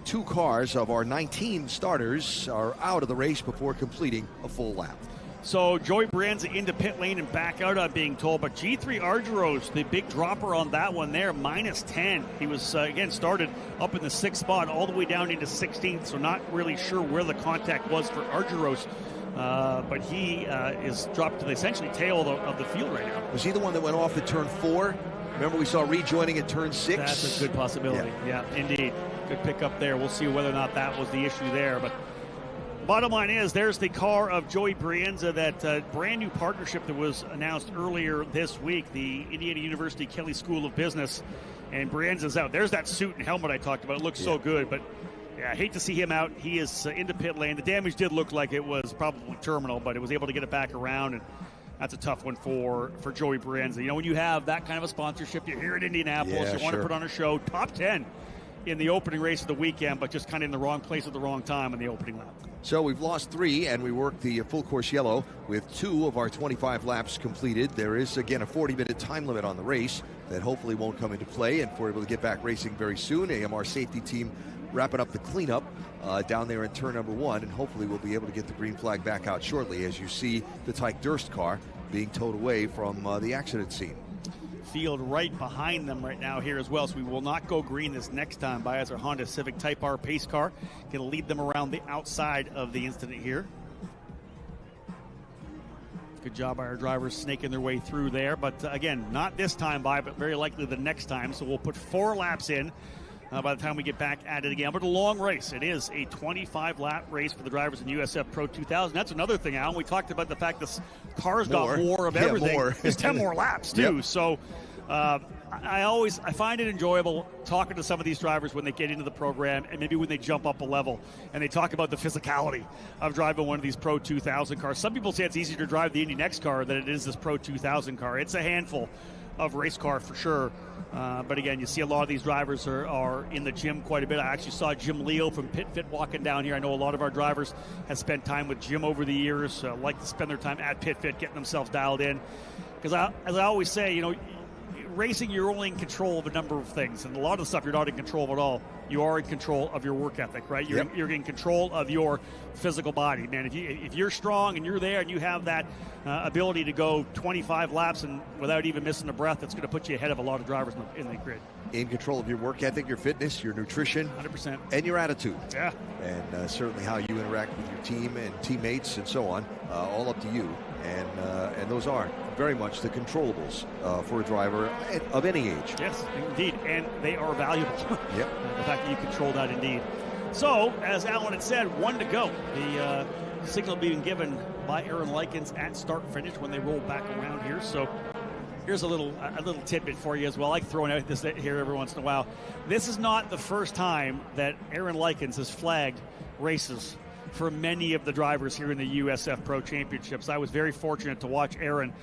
Speaker 5: 2 cars of our 19 starters are out of the race before completing a full lap.
Speaker 1: So Joey Brienza into pit lane and back out, I'm being told. But G3 Argyros, the big dropper on that one there, -10. He was, again, started up in the 6th spot all the way down into 16th, so not really sure where the contact was for Argyros but he is dropped to the essentially tail of the field right now.
Speaker 5: Was he the one that went off at turn 4? Remember, we saw rejoining at turn 6?
Speaker 1: That's a good possibility. Yeah, indeed. Good pick up there. We'll see whether or not that was the issue there. But bottom line is, there's the car of Joey Brienza, that brand new partnership that was announced earlier this week, the Indiana University Kelley School of Business. And Brienza's out. There's that suit and helmet I talked about. It looks so good, but yeah, I hate to see him out. He is into pit lane. The damage did look like it was probably terminal, but it was able to get it back around, and that's a tough one for Joey Brienza. You know, when you have that kind of a sponsorship, you're here in Indianapolis, you want to put on a show, top 10 in the opening race of the weekend, but just kind of in the wrong place at the wrong time in the opening lap.
Speaker 5: So we've lost 3, and we worked the full course yellow with 2 of our 25 laps completed. There is, again, a 40-minute time limit on the race that hopefully won't come into play, and we're able to get back racing very soon. AMR safety team wrapping up the cleanup down there in turn number 1, and hopefully we'll be able to get the green flag back out shortly as you see the Tyke Durst car being towed away from the accident scene.
Speaker 1: Field right behind them right now here as well, so we will not go green this next time by as our Honda Civic Type R pace car can lead them around the outside of the incident here. Good job by our drivers snaking their way through there, but again, not this time but very likely the next time, so we'll put 4 laps in by the time we get back at it again. But a long race. It is a 25-lap race for the drivers in USF Pro 2000. That's another thing, Alan. We talked about the fact this car's got more of everything. There's 10 more laps, too. Yep. So I find it enjoyable talking to some of these drivers when they get into the program and maybe when they jump up a level and they talk about the physicality of driving one of these Pro 2000 cars. Some people say it's easier to drive the Indy Next car than it is this Pro 2000 car. It's a handful of race car for sure. But again, you see a lot of these drivers are in the gym quite a bit. I actually saw Jim Leo from Pit Fit walking down here. I know a lot of our drivers have spent time with Jim over the years, like to spend their time at Pit Fit, getting themselves dialed in. Because as I always say, you know, racing, you're only in control of a number of things, and a lot of the stuff you're not in control of at all. You are in control of your work ethic, right? You're in control of your physical body, man. If you're strong and you're there and you have that ability to go 25 laps and without even missing a breath, it's going to put you ahead of a lot of drivers in the grid.
Speaker 5: In control of your work ethic, your fitness, your nutrition,
Speaker 1: 100%, and
Speaker 5: your attitude.
Speaker 1: Yeah,
Speaker 5: and certainly how you interact with your team and teammates and so on, all up to you. And those are very much the controllables for a driver of any age.
Speaker 1: Yes, indeed, and they are valuable.
Speaker 5: Yep.
Speaker 1: The fact that you control that, indeed. So, as Alan had said, 1 to go. The signal being given by Aaron Likens at start-finish when they roll back around here. So, here's a little tidbit for you as well. I like throwing out this here every once in a while. This is not the first time that Aaron Likens has flagged races for many of the drivers here in the USF Pro Championships. I was very fortunate to watch Aaron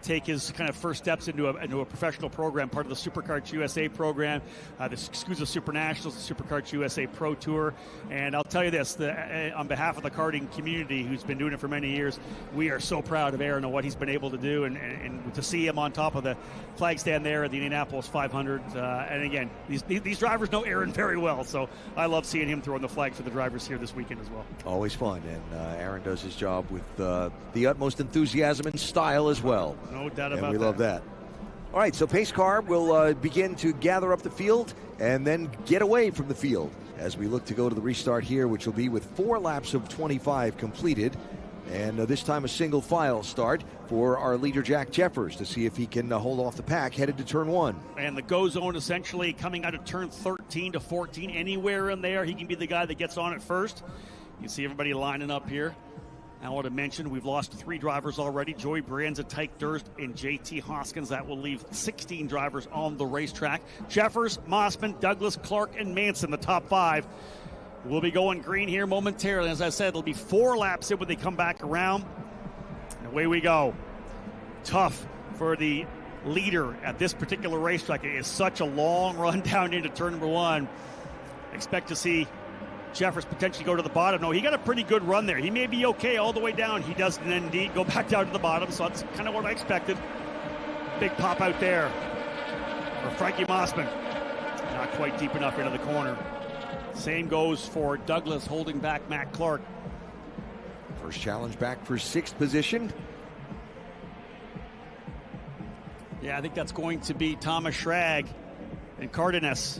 Speaker 1: take his kind of first steps into a professional program, part of the Superkarts USA program, the SCUSA Super Nationals, the Superkarts USA Pro Tour. And I'll tell you this, on behalf of the karting community who's been doing it for many years, we are so proud of Aaron and what he's been able to do, and to see him on top of the flag stand there at the Indianapolis 500. And again, these drivers know Aaron very well, so I love seeing him throwing the flag for the drivers here this weekend as well.
Speaker 5: Always fun, and Aaron does his job with the utmost enthusiasm and style as well.
Speaker 1: No doubt about that.
Speaker 5: And we love that. All right, so pace car will begin to gather up the field and then get away from the field as we look to go to the restart here, which will be with 4 laps of 25 completed. And this time a single file start for our leader, Jack Jeffers, to see if he can hold off the pack headed to turn 1.
Speaker 1: And the go zone essentially coming out of turn 13 to 14, anywhere in there, he can be the guy that gets on it first. You see everybody lining up here. I want to mention we've lost 3 drivers already. Joey Brienza, Tyke Durst, and JT Hoskins. That will leave 16 drivers on the racetrack. Jeffers, Mossman, Douglas, Clark, and Manson, the top 5. We'll be going green here momentarily. As I said, it'll be 4 laps in when they come back around. And away we go. Tough for the leader at this particular racetrack. It is such a long run down into turn number 1. Expect to see Jeffers potentially go to the bottom. No, he got a pretty good run there. He may be okay all the way down. He does indeed go back down to the bottom, so that's kind of what I expected. Big pop out there for Frankie Mossman. Not quite deep enough into the corner. Same goes for Douglas, holding back Matt Clark.
Speaker 5: First challenge back for 6th position.
Speaker 1: Yeah, I think that's going to be Thomas Schrag and Cardenas.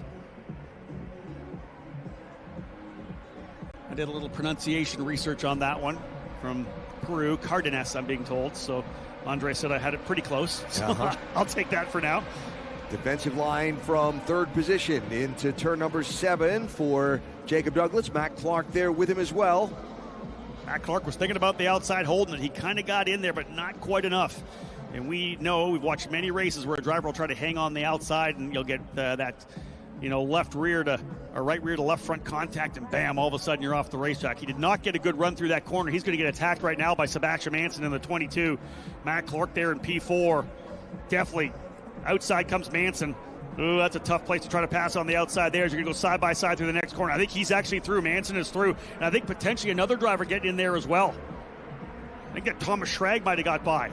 Speaker 1: I did a little pronunciation research on that one from Peru, Cardenas, I'm being told. So Andre said I had it pretty close. So I'll take that for now.
Speaker 5: Defensive line from third position into turn number 7 for Jacob Douglas. Matt Clark there with him as well.
Speaker 1: Matt Clark was thinking about the outside holding it. He kind of got in there, but not quite enough. And we know, we've watched many races where a driver will try to hang on the outside and you'll get that, left rear to or right rear to left front contact, and bam, all of a sudden you're off the racetrack. He did not get a good run through that corner. He's going to get attacked right now by Sebastian Manson in the 22. Matt Clark there in P4. Definitely outside comes Manson. Ooh, that's a tough place to try to pass on the outside there as you're going to go side by side through the next corner. I think he's actually through. Manson is through. And I think potentially another driver getting in there as well. I think that Thomas Schrag might have got by.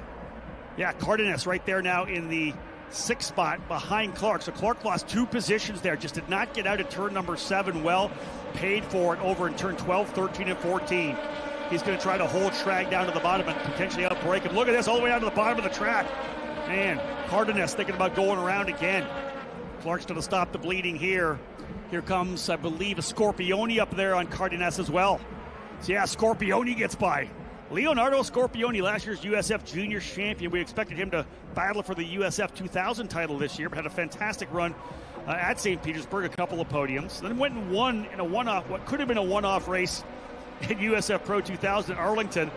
Speaker 1: Yeah, Cardenas right there now in the 6th spot behind Clark. So Clark lost 2 positions there. Just did not get out of turn number 7 well. Paid for it over in turn 12, 13, and 14. He's going to try to hold Schrag down to the bottom and potentially outbreak him. Look at this, all the way down to the bottom of the track. Man, Cardenas thinking about going around again. Clark's going to stop the bleeding here. Here comes, I believe, a Scorpione up there on Cardenas as well. So yeah, Scorpione gets by. Leonardo Scorpione, last year's USF Junior champion. We expected him to battle for the USF 2000 title this year, but had a fantastic run at St. Petersburg, a couple of podiums. Then went and won in a one-off, what could have been a one-off race at USF Pro 2000 at Arlington.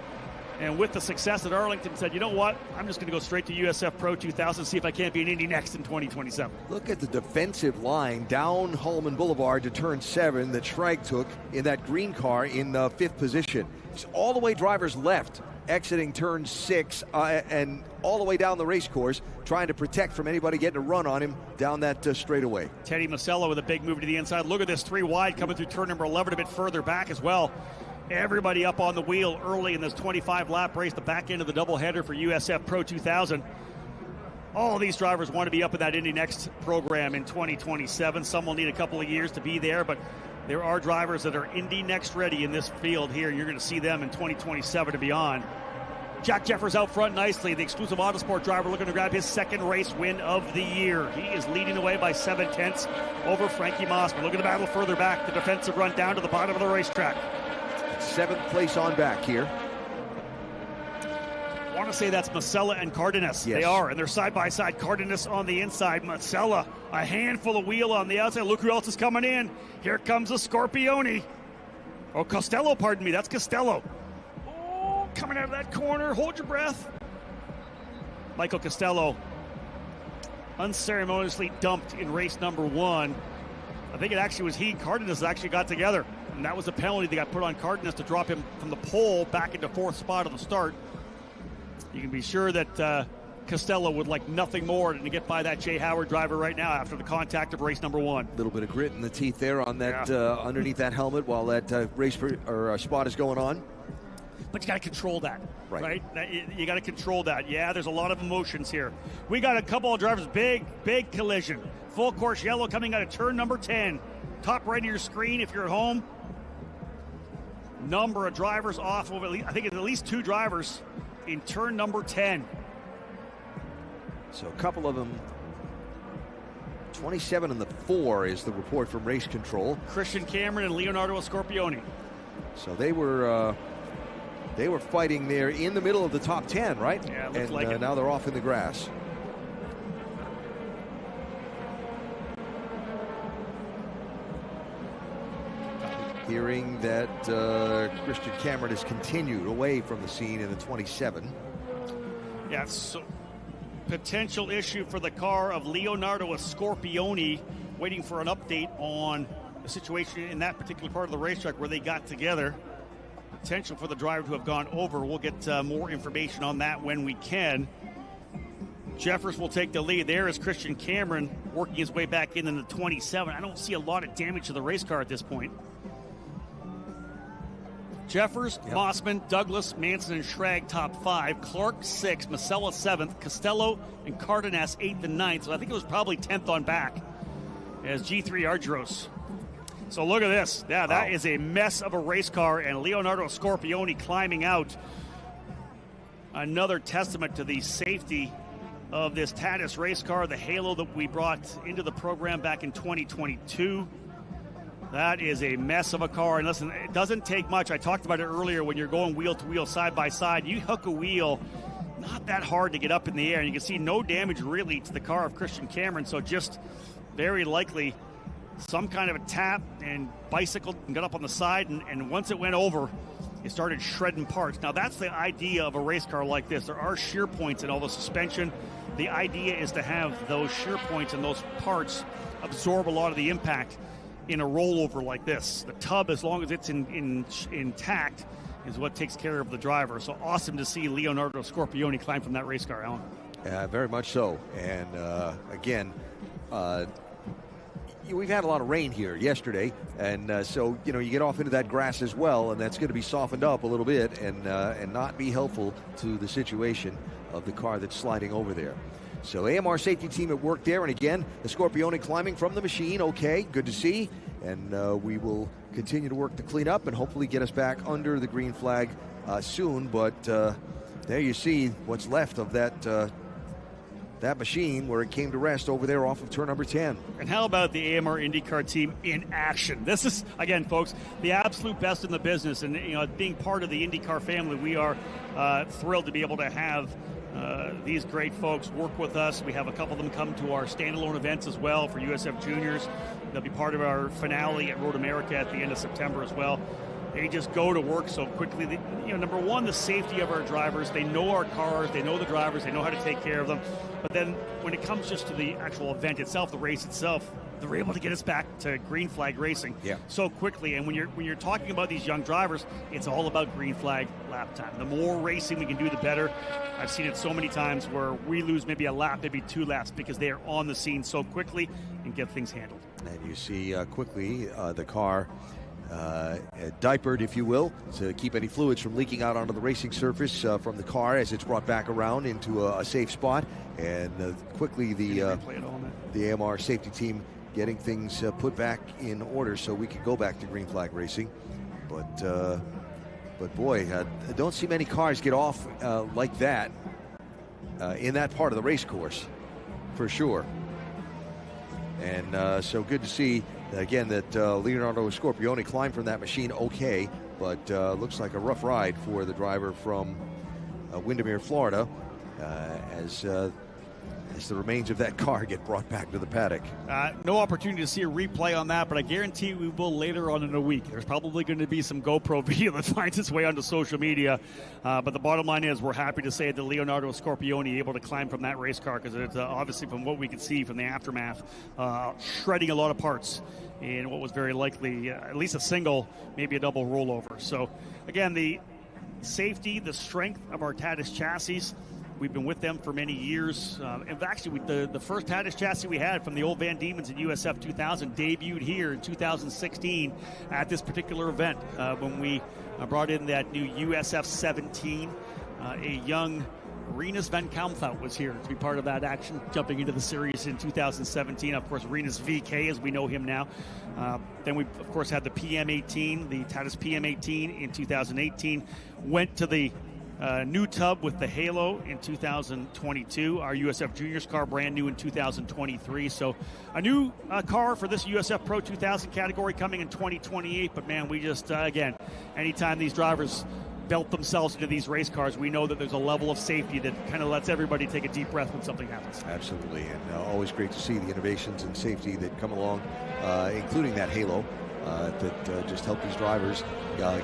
Speaker 1: And with the success at Arlington, said, you know what, I'm just going to go straight to USF Pro 2000, see if I can't be an Indy next in 2027.
Speaker 5: Look at the defensive line down Holman Boulevard to turn 7 that Schrag took in that green car in 5th position. He's all the way drivers left, exiting turn 6 and all the way down the race course, trying to protect from anybody getting a run on him down that straightaway.
Speaker 1: Teddy Masello with a big move to the inside. Look at this, 3 wide coming through turn number 11, a bit further back as well. Everybody up on the wheel early in this 25-lap race, the back end of the doubleheader for USF Pro 2000. All of these drivers want to be up in that Indy Next program in 2027. Some will need a couple of years to be there, but there are drivers that are Indy Next ready in this field here. You're going to see them in 2027 and beyond. Jack Jeffers out front nicely, the exclusive Autosport driver looking to grab his 2nd race win of the year. He is leading away by 7/10 over Frankie Mossman. Look at the battle further back, the defensive run down to the bottom of the racetrack.
Speaker 5: 7th place on back here.
Speaker 1: I want to say that's Masella and Cardenas.
Speaker 5: Yes.
Speaker 1: They are, and they're side by side. Cardenas on the inside, Masella a handful of wheel on the outside. Look who else is coming in. Here comes a Scorpione. Oh, Costello, pardon me. That's Costello. Oh, coming out of that corner. Hold your breath. Michael Costello unceremoniously dumped in race number 1. I think it actually was he and Cardenas actually got together. And that was a penalty that got put on Cardenas to drop him from the pole back into 4th spot of the start. You can be sure that Costello would like nothing more than to get by that Jay Howard driver right now after the contact of race number 1.
Speaker 5: A little bit of grit in the teeth there on that underneath that helmet while that spot is going on.
Speaker 1: But you got to control that, right? You got to control that. Yeah, there's a lot of emotions here. We got a couple of drivers, big collision. Full course yellow coming out of turn number 10. Top right of your screen if you're at home. Number of drivers off of I think it's at least 2 drivers in turn number 10.
Speaker 5: So a couple of them. 27 and the 4 is the report from race control.
Speaker 1: Christian Cameron and Leonardo Scorpione.
Speaker 5: So they were fighting there in the middle of the top 10, right?
Speaker 1: Yeah, it looks like it.
Speaker 5: Now they're off in the grass. Hearing that Christian Cameron has continued away from the scene in the 27.
Speaker 1: Yeah, so potential issue for the car of Leonardo Scorpione, waiting for an update on the situation in that particular part of the racetrack where they got together. Potential for the driver to have gone over. We'll get more information on that when we can. Jeffers will take the lead. There is Christian Cameron working his way back in the 27. I don't see a lot of damage to the race car at this point. Jeffers, Mossman, Douglas, Manson, and Schrag top 5. Clark 6th, Masella 7th, Costello and Cardenas 8th and 9th. So I think it was probably 10th on back as G3 Argyros. So look at this. Yeah, that is a mess of a race car, and Leonardo Scorpione climbing out. Another testament to the safety of this Tatis race car, the halo that we brought into the program back in 2022. That is a mess of a car. And listen, it doesn't take much. I talked about it earlier when you're going wheel to wheel, side by side. You hook a wheel, not that hard to get up in the air. And you can see no damage really to the car of Christian Cameron. So just very likely some kind of a tap and bicycled and got up on the side. And once it went over, it started shredding parts. Now that's the idea of a race car like this. There are shear points in all the suspension. The idea is to have those shear points and those parts absorb a lot of the impact in a rollover like this. The tub, as long as it's intact, is what takes care of the driver. So awesome to see Leonardo Scorpioni climb from that race car, Alan.
Speaker 5: Very much so. And again, we've had a lot of rain here yesterday, and so you get off into that grass as well, and that's going to be softened up a little bit and not be helpful to the situation of the car that's sliding over there. So AMR safety team at work there, and again, the Scorpioni climbing from the machine. Okay, good to see, and we will continue to work to clean up and hopefully get us back under the green flag soon. But there you see what's left of that machine where it came to rest over there off of turn number 10.
Speaker 1: And how about the AMR IndyCar team in action? This is, again, folks, the absolute best in the business. And, being part of the IndyCar family, we are thrilled to be able to have these great folks work with us. We have a couple of them come to our standalone events as well for USF Juniors. They'll be part of our finale at Road America at the end of September as well. They just go to work so quickly. Number one, the safety of our drivers. They know our cars. They know the drivers. They know how to take care of them. But then when it comes just to the actual event itself, the race itself, they're able to get us back to green flag racing so quickly. And when you're talking about these young drivers, it's all about green flag lap time. The more racing we can do, the better. I've seen it so many times where we lose maybe a lap, maybe 2 laps, because they are on the scene so quickly and get things handled.
Speaker 5: And you see quickly the car diapered, if you will, to keep any fluids from leaking out onto the racing surface from the car as it's brought back around into a safe spot. And quickly the AMR safety team getting things put back in order so we can go back to green flag racing. But boy, I don't see many cars get off like that in that part of the race course, for sure. And so good to see, again, that Leonardo Scorpioni climbed from that machine okay, but looks like a rough ride for the driver from Windermere, Florida, as the remains of that car get brought back to the paddock.
Speaker 1: No opportunity to see a replay on that, but I guarantee we will later on in the week. There's probably going to be some GoPro video that finds its way onto social media. But the bottom line is we're happy to say that Leonardo Scorpioni able to climb from that race car, because it's obviously, from what we could see from the aftermath, shredding a lot of parts in what was very likely at least a single, maybe a double rollover. So again, the safety, the strength of our Tatis chassis, we've been with them for many years. And actually, the first Tatis chassis we had from the old Van Diemen's in USF 2000 debuted here in 2016 at this particular event when we brought in that new USF17. A young Rinus Van Kamphout was here to be part of that action, jumping into the series in 2017. Of course, Rinus VK, as we know him now. Then we, of course, had the PM18, the Tatis PM18 in 2018. Went to the new tub with the Halo in 2022. Our USF Juniors car, brand new in 2023. So a new car for this USF Pro 2000 category coming in 2028. But man, we just, again, anytime these drivers belt themselves into these race cars, we know that there's a level of safety that kind of lets everybody take a deep breath when something happens.
Speaker 5: Absolutely, and always great to see the innovations and safety that come along, including that Halo, that just help these drivers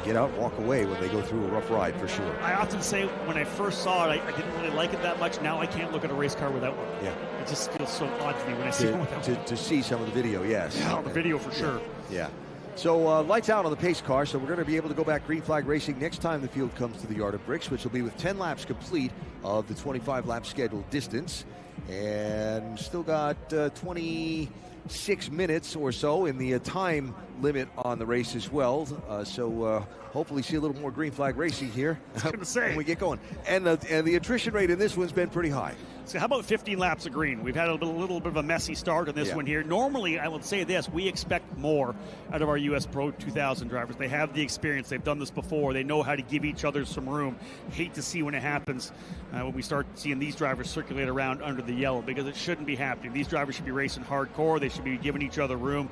Speaker 5: get out and walk away when they go through a rough ride, for sure.
Speaker 1: I often say when I first saw it, I didn't really like it that much. Now I can't look at a race car without one.
Speaker 5: Yeah.
Speaker 1: It just feels so odd to me when I see one without one.
Speaker 5: To see some of the video, yes.
Speaker 1: Yeah, the video for sure.
Speaker 5: Yeah. So lights out on the pace car, so we're going to be able to go back green flag racing next time the field comes to the Yard of Bricks, which will be with 10 laps complete of the 25-lap scheduled distance. And still got 26 minutes or so in the time limit on the race as well. So hopefully see a little more green flag racing here when we get going. And the attrition rate in this one's been pretty high.
Speaker 1: So how about 15 laps of green? We've had a little bit of a messy start on this one here. Normally, I would say this, we expect more out of our US Pro 2000 drivers. They have the experience. They've done this before. They know how to give each other some room. Hate to see when it happens, when we start seeing these drivers circulate around under the yellow, because it shouldn't be happening. These drivers should be racing hardcore. They should be giving each other room.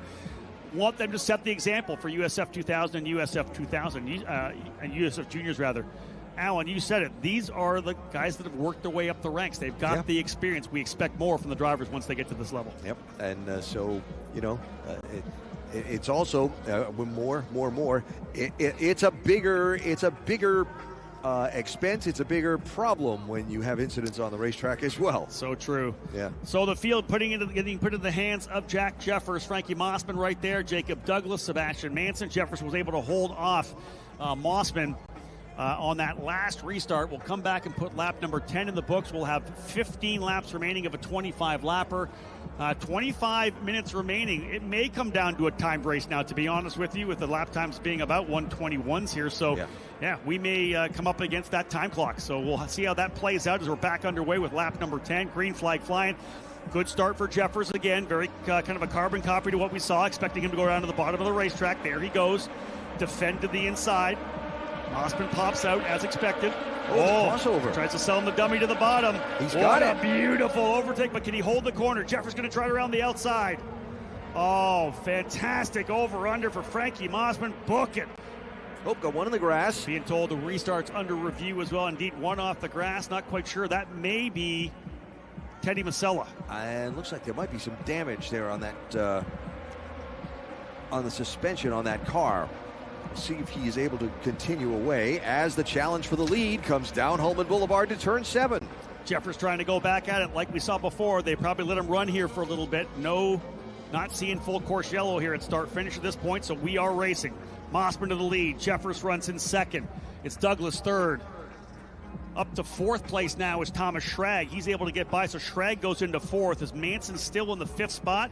Speaker 1: want them to set the example for USF 2000 and USF 2000 and USF Juniors rather. Alan, you said it. These are the guys that have worked their way up the ranks. They've got the experience. We expect more from the drivers once they get to this level.
Speaker 5: Yep. And so, it's also more. It's a bigger expense. It's a bigger problem when you have incidents on the racetrack as well.
Speaker 1: So true.
Speaker 5: Yeah.
Speaker 1: So the field getting put in the hands of Jack Jeffers, Frankie Mossman right there, Jacob Douglas, Sebastian Manson. Jeffers was able to hold off Mossman on that last restart. We'll come back and put lap number 10 in the books. We'll have 15 laps remaining of a 25-lapper. 25 minutes remaining. It may come down to a timed race now, to be honest with you, with the lap times being about 1:21s here. So, we may come up against that time clock. So we'll see how that plays out as we're back underway with lap number 10. Green flag flying. Good start for Jeffers again. Very kind of a carbon copy to what we saw, expecting him to go around to the bottom of the racetrack. There he goes. Defend to the inside. Mossman pops out as expected.
Speaker 5: Crossover.
Speaker 1: Tries to sell him the dummy to the bottom.
Speaker 5: He's got it.
Speaker 1: What a beautiful overtake, but can he hold the corner? Jeffers going to try it around the outside. Oh, fantastic over-under for Frankie Mossman. Book it.
Speaker 5: Oh, got one in the grass.
Speaker 1: Being told the restart's under review as well. Indeed, one off the grass. Not quite sure. That may be Teddy Masella.
Speaker 5: And looks like there might be some damage there on that on the suspension on that car. We'll see if he is able to continue away as the challenge for the lead comes down Holman Boulevard to turn 7.
Speaker 1: Jeffers trying to go back at it like we saw before. They probably let him run here for a little bit. No, not seeing full course yellow here at start-finish at this point, so we are racing. Mossman to the lead. Jeffers runs in second. It's Douglas third. Up to fourth place now is Thomas Schrag. He's able to get by, so Schrag goes into fourth. Is Manson still in the 5th spot?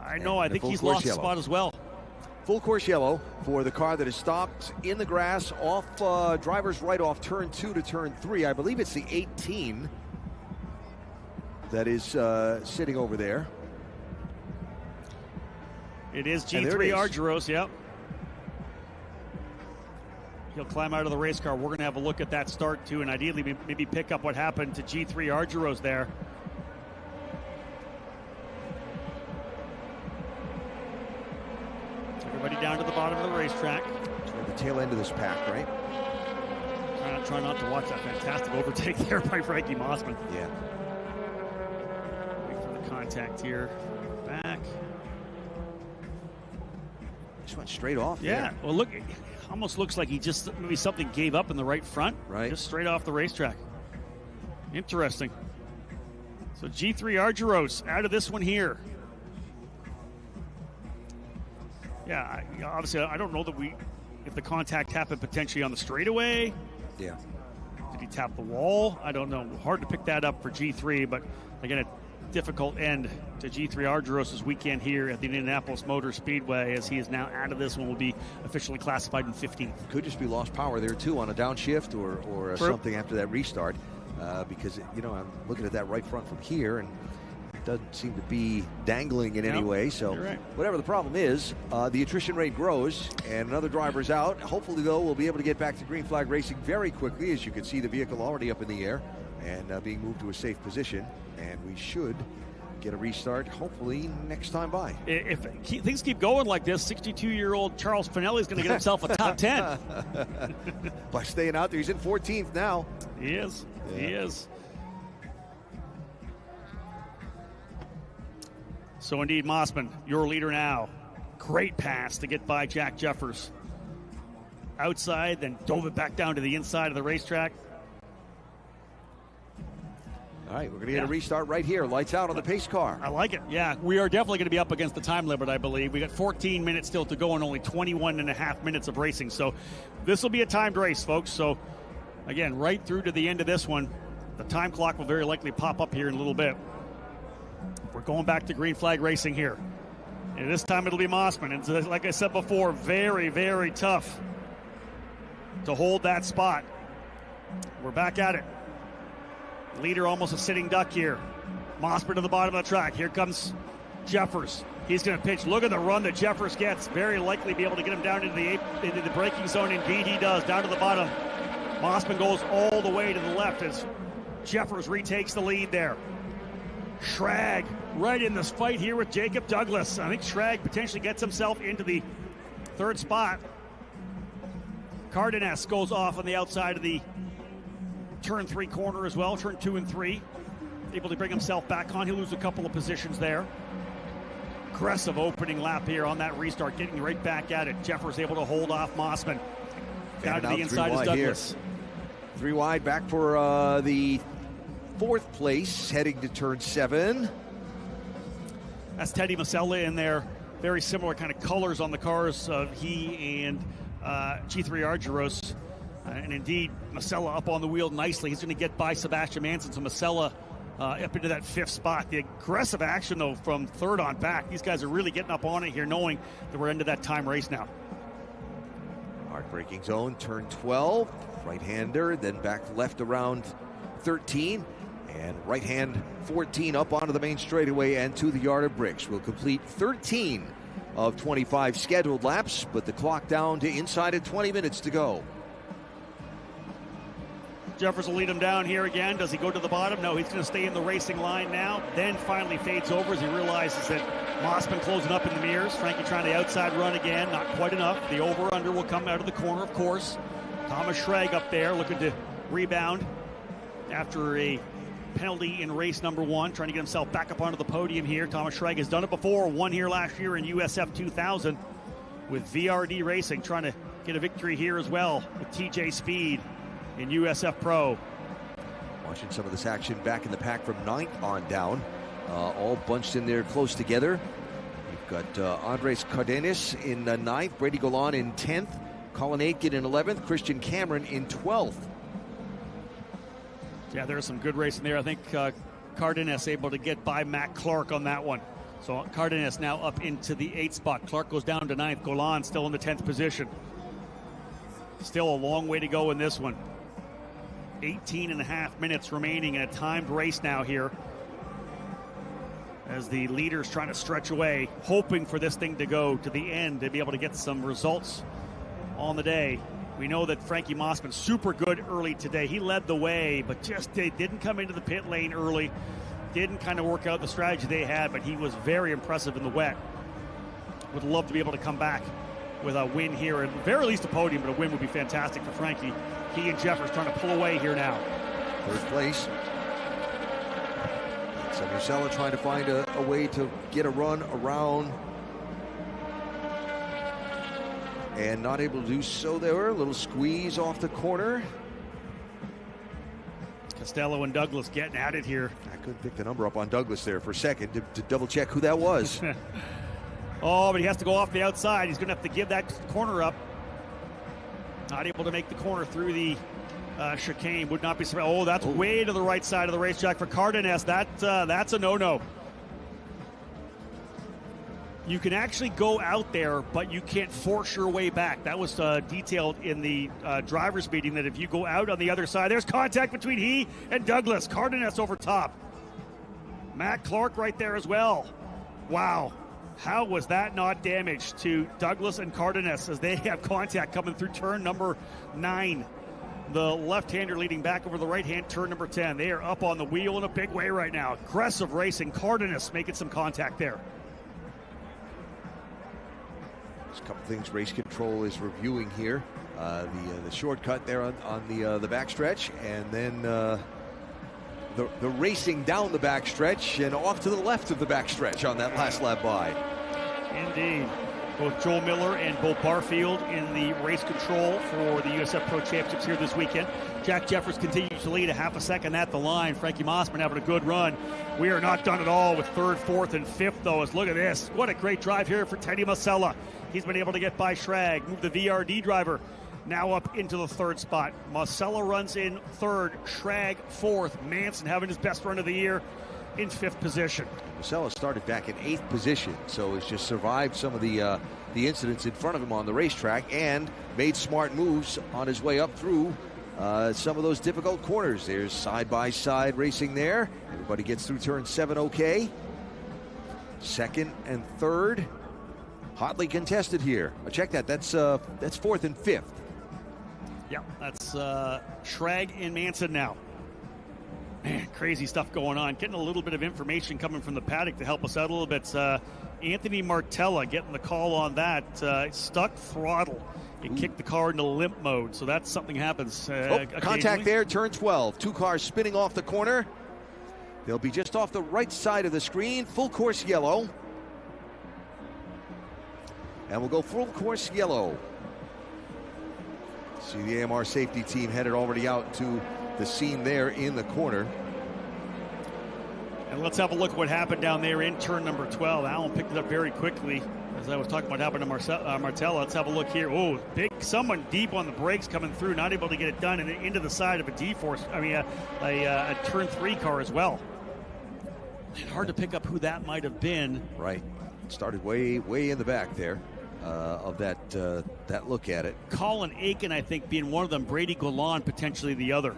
Speaker 1: I think he's lost the spot as well.
Speaker 5: Full course yellow for the car that is stopped in the grass off driver's right off turn 2 to turn 3. I believe it's the 18 that is sitting over there.
Speaker 1: It is G3 Argyros, yep. He'll climb out of the race car. We're going to have a look at that start too, and ideally maybe pick up what happened to G3 Argyros there. Everybody down to the bottom of the racetrack.
Speaker 5: Toward the tail end of this pack, right?
Speaker 1: Try not to watch that fantastic overtake there by Frankie Mossman.
Speaker 5: Yeah.
Speaker 1: Wait for the contact here. Back.
Speaker 5: Just went straight off.
Speaker 1: Yeah.
Speaker 5: There.
Speaker 1: Well, look, it almost looks like he just maybe something gave up in the right front.
Speaker 5: Right.
Speaker 1: Just straight off the racetrack. Interesting. So G3 Argyros out of this one here. Yeah, obviously, I don't know that if the contact happened potentially on the straightaway.
Speaker 5: Yeah.
Speaker 1: Did he tap the wall? I don't know. Hard to pick that up for G3, but again, a difficult end to G3 Argyros' weekend here at the Indianapolis Motor Speedway, as he is now out of this one, will be officially classified in 15th.
Speaker 5: Could just be lost power there, too, on a downshift or something after that restart, because, I'm looking at that right front from here, and doesn't seem to be dangling in any way. So whatever the problem is, the attrition rate grows and another driver's out. Hopefully, though, we'll be able to get back to green flag racing very quickly. As you can see, the vehicle already up in the air and being moved to a safe position. And we should get a restart, hopefully, next time by.
Speaker 1: If things keep going like this, 62-year-old Charles Finelli is going to get himself a top 10.
Speaker 5: By staying out there, he's in 14th now.
Speaker 1: He is. Yeah. He is. So indeed, Mossman, your leader now. Great pass to get by Jack Jeffers. Outside, then dove it back down to the inside of the racetrack.
Speaker 5: All right, we're going to get a restart right here. Lights out on the pace car.
Speaker 1: I like it. Yeah, we are definitely going to be up against the time limit, I believe. We got 14 minutes still to go and only 21 and a half minutes of racing. So this will be a timed race, folks. So, again, right through to the end of this one. The time clock will very likely pop up here in a little bit. We're going back to green flag racing here. And this time it'll be Mossman. And like I said before, very, very tough to hold that spot. We're back at it. Leader almost a sitting duck here. Mossman to the bottom of the track. Here comes Jeffers. He's going to pitch. Look at the run that Jeffers gets. Very likely be able to get him down into the braking zone. Indeed he does. Down to the bottom. Mossman goes all the way to the left as Jeffers retakes the lead there. Schrag right in this fight here with Jacob Douglas. I think Schrag potentially gets himself into the third spot. Cardenas goes off on the outside of the turn 3 corner as well, turn 2 and 3. Able to bring himself back on. He'll lose a couple of positions there. Aggressive opening lap here on that restart, getting right back at it. Jeffers able to hold off Mossman. Down to the inside is Douglas.
Speaker 5: Here. 3 wide back for the 4th place, heading to turn 7.
Speaker 1: That's Teddy Masella in there. Very similar kind of colors on the cars of he and G3 Argyros. And indeed, Masella up on the wheel nicely. He's going to get by Sebastian Manson. So Masella up into that 5th spot. The aggressive action, though, from 3rd on back. These guys are really getting up on it here, knowing that we're into that time race now.
Speaker 5: Hard braking zone, turn 12. Right-hander, then back left around 13. And right-hand 14 up onto the main straightaway and to the yard of bricks. We'll complete 13 of 25 scheduled laps, but the clock down to inside at 20 minutes to go.
Speaker 1: Jeffers will lead him down here again. Does he go to the bottom? No, he's going to stay in the racing line now. Then finally fades over as he realizes that Mossman closing up in the mirrors. Frankie trying the outside run again. Not quite enough. The over-under will come out of the corner, of course. Thomas Schrag up there looking to rebound after a penalty in race number 1. Trying to get himself back up onto the podium here. Thomas Schrag has done it before. Won here last year in USF 2000 with VRD Racing. Trying to get a victory here as well with TJ Speed in USF Pro.
Speaker 5: Watching some of this action back in the pack from 9th on down. All bunched in there close together. We've got Andres Cardenas in 9th, Brady Golan in 10th, Colin Aitken in 11th, Christian Cameron in 12th.
Speaker 1: Yeah, there's some good racing there. I think Cardenas able to get by Matt Clark on that one. So Cardenas now up into the 8th spot. Clark goes down to 9th. Golan still in the 10th position. Still a long way to go in this one. 18 and a half minutes remaining in a timed race now here, as the leaders trying to stretch away, hoping for this thing to go to the end to be able to get some results on the day. We know that Frankie Mossman super good early today. He led the way, but just they didn't come into the pit lane early, didn't kind of work out the strategy they had, but he was very impressive in the wet. Would love to be able to come back with a win here, at the very least a podium, but a win would be fantastic for Frankie. He and Jeffers trying to pull away here now.
Speaker 5: 3rd place. Musella trying to find a way to get a run around, and not able to do so there. A little squeeze off the corner.
Speaker 1: Costello and Douglas getting at it here.
Speaker 5: I couldn't pick the number up on Douglas there for a second to double check who that was.
Speaker 1: Oh, but he has to go off the outside. He's going to have to give that corner up. Not able to make the corner through the chicane. Would not be surprised. Oh, that's way to the right side of the racetrack for Cardenas. That's a no-no. You can actually go out there, but you can't force your way back. That was detailed in the driver's meeting, that if you go out on the other side, there's contact between he and Douglas. Cardenas over top. Matt Clark right there as well. Wow. How was that not damaged to Douglas and Cardenas as they have contact coming through turn number 9? The left-hander leading back over the right-hand turn number 10. They are up on the wheel in a big way right now. Aggressive racing. Cardenas making some contact there.
Speaker 5: There's a couple things race control is reviewing here. The shortcut there on the backstretch, and then the racing down the backstretch and off to the left of the backstretch on that last lap by.
Speaker 1: Indeed. Both Joel Miller and Bo Barfield in the race control for the USF Pro Championships here this weekend. Jack Jeffers continues to lead a half a second at the line. Frankie Mossman having a good run. We are not done at all with 3rd, 4th, and 5th, though, as look at this. What a great drive here for Teddy Masella. He's been able to get by Schrag, move the VRD driver now up into the 3rd spot. Masella runs in 3rd, Schrag 4th. Manson having his best run of the year in 5th position.
Speaker 5: Masella started back in 8th position, so has just survived some of the incidents in front of him on the racetrack and made smart moves on his way up through some of those difficult corners. There's side-by-side racing there. Everybody gets through turn 7 okay. 2nd and 3rd, hotly contested here. Check that. That's 4th and 5th.
Speaker 1: Yeah, that's Schrag and Manson now. Man, crazy stuff going on. Getting a little bit of information coming from the paddock to help us out a little bit. Anthony Martella getting the call on that. Stuck throttle. It kicked the car into limp mode, so that's something happens.
Speaker 5: Contact there, turn 12. 2 cars spinning off the corner. They'll be just off the right side of the screen. Full course yellow. And we'll go full course yellow. See the AMR safety team headed already out to the scene there in the corner.
Speaker 1: And let's have a look at what happened down there in turn number 12. Alan picked it up very quickly. As I was talking about what happened to Martella, let's have a look here. Oh, someone deep on the brakes coming through, not able to get it done, and into the side of a a turn 3 car as well. Hard to pick up who that might have been.
Speaker 5: Right. Started way in the back there of that look at it.
Speaker 1: Colin Aiken, I think, being one of them. Brady Golan, potentially the other.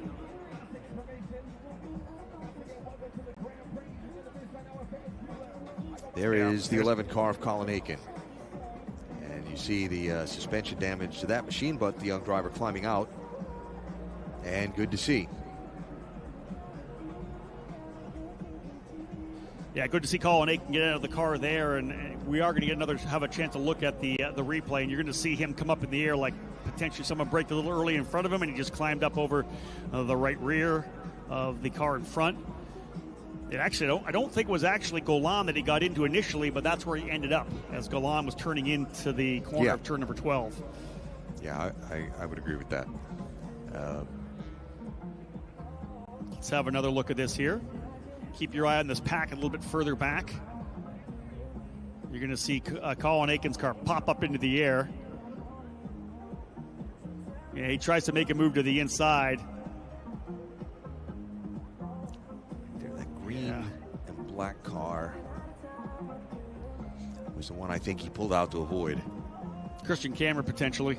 Speaker 5: There is the 11 car of Colin Aiken. And you see the suspension damage to that machine, but the young driver climbing out. And good to see.
Speaker 1: Yeah, good to see Colin Aiken get out of the car there, and we are going to have a chance to look at the replay, and you're going to see him come up in the air like potentially someone braked a little early in front of him, and he just climbed up over the right rear of the car in front. It actually, I don't think it was actually Golan that he got into initially, but that's where he ended up, as Golan was turning into the corner of turn number 12.
Speaker 5: Yeah, I would agree with that.
Speaker 1: Let's have another look at this here. Keep your eye on this pack a little bit further back. You're going to see Colin Aiken's car pop up into the air. Yeah, he tries to make a move to the inside.
Speaker 5: That green and black car was the one I think he pulled out to avoid.
Speaker 1: Christian Cameron potentially.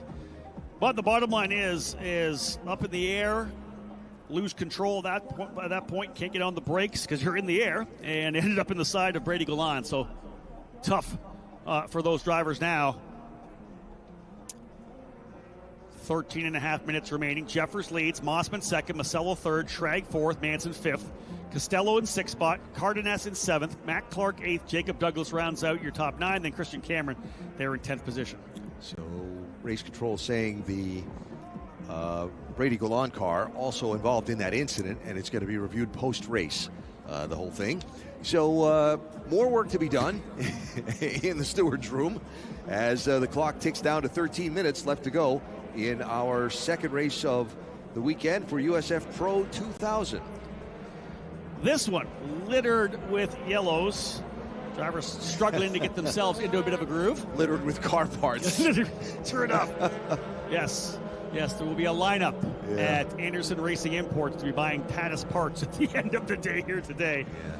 Speaker 1: But the bottom line is up in the air. Lose control at that point, can't get on the brakes because you're in the air, and ended up in the side of Brady Golan. So tough for those drivers now. 13 and a half minutes remaining. Jeffers leads, Mossman second, Masello third, Schrag fourth, Manson fifth, Costello in sixth spot, Cardenas in seventh, Matt Clark eighth, Jacob Douglas rounds out your top 9, then Christian Cameron there in 10th position.
Speaker 5: So race control saying the Brady Golan car also involved in that incident, and it's going to be reviewed post-race, the whole thing. So more work to be done in the steward's room as the clock ticks down to 13 minutes left to go in our second race of the weekend for USF Pro 2000.
Speaker 1: This one littered with yellows. Drivers struggling to get themselves into a bit of a groove.
Speaker 5: Littered with car parts.
Speaker 1: Sure enough. Yes, there will be a lineup at Anderson Racing Imports to be buying Pattis parts at the end of the day here today. Yeah.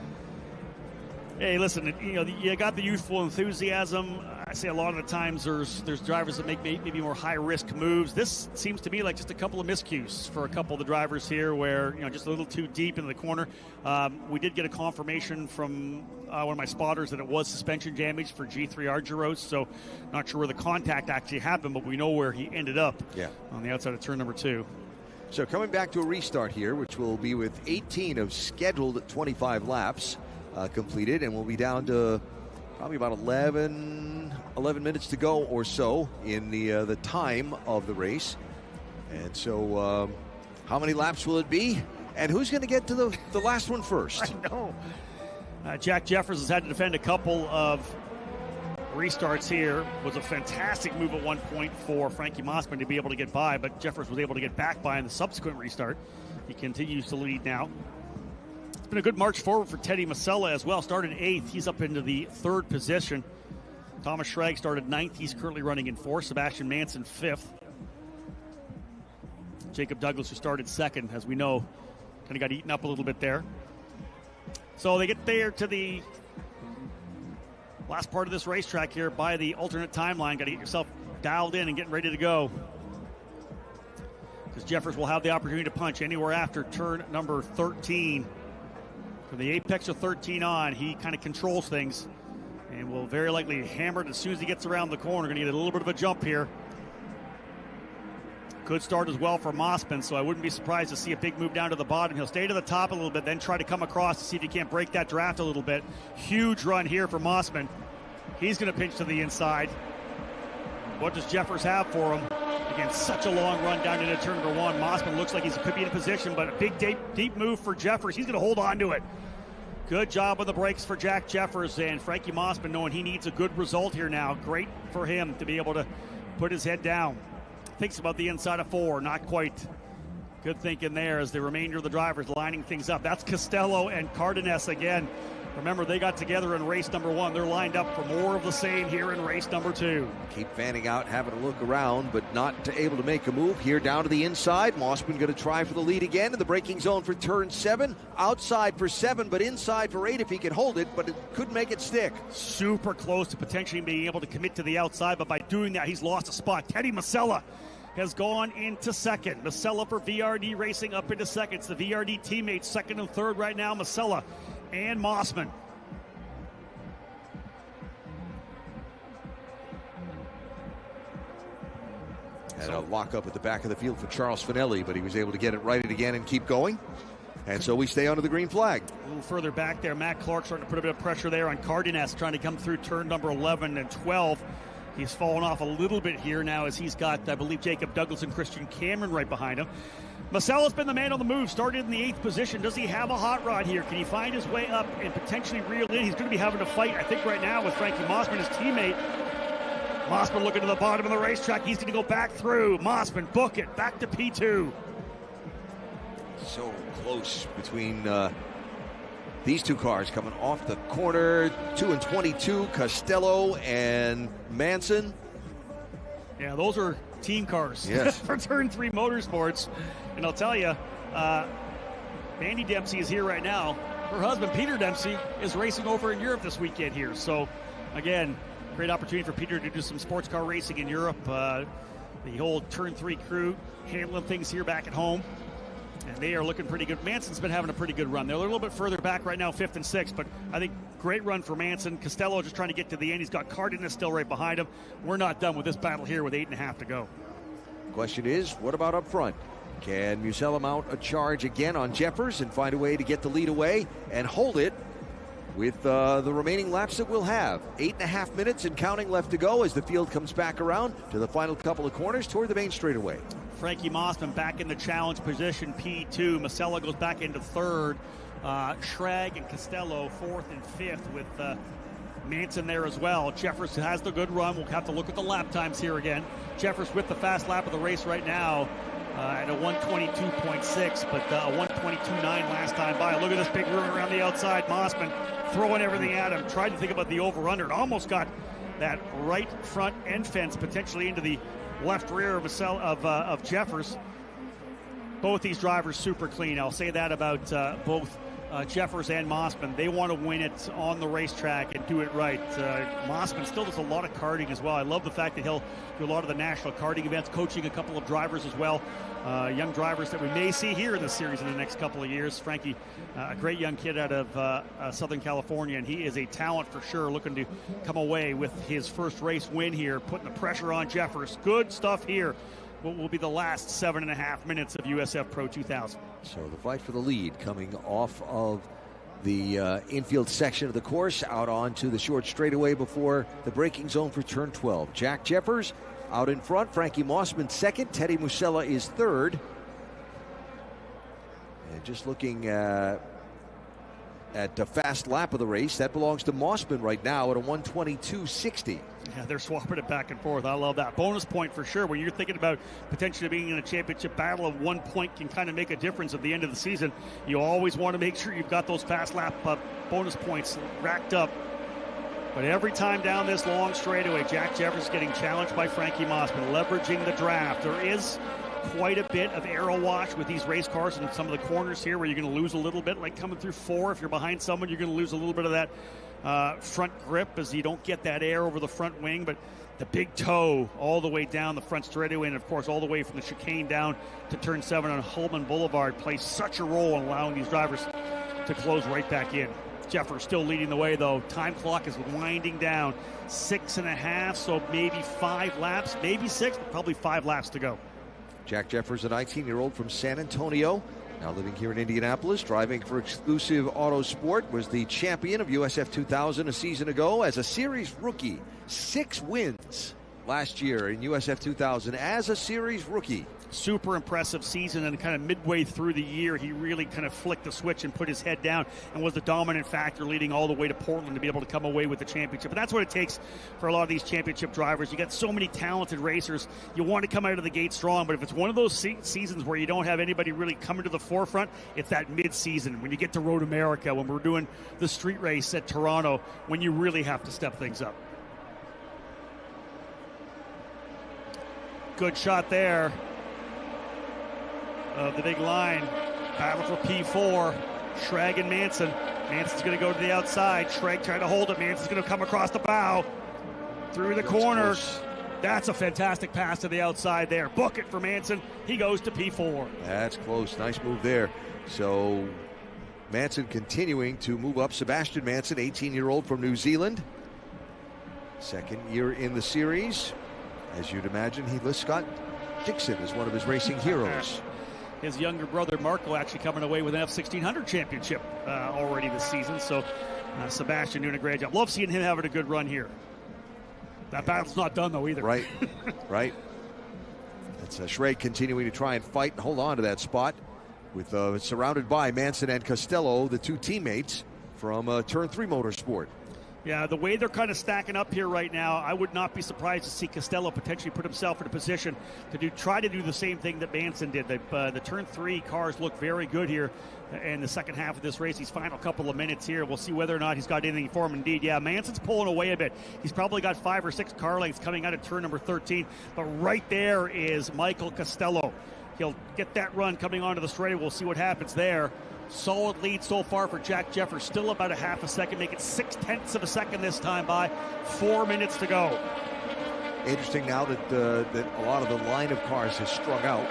Speaker 1: Hey, listen, you got the youthful enthusiasm. I say a lot of the times there's drivers that make maybe more high-risk moves. This seems to me like just a couple of miscues for a couple of the drivers here where, just a little too deep into the corner. We did get a confirmation from one of my spotters that it was suspension damage for G3 Argyros, so not sure where the contact actually happened, but we know where he ended up on the outside of turn number 2.
Speaker 5: So coming back to a restart here, which will be with 18 of scheduled 25 laps completed, and we'll be down to probably about 11 minutes to go or so in the time of the race. And so how many laps will it be? And who's going to get to the last one first?
Speaker 1: I know. Jack Jeffers has had to defend a couple of restarts here. Was a fantastic move at one point for Frankie Mossman to be able to get by, but Jeffers was able to get back by in the subsequent restart. He continues to lead now. It's been a good march forward for Teddy Masella as well. Started 8th. He's up into the 3rd position. Thomas Schrag started 9th. He's currently running in 4th. Sebastian Manson 5th. Jacob Douglas, who started 2nd, as we know, kind of got eaten up a little bit there. So they get there to the last part of this racetrack here by the alternate timeline. Got to get yourself dialed in and getting ready to go, because Jeffers will have the opportunity to punch anywhere after turn number 13. From the apex of 13 on, he kind of controls things and will very likely hammer it as soon as he gets around the corner. Going to get a little bit of a jump here. Good start as well for Mossman, so I wouldn't be surprised to see a big move down to the bottom. He'll stay to the top a little bit, then try to come across to see if he can't break that draft a little bit. Huge run here for Mossman. He's going to pinch to the inside. What does Jeffers have for him? Again, such a long run down into turn number 1. Mossman looks like he could be in a position, but a big, deep move for Jeffers. He's going to hold on to it. Good job on the brakes for Jack Jeffers, and Frankie Mossman knowing he needs a good result here now. Great for him to be able to put his head down. Thinks about the inside of 4, not quite. Good thinking there as the remainder of the drivers lining things up. That's Costello and Cardenas again. Remember, they got together in race number 1. They're lined up for more of the same here in race number 2.
Speaker 5: Keep fanning out, having a look around, but not able to make a move. Here down to the inside. Mossman going to try for the lead again in the braking zone for turn 7. Outside for 7, but inside for 8 if he can hold it, but it couldn't make it stick.
Speaker 1: Super close to potentially being able to commit to the outside, but by doing that, he's lost a spot. Teddy Masella has gone into second. Masella for VRD Racing up into second. It's the VRD teammates second and third right now. Masella and Mossman.
Speaker 5: And a lock up at the back of the field for Charles Finelli, but he was able to get it righted again and keep going. And so we stay under the green flag.
Speaker 1: A little further back there, Matt Clark starting to put a bit of pressure there on Cardenas, trying to come through turn number 11 and 12. He's fallen off a little bit here now as he's got, I believe, Jacob Douglas and Christian Cameron right behind him. Masella's been the man on the move, started in the 8th position. Does he have a hot rod here? Can he find his way up and potentially reel in? He's going to be having a fight, I think, right now with Frankie Mossman, his teammate. Mossman looking to the bottom of the racetrack. He's going to go back through. Mossman, book it, back to P2.
Speaker 5: So close between these two cars coming off the corner. 2 and 22, Costello and Manson.
Speaker 1: Yeah, those are team cars.
Speaker 5: Yes.
Speaker 1: For Turn 3 Motorsports. And I'll tell you, Mandy Dempsey is here right now. Her husband, Peter Dempsey, is racing over in Europe this weekend here. So, again, great opportunity for Peter to do some sports car racing in Europe. The whole Turn 3 crew handling things here back at home. And they are looking pretty good. Manson's been having a pretty good run. They're a little bit further back right now, 5th and 6th, but I think great run for Manson. Costello just trying to get to the end. He's got Cardenas still right behind him. We're not done with this battle here with 8.5 to go.
Speaker 5: Question is, what about up front? Can Musella mount a charge again on Jeffers and find a way to get the lead away and hold it with the remaining laps that we'll have? 8.5 minutes and counting left to go as the field comes back around to the final couple of corners toward the main straightaway.
Speaker 1: Frankie Mossman back in the challenge position, P2. Masella goes back into 3rd. Schrag and Costello 4th and 5th with Manson there as well. Jeffers has the good run. We'll have to look at the lap times here again. Jeffers with the fast lap of the race right now at a 122.6, but a 122.9 last time by. Look at this big run around the outside. Mossman throwing everything at him. Tried to think about the over-under. It almost got that right front end fence potentially into the left rear of Jeffers. Both these drivers super clean. I'll say that about both Jeffers and Mossman. They want to win it on the racetrack and do it right. Mossman still does a lot of karting as well. I love the fact that he'll do a lot of the national karting events, coaching a couple of drivers as well. Young drivers that we may see here in the series in the next couple of years. Frankie, a great young kid out of Southern California, and he is a talent for sure, looking to come away with his first race win here, putting the pressure on Jeffers. Good stuff here. What will be the last 7.5 minutes of USF Pro 2000.
Speaker 5: So the fight for the lead coming off of the infield section of the course out onto the short straightaway before the braking zone for turn 12. Jack Jeffers out in front, Frankie Mossman 2nd, Teddy Musella is 3rd. And just looking at the fast lap of the race, that belongs to Mossman right now at a 122.60.
Speaker 1: Yeah, they're swapping it back and forth. I love that. Bonus point for sure. When you're thinking about potentially being in a championship battle, of 1 point can kind of make a difference at the end of the season. You always want to make sure you've got those fast lap bonus points racked up. But every time down this long straightaway, Jack Jeffers getting challenged by Frankie Mossman, leveraging the draft. There is quite a bit of aero wash with these race cars and some of the corners here where you're going to lose a little bit, like coming through 4. If you're behind someone, you're going to lose a little bit of that front grip as you don't get that air over the front wing. But the big toe all the way down the front straightaway, and of course all the way from the chicane down to turn 7 on Holman Boulevard, plays such a role in allowing these drivers to close right back in. Jeffers still leading the way, though. Time clock is winding down. 6.5, so maybe 5 laps, maybe 6, but probably 5 laps to go.
Speaker 5: Jack Jeffers, a 19-year-old from San Antonio, now living here in Indianapolis, driving for Exclusive Autosport, was the champion of USF 2000 a season ago as a series rookie. 6 wins last year in USF 2000 as a series rookie.
Speaker 1: Super impressive season, and kind of midway through the year, he really kind of flicked the switch and put his head down and was the dominant factor leading all the way to Portland to be able to come away with the championship. And that's what it takes for a lot of these championship drivers. You got so many talented racers. You want to come out of the gate strong, but if it's one of those seasons where you don't have anybody really coming to the forefront, it's that mid-season when you get to Road America, when we're doing the street race at Toronto, when you really have to step things up. Good shot there of the big line. Battle for P4. Schrag and Manson. Manson's going to go to the outside. Schrag trying to hold it. Manson's going to come across the bow. Through the corner. That's a fantastic pass to the outside there. Book it for Manson. He goes to P4.
Speaker 5: That's close. Nice move there. So Manson continuing to move up. Sebastian Manson, 18-year-old from New Zealand. Second year in the series. As you'd imagine, he lists Scott Dixon as one of his racing heroes.
Speaker 1: His younger brother Marco actually coming away with an F1600 championship already this season. So Sebastian doing a great job. Love seeing him having a good run here. That battle's not done though either.
Speaker 5: Right, right. It's Schrag continuing to try and fight and hold on to that spot with surrounded by Manson and Costello, the two teammates from Turn 3 Motorsport.
Speaker 1: Yeah, the way they're kind of stacking up here right now, I would not be surprised to see Costello potentially put himself in a position to try to do the same thing that Manson did. The Turn 3 cars look very good here in the second half of this race. These final couple of minutes here, we'll see whether or not he's got anything for him. Indeed, yeah, Manson's pulling away a bit. He's probably got 5 or 6 car lengths coming out of turn number 13, but right there is Michael Costello. He'll get that run coming onto the straightaway. We'll see what happens there. Solid lead so far for Jack Jeffers. Still about a half a second. Make it 0.6 of a second this time by 4 minutes to go.
Speaker 5: Interesting now that a lot of the line of cars has strung out.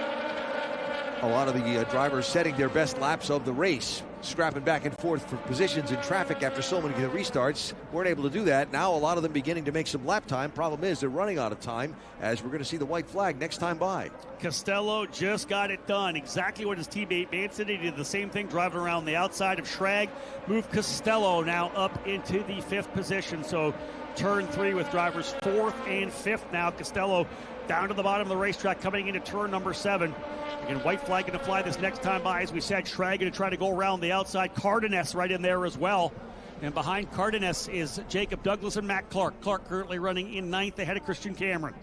Speaker 5: A lot of the drivers setting their best laps of the race, scrapping back and forth for positions in traffic after so many restarts, weren't able to do that. Now a lot of them beginning to make some lap time. Problem is they're running out of time, as we're going to see the white flag next time by.
Speaker 1: Costello just got it done. Exactly what his teammate Manson did. He did the same thing, driving around the outside of Schrag. Moved Costello now up into the 5th position. So turn 3 with drivers 4th and 5th now. Costello down to the bottom of the racetrack coming into turn number 7. Again, white flag going to fly this next time by. As we said, Schrag going to try to go around the outside. Cardenas right in there as well. And behind Cardenas is Jacob Douglas and Matt Clark. Clark currently running in 9th ahead of Christian Cameron.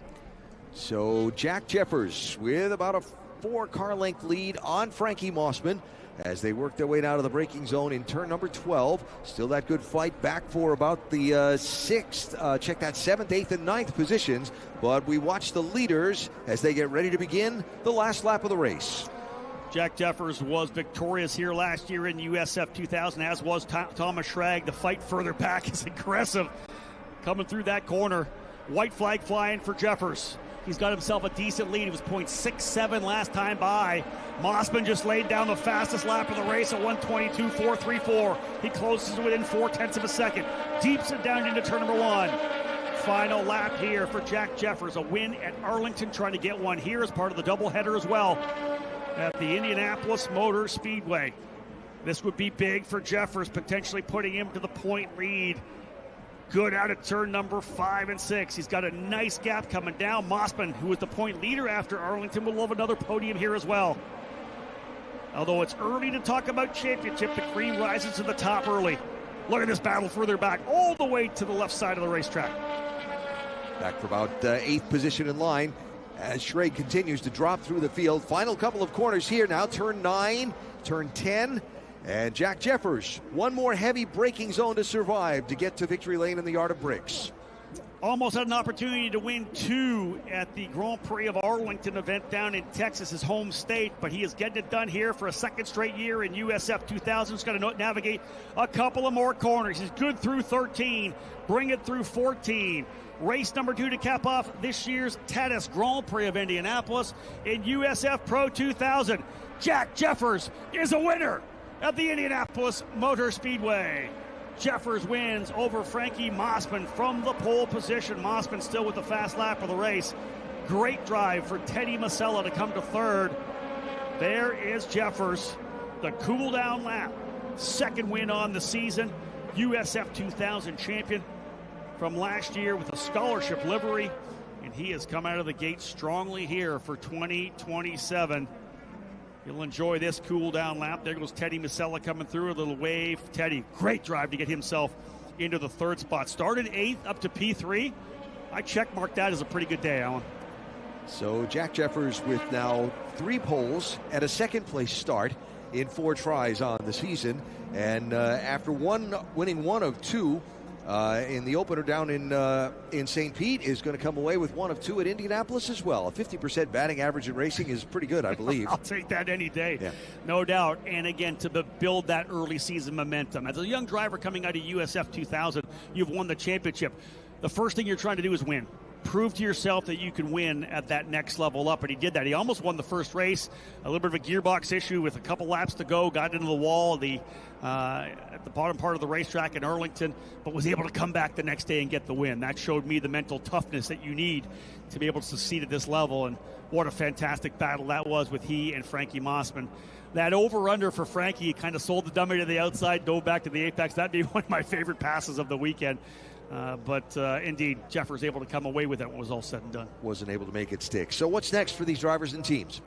Speaker 5: So Jack Jeffers with about a 4 car length lead on Frankie Mossman as they work their way down to the braking zone in turn number 12. Still that good fight back for about the 6th, check that 7th, 8th, and 9th positions. But we watch the leaders as they get ready to begin the last lap of the race.
Speaker 1: Jack Jeffers was victorious here last year in USF 2000, as was Thomas Schrag. The fight further back is aggressive. Coming through that corner. White flag flying for Jeffers. He's got himself a decent lead. He was 0.67 last time by. Mossman just laid down the fastest lap of the race at 1:22.434. He closes within 0.4 of a second. Deeps it down into turn number 1. Final lap here for Jack Jeffers. A win at Arlington, trying to get one here as part of the doubleheader as well at the Indianapolis Motor Speedway. This would be big for Jeffers, potentially putting him to the point lead. Good out of turn number 5 and 6. He's got a nice gap coming down. Mossman, who was the point leader after Arlington, will love another podium here as well. Although it's early to talk about championship, the cream rises to the top early. Look at this battle further back, all the way to the left side of the racetrack.
Speaker 5: Back for about 8th position in line as Schrag continues to drop through the field. Final couple of corners here now. Turn 9, turn 10. And Jack Jeffers, one more heavy braking zone to survive to get to victory lane in the Yard of Bricks.
Speaker 1: Almost had an opportunity to win 2 at the Grand Prix of Arlington event down in Texas, his home state, but he is getting it done here for a 2nd straight year in USF 2000. He's got to navigate a couple of more corners. He's good through 13, bring it through 14. Race number 2 to cap off this year's Tatis Grand Prix of Indianapolis in USF Pro 2000. Jack Jeffers is a winner at the Indianapolis Motor Speedway. Jeffers wins over Frankie Mossman from the pole position. Mossman still with the fast lap of the race. great drive for Teddy Masella to come to third. There is Jeffers, the cool-down lap. Second win on the season. USF 2000 champion from last year with a scholarship livery. And he has come out of the gate strongly here for 2027. You'll enjoy this cool-down lap. There goes Teddy Masella coming through. A little wave. Teddy, great drive to get himself into the third spot. Started 8th up to P3. I checkmarked that as a pretty good day, Alan.
Speaker 5: So Jack Jeffers with now 3 poles and a second-place start in 4 tries on the season. And after winning 1 of 2 in the opener down in St. Pete, is going to come away with 1 of 2 at Indianapolis as well. A 50% batting average in racing is pretty good, I believe.
Speaker 1: I'll take that any day,
Speaker 5: yeah.
Speaker 1: No doubt. And again, to build that early season momentum. As a young driver coming out of USF 2000, you've won the championship. The first thing you're trying to do is win. Prove to yourself that you can win at that next level up, and he did that. He almost won the first race. A little bit of a gearbox issue with a couple laps to go, got into the wall at the bottom part of the racetrack in Arlington, but was able to come back the next day and get the win. That showed me the mental toughness that you need to be able to succeed at this level, and what a fantastic battle that was with he and Frankie Mossman. That over-under for Frankie, he kind of sold the dummy to the outside, dove back to the apex. That'd be one of my favorite passes of the weekend. But indeed, Jeffers able to come away with it when it was all said and done.
Speaker 5: Wasn't able to make it stick. So what's next for these drivers and teams?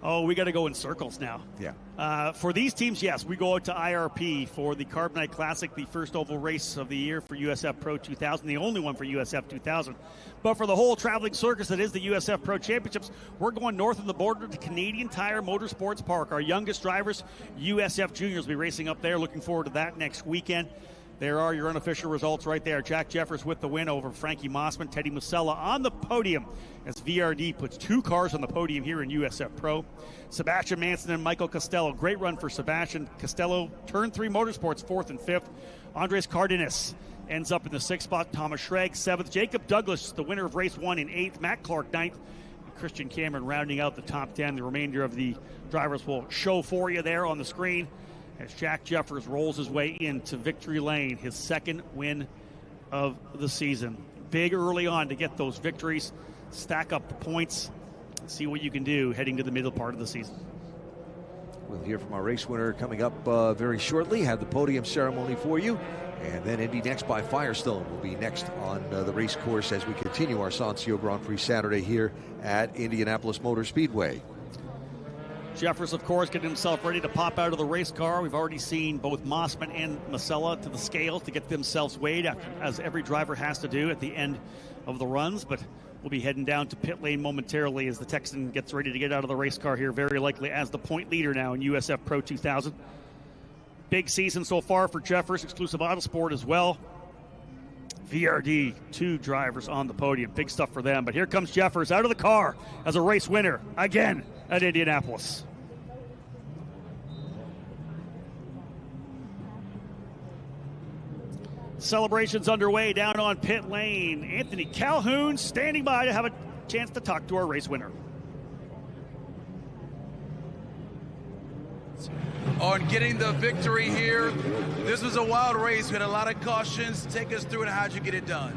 Speaker 1: Oh, we got to go in circles now.
Speaker 5: Yeah.
Speaker 1: For these teams, yes, we go out to IRP for the Carbonite Classic, the first oval race of the year for USF Pro 2000, the only one for USF 2000. But for the whole traveling circus that is the USF Pro Championships, we're going north of the border to Canadian Tire Motorsports Park. Our youngest drivers, USF Juniors, will be racing up there. Looking forward to that next weekend. There are your unofficial results right there. Jack Jeffers with the win over Frankie Mossman. Teddy Masella on the podium as VRD puts 2 cars on the podium here in USF Pro. Sebastian Manson and Michael Costello. Great run for Sebastian. Costello, Turn 3 Motorsports, 4th and 5th. Andres Cardenas ends up in the 6th spot. Thomas Schrag, 7th. Jacob Douglas, the winner of race 1, in 8th. Matt Clark, 9th. And Christian Cameron rounding out the top 10. The remainder of the drivers will show for you there on the screen as Jack Jeffers rolls his way into victory lane, his 2nd win of the season. Big early on to get those victories, stack up the points, see what you can do heading to the middle part of the season.
Speaker 5: We'll hear from our race winner coming up very shortly. Have the podium ceremony for you. And then Indy Next by Firestone will be next on the race course as we continue our Sancio Grand Prix Saturday here at Indianapolis Motor Speedway.
Speaker 1: Jeffers, of course, getting himself ready to pop out of the race car. We've already seen both Mossman and Masella to the scale to get themselves weighed, as every driver has to do at the end of the runs. But we'll be heading down to pit lane momentarily as the Texan gets ready to get out of the race car here, very likely as the point leader now in USF Pro 2000. Big season so far for Jeffers, exclusive Autosport as well. VRD, 2 drivers on the podium. Big stuff for them. But here comes Jeffers out of the car as a race winner again at Indianapolis. Celebrations underway down on pit lane. Anthony Calhoun standing by to have a chance to talk to our race winner.
Speaker 13: On getting the victory here, this was a wild race. We had a lot of cautions. Take us through it. How'd you get it done?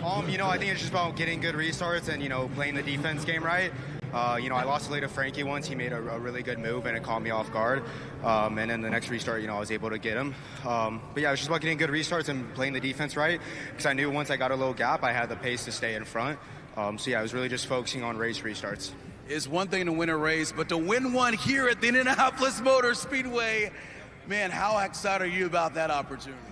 Speaker 14: I think it's just about getting good restarts and, playing the defense game right. I lost late to Frankie once. He made a really good move, and it caught me off guard. And then the next restart, I was able to get him. But yeah, it was just about getting good restarts and playing the defense right, because I knew once I got a little gap, I had the pace to stay in front. So yeah, I was really just focusing on race restarts.
Speaker 13: It's one thing to win a race, but to win one here at the Indianapolis Motor Speedway, man, how excited are you about that opportunity?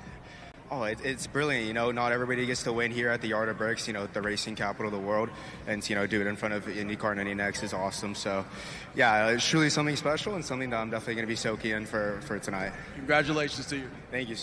Speaker 14: Oh, it's brilliant. Not everybody gets to win here at the Yard of Bricks, the racing capital of the world. And, do it in front of IndyCar and IndyNext is awesome. So, yeah, it's truly something special and something that I'm definitely going to be soaking in for tonight.
Speaker 13: Congratulations to you.
Speaker 14: Thank you.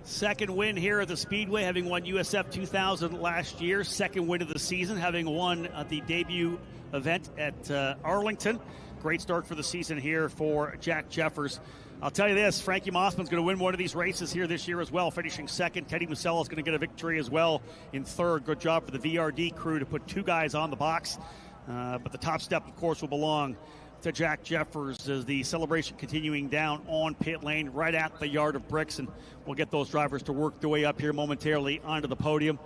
Speaker 1: 2nd win here at the Speedway, having won USF 2000 last year. 2nd win of the season, having won at the debut event at Arlington. Great start for the season here for Jack Jeffers. I'll tell you this, Frankie Mossman's going to win one of these races here this year as well, finishing 2nd. Teddy Masella is going to get a victory as well in 3rd. Good job for the VRD crew to put 2 guys on the box. But the top step, of course, will belong to Jack Jeffers as the celebration continuing down on pit lane right at the Yard of Bricks. And we'll get those drivers to work their way up here momentarily onto the podium.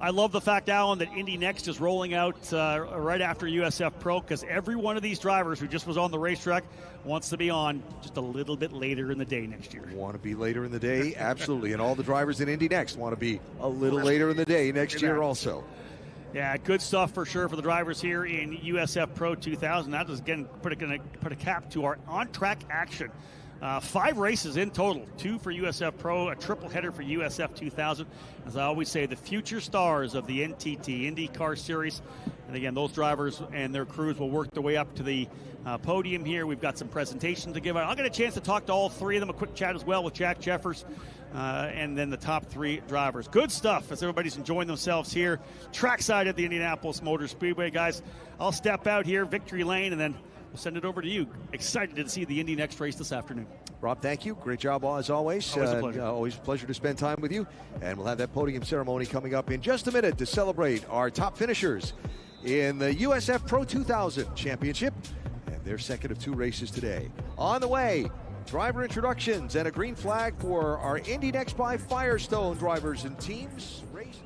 Speaker 1: I love the fact, Alan, that Indy Next is rolling out right after USF Pro, because every one of these drivers who just was on the racetrack wants to be on just a little bit later in the day next year.
Speaker 5: Want to be later in the day? Absolutely. And all the drivers in Indy Next want to be a little later in the day next year also.
Speaker 1: Yeah, good stuff for sure for the drivers here in USF Pro 2000. That is, again, going to put a cap to our on-track action. 5 races in total, 2 for USF Pro, a triple header for USF 2000. As I always say, the future stars of the NTT IndyCar Series. And again, those drivers and their crews will work their way up to the podium here. We've got some presentations to give out. I'll get a chance to talk to all 3 of them, a quick chat as well with Jack Jeffers, and then the top 3 drivers. Good stuff as everybody's enjoying themselves here trackside at the Indianapolis Motor Speedway. Guys, I'll step out here, victory lane, and then we'll send it over to you. Excited to see the Indy Next race this afternoon.
Speaker 5: Rob, thank you. Great job as always.
Speaker 1: Always a pleasure.
Speaker 5: Always a pleasure to spend time with you. And we'll have that podium ceremony coming up in just a minute to celebrate our top finishers in the USF Pro 2000 Championship and their second of 2 races today. On the way, driver introductions and a green flag for our Indy Next by Firestone drivers and teams. Race.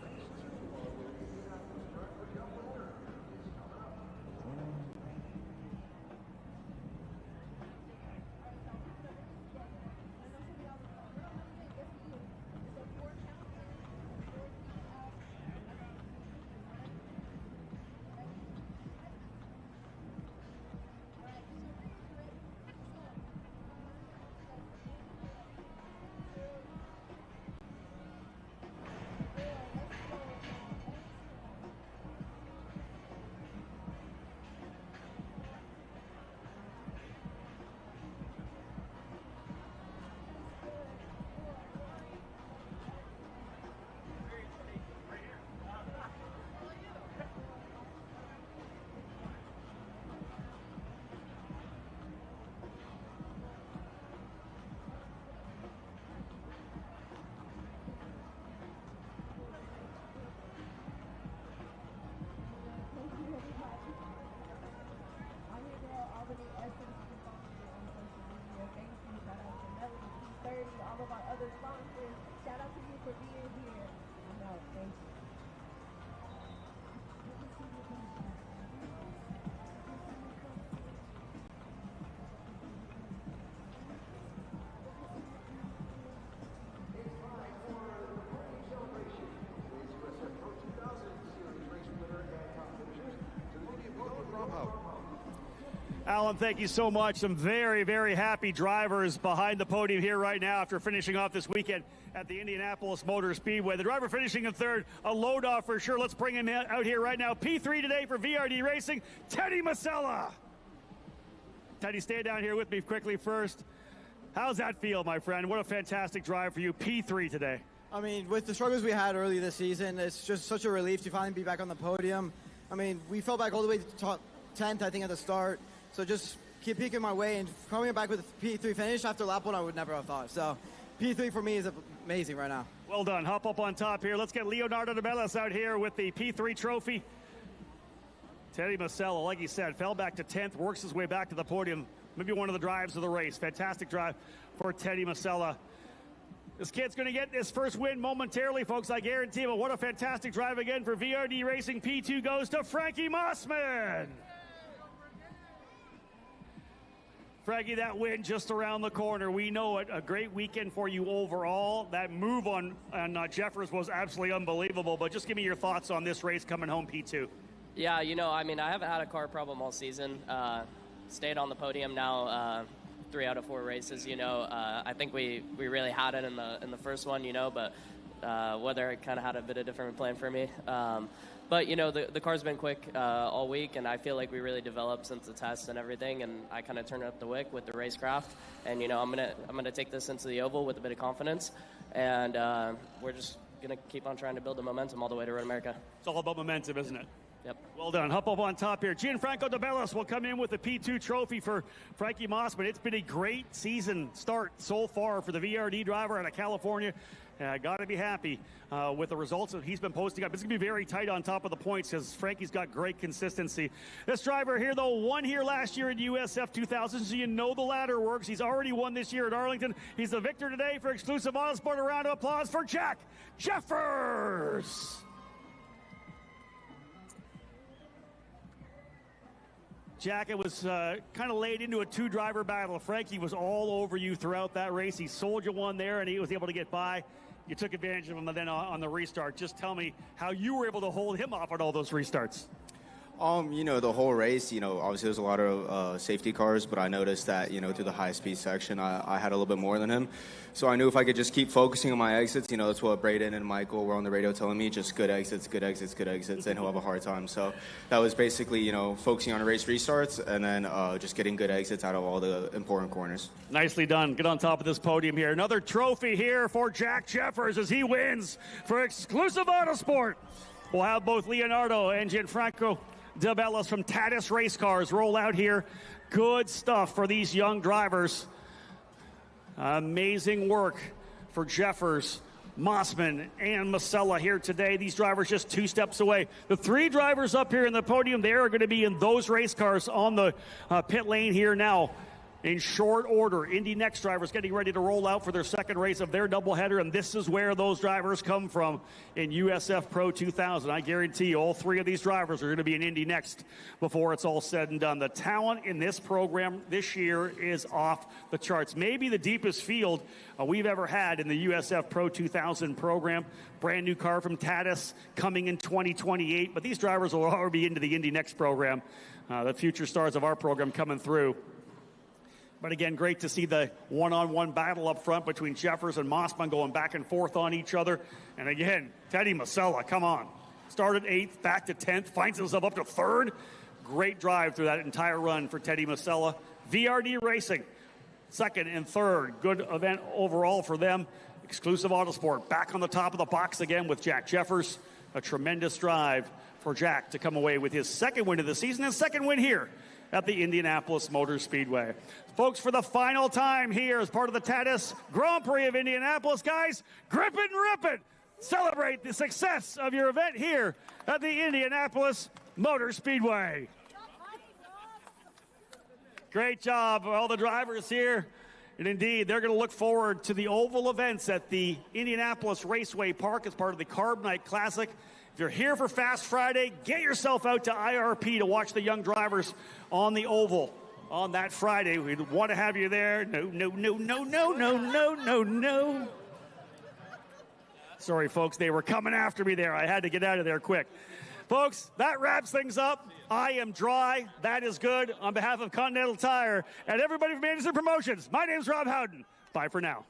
Speaker 1: Alan, thank you so much. Some very, very happy drivers behind the podium here right now after finishing off this weekend at the Indianapolis Motor Speedway. The driver finishing in third, a load off for sure. Let's bring him out here right now. P3 today for VRD Racing, Teddy Masella. Teddy, stay down here with me quickly first. How's that feel, my friend? What a fantastic drive for you. P3 today.
Speaker 15: I mean, with the struggles we had early this season, it's just such a relief to finally be back on the podium. I mean, we fell back all the way to top 10th, I think, at the start. So just keep peeking my way, and coming back with a P3 finish after lap 1, I would never have thought. So P3 for me is amazing right now.
Speaker 1: Well done. Hop up on top here. Let's get Leonardo de Bellis out here with the P3 trophy. Teddy Masella, like he said, fell back to 10th, works his way back to the podium. Maybe one of the drives of the race. Fantastic drive for Teddy Masella. This kid's going to get this first win momentarily, folks, I guarantee. But what a fantastic drive again for VRD Racing. P2 goes to Frankie Mossman. Frankie, that win just around the corner. We know it. A great weekend for you overall. That move on Jeffers was absolutely unbelievable. But just give me your thoughts on this race coming home, P2.
Speaker 16: Yeah, you know, I mean, I haven't had a car problem all season. Stayed on the podium now 3 out of 4 races, you know. I think we really had it in the first one, you know, but weather kind of had a bit of different plan for me. But, you know, the car's been quick all week, and I feel like we really developed since the test and everything, and I kind of turned up the wick with the racecraft. And, you know, I'm gonna take this into the oval with a bit of confidence, and we're just going to keep on trying to build the momentum all the way to Road America.
Speaker 1: It's all about momentum, isn't it?
Speaker 16: Yep.
Speaker 1: Well done. Hop up on top here. Gianfranco de Bellis will come in with the P2 trophy for Frankie Mossman. It's been a great season start so far for the VRD driver out of California. Got to be happy with the results that he's been posting up. It's going to be very tight on top of the points because Frankie's got great consistency. This driver here, though, won here last year in USF 2000, so you know the ladder works. He's already won this year at Arlington. He's the victor today for Exclusive Autosport. A round of applause for Jack Jeffers. Jack, it was kind of laid into a two-driver battle. Frankie was all over you throughout that race. He sold you one there, and he was able to get by. You took advantage of him then on the restart. Just tell me how you were able to hold him off on all those restarts.
Speaker 14: The whole race, obviously there's a lot of safety cars, but I noticed that, through the high-speed section, I had a little bit more than him. So I knew if I could just keep focusing on my exits, that's what Braden and Michael were on the radio telling me, just good exits, and he'll have a hard time. So that was basically, focusing on race restarts and then just getting good exits out of all the important corners.
Speaker 1: Nicely done. Get on top of this podium here. Another trophy here for Jack Jeffers as he wins for Exclusive Autosport. We'll have both Leonardo and Gianfranco DeBellis from Tatis Race Cars roll out here. Good stuff for these young drivers. Amazing work for Jeffers, Mossman, and Masella here today. These drivers just 2 steps away. The 3 drivers up here in the podium, they are going to be in those race cars on the pit lane here now. In short order, Indy Next drivers getting ready to roll out for their second race of their doubleheader, and this is where those drivers come from in USF Pro 2000. I guarantee you all 3 of these drivers are going to be in Indy Next before it's all said and done. The talent in this program this year is off the charts. Maybe the deepest field we've ever had in the USF Pro 2000 program. Brand new car from Tatis coming in 2028, but these drivers will already be into the Indy Next program. The future stars of our program coming through. But again, great to see the one-on-one battle up front between Jeffers and Mossman going back and forth on each other. And again, Teddy Masella, come on. Started 8th, back to 10th, finds himself up to 3rd. Great drive through that entire run for Teddy Masella. VRD Racing, 2nd and 3rd. Good event overall for them. Exclusive Autosport back on the top of the box again with Jack Jeffers. A tremendous drive for Jack to come away with his 2nd win of the season and 2nd win here at the Indianapolis Motor Speedway. Folks, for the final time here as part of the Tatis Grand Prix of Indianapolis, guys, grip it and rip it. Celebrate the success of your event here at the Indianapolis Motor Speedway. Great job, all the drivers here. And indeed, they're going to look forward to the oval events at the Indianapolis Raceway Park as part of the Carb Night Classic. If you're here for Fast Friday, get yourself out to IRP to watch the young drivers on the oval on that Friday. We'd want to have you there. No. Sorry, folks, they were coming after me there. I had to get out of there quick. Folks, that wraps things up. I am dry. That is good. On behalf of Continental Tire and everybody from Anderson Promotions, my name's Rob Howden. Bye for now.